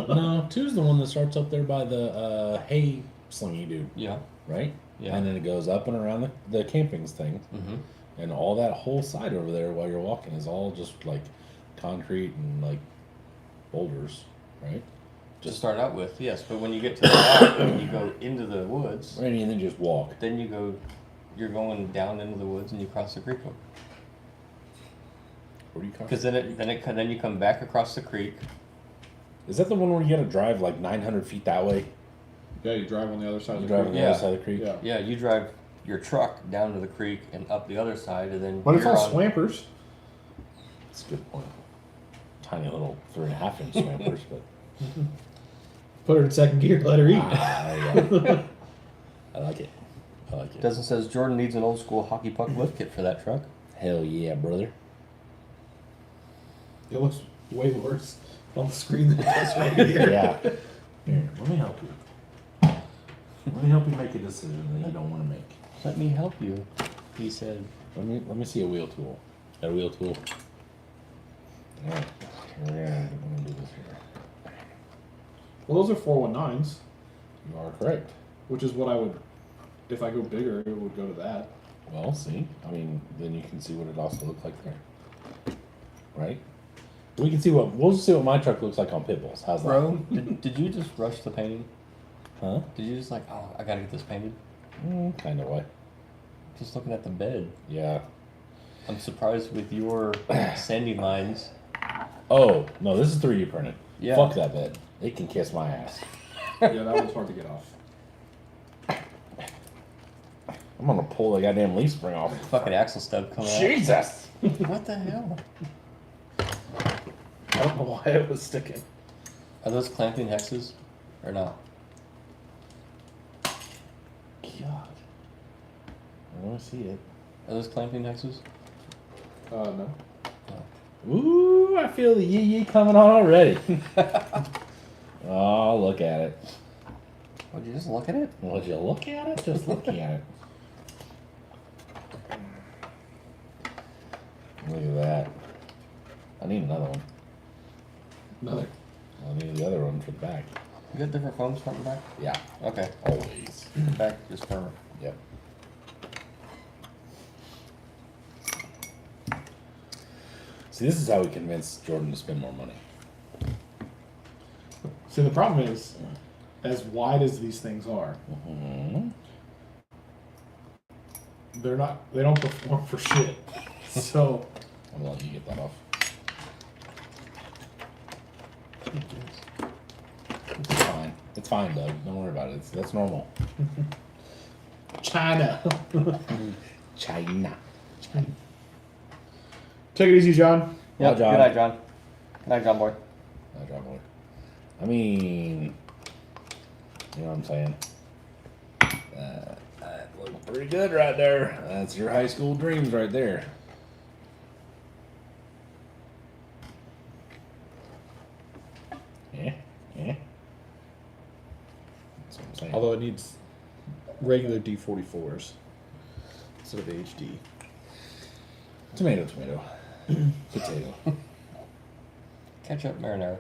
know. No, 2's the one that starts up there by the hay slingy dude, Yeah. right? Yeah. And then it goes up and around the campings thing, Mm-hmm. and all that whole side over there while you're walking is all just like concrete and like boulders, right? To start out with, yes, but when you get to the top and you go into the woods, Right, and then just walk. then you're going down into the woods and you cross the creek. Where do you come? Because then you come back across the creek. Is that the one where you got to drive like 900 feet that way? Yeah, you drive on the other side You of the drive on creek. the Yeah. other side of the creek. Yeah. Yeah, you drive your truck down to the creek and up the other side, and then. But it's you're all on- swampers. That's a good point. Tiny little 3.5 inch swampers, but Put her in second gear. Let her eat. yeah. I like it. I like it. Doesn't says Jordan needs an old school hockey puck lift kit for that truck. Hell yeah, brother. It looks way worse on the screen than it does right here. Yeah. Here, let me help you. Let me help you make a decision that you don't want to make. Let me help you, he said. Let me see a wheel tool. Got a wheel tool? Alright. We're gonna do this here. Well, those are 419s, You are correct. which is what I would, if I go bigger, it would go to that. Well, see, I mean, then you can see what it also looks like there, right? We'll see what my truck looks like on pit bulls. How's that? Bro, did you just rush the painting? Huh? Did you just like, oh, I gotta get this painted? Kind of way. Just looking at the bed. Yeah. I'm surprised with your sanding lines. Oh no, this is 3D printed. Yeah. Fuck that bed. It can kiss my ass. Yeah, that one's hard to get off. I'm gonna pull the goddamn leaf spring off. Fucking axle stub coming out. Jesus! What the hell? I don't know why it was sticking. Are those clamping hexes or not? God. I want to see it. Are those clamping hexes? No. Ooh, I feel the yee coming on already. Oh, look at it. Would you just look at it? Would you look at it? Just look at it. Look at that. I need another one. Another. I need the other one for the back. You got different foams front and back? Yeah, Okay. always. Back is firmer. Yep. See, this is how we convince Jordan to spend more money. See, the problem is, as wide as these things are, Mm-hmm. they don't perform for shit. So, I'm gonna let you get that off. It's fine. It's fine, Doug. Don't worry about it. That's normal. China. China. Take it easy, John. Yep. John. Good night, John. Good night, John boy. Not drop boy. I mean, you know what I'm saying? That looked pretty good right there. That's your high school dreams right there. Yeah, yeah. That's what I'm saying. Although it needs regular D44s instead of HD. Tomato, tomato. Potato. Ketchup marinara.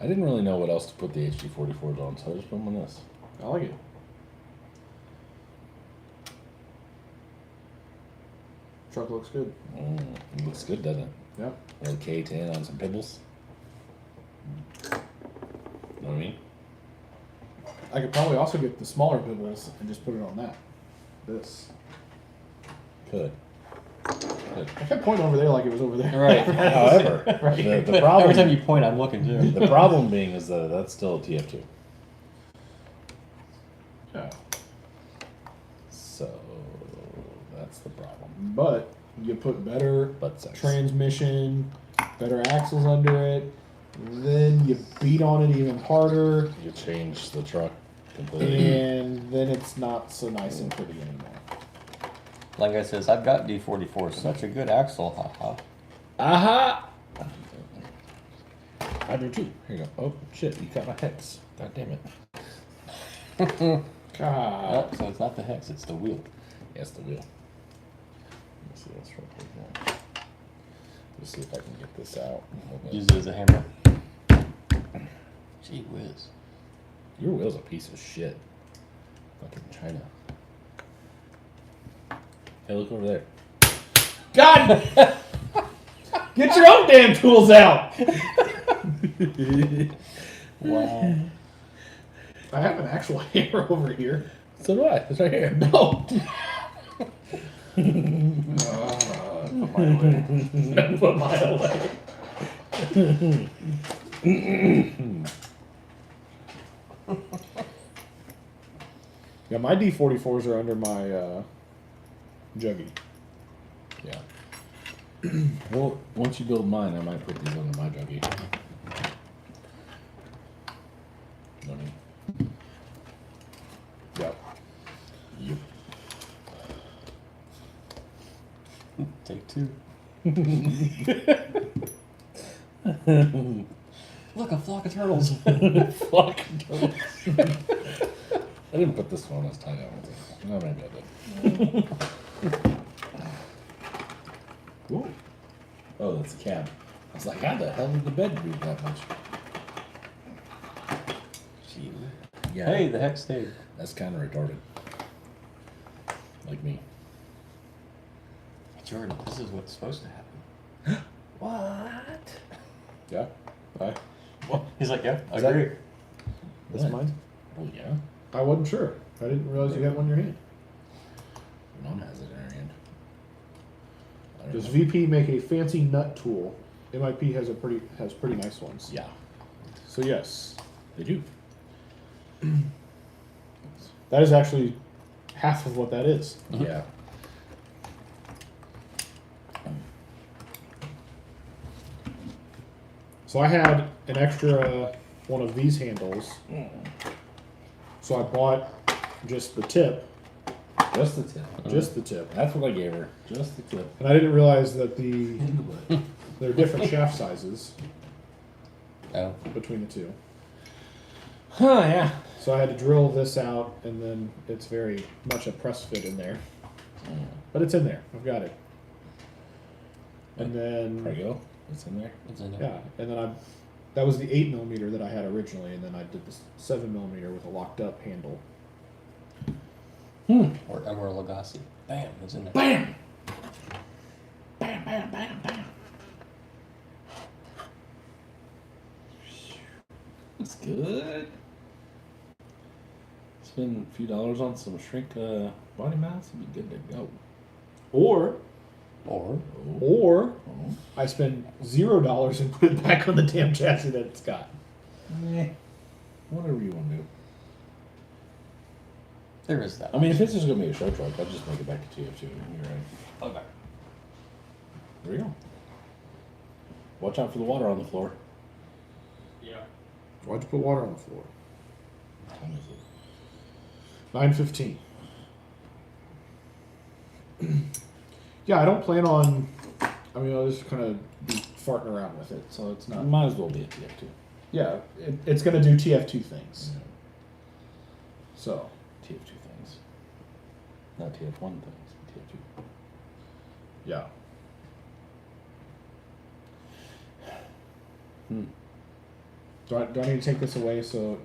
I didn't really know what else to put the HD44s on, so I just put them on this. I like it. Truck looks good. It looks good, doesn't it? Yep. A little K10 on some pibbles. Know what I mean? I could probably also get the smaller bibbles and just put it on that. This. Could. Could. I kept pointing over there like it was over there. Right. However, the problem Every time you point, I'm looking too. the problem being is that that's still a TF2. Yeah. So that's the problem. But you put better Butt sex. transmission, better axles under it, then you beat on it even harder, You change the truck completely. and then it's not so nice and pretty anymore. Like I says, I've got D44, such a good axle, haha. Aha! I do too. Here you go. Oh shit! You got my hex. God damn it. God. Oh, so it's not the hex, it's the wheel. Yes, the wheel. Let me see what's right here. Let's see if I can get this out. Use it as a hammer. Gee whiz. Your wheel's a piece of shit. Fucking China. Hey, look over there. God! Get your own damn tools out! Wow. I have an actual hammer over here. So do I. It's right here. No! Put mine away. Yeah, my D44s are under my juggy. Yeah. Well, once you build mine, I might put these under my juggy. No need. Yep. Yep. Take two. Look, a flock of turtles. Fuck. I didn't put this one as tight on. No, maybe I did. Ooh. Oh, that's a cab. I was like, how the hell did the bed do that much? Gee. Yeah. Hey, the hex stayed. That's kind of retarded. Like me. Jordan, this is what's supposed to happen. What? Yeah. I. He's like, yeah, I Is that- agree. That's What? mine. Oh, yeah. I wasn't sure. I didn't realize you had one in your hand. Mom has it in her hand. I don't Does know. VP make a fancy nut tool? MIP has pretty nice ones. Yeah, So yes, they do. that is actually half of what that is. Yeah. So I had an extra one of these handles. So I bought just the tip, Just the tip. just the tip, That's what I gave her. Just the tip. and I didn't realize that In the butt. there are different shaft sizes Oh. between the two. Huh, yeah. So I had to drill this out, and then it's very much a press fit in there, but it's in there. I've got it. And There you then go. It's in there. It's in there. yeah, and then that was the 8mm that I had originally, and then I did the 7mm with a locked up handle. Or Emerald Lagasse. Bam, it's in there. Bam! Bam, bam, bam, bam. That's good. Spend a few dollars on some shrink body mounts and be good to go. Or Or Oh. I spend $0 and put it back on the damn chassis that it's got. Whatever you want to do. there is that. I mean, if it's just going to be a show truck, I'd just make it back to TF2. You're right. Okay. There you go. Watch out for the water on the floor. Yeah. Why'd you put water on the floor? What time is it? 9:15. Yeah, I don't plan on. I mean, I'll just kind of be farting around with it, so it's not. Might as well be a TF2. Yeah, it's gonna do TF2 things. So TF2 things. Not TF1 things, TF2. yeah. Do I need to take this away so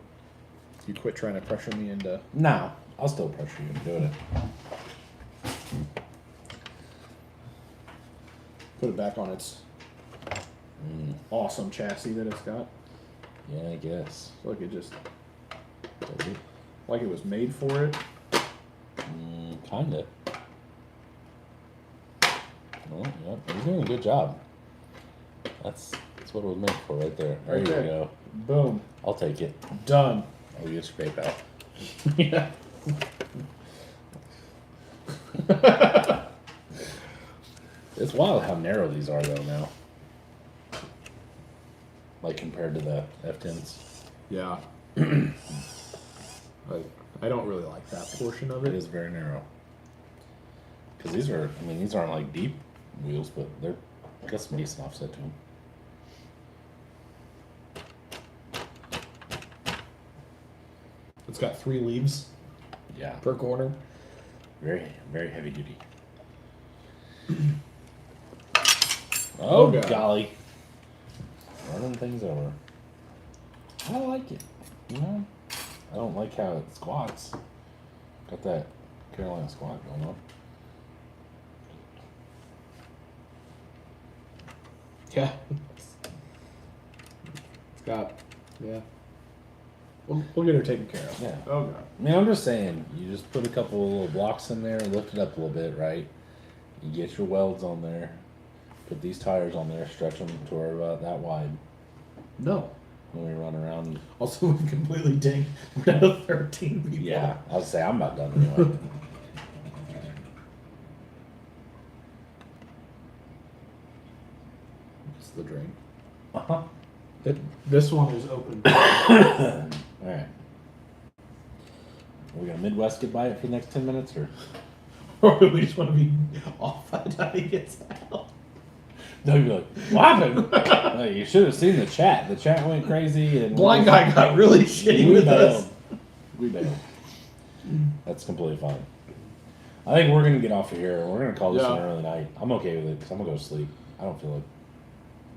you quit trying to pressure me into? No, I'll still pressure you into doing it. Put it back on its awesome chassis that it's got. Yeah, I guess. Like it just Does it? like it was made for it. Kinda. Well, yep, he's doing a good job. That's what it was made for right there. There Right you there. go. Boom. I'll take it. Done. I'll get your PayPal. Yeah. It's wild how narrow these are though now. Like compared to the F10s. Yeah. I don't really like that portion of It it. is very narrow. Because these are, I mean, these aren't like deep wheels, but they're got some decent offset to them. It's got 3 leaves Yeah, per corner. very, very heavy duty. Oh, Oh, God. golly. Running things over. I like it. You know? I don't like how it squats. Got that Carolina squat going on. Yeah. It's got, yeah. We'll get her taken care of. Yeah. Oh, God. I mean, I'm just saying, you just put a couple of little blocks in there, lift it up a little bit, right? You get your welds on there, put these tires on there, stretch them to where about that wide No. when we run around. Also, we completely ding. We're down to 13 people. Yeah, I was say I'm about done anyway. It's the drain. Uh-huh. This one is open. All right. Are we gonna Midwest goodbye it for the next 10 minutes, or Or do we just want to be off by the time he gets out? no? You're like, what happened? No, you should have seen the chat. The chat went crazy, and Blind guy got really shitty we with bailed. us. We bailed. That's completely fine. I think we're gonna get off of here. We're gonna call this Yeah. an early night. I'm okay with it because I'm gonna go to sleep. I don't feel like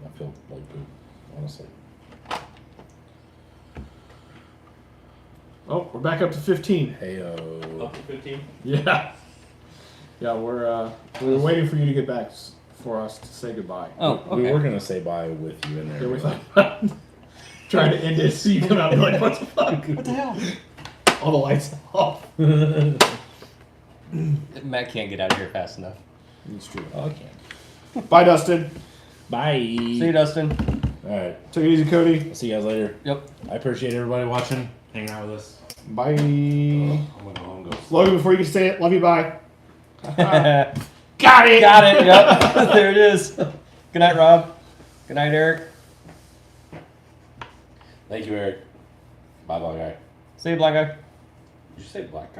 I feel like poop, honestly. Oh, we're back up to 15. Heyo. Up to 15. Yeah. Yeah, we're waiting for you to get back for us to say goodbye. Oh, We okay. were gonna say bye with you in there. Yeah, we thought about trying to end it so you come out and be like, what the fuck? What the hell? All the lights off. Matt can't get out of here fast enough. It's true. Oh, I can't. Bye, Dustin. Bye. See you, Dustin. All right. Take it easy, Cody. I'll see you guys later. Yep. I appreciate everybody watching. Hanging out with us. Bye. I'm gonna go home and go. Logan, before you can say it, love you, bye. Got Got it! it. Yep. There it is. Good night, Rob. Good night, Eric. Thank you, Eric. Bye, bye, guy. See you, black guy. Did you say black guy?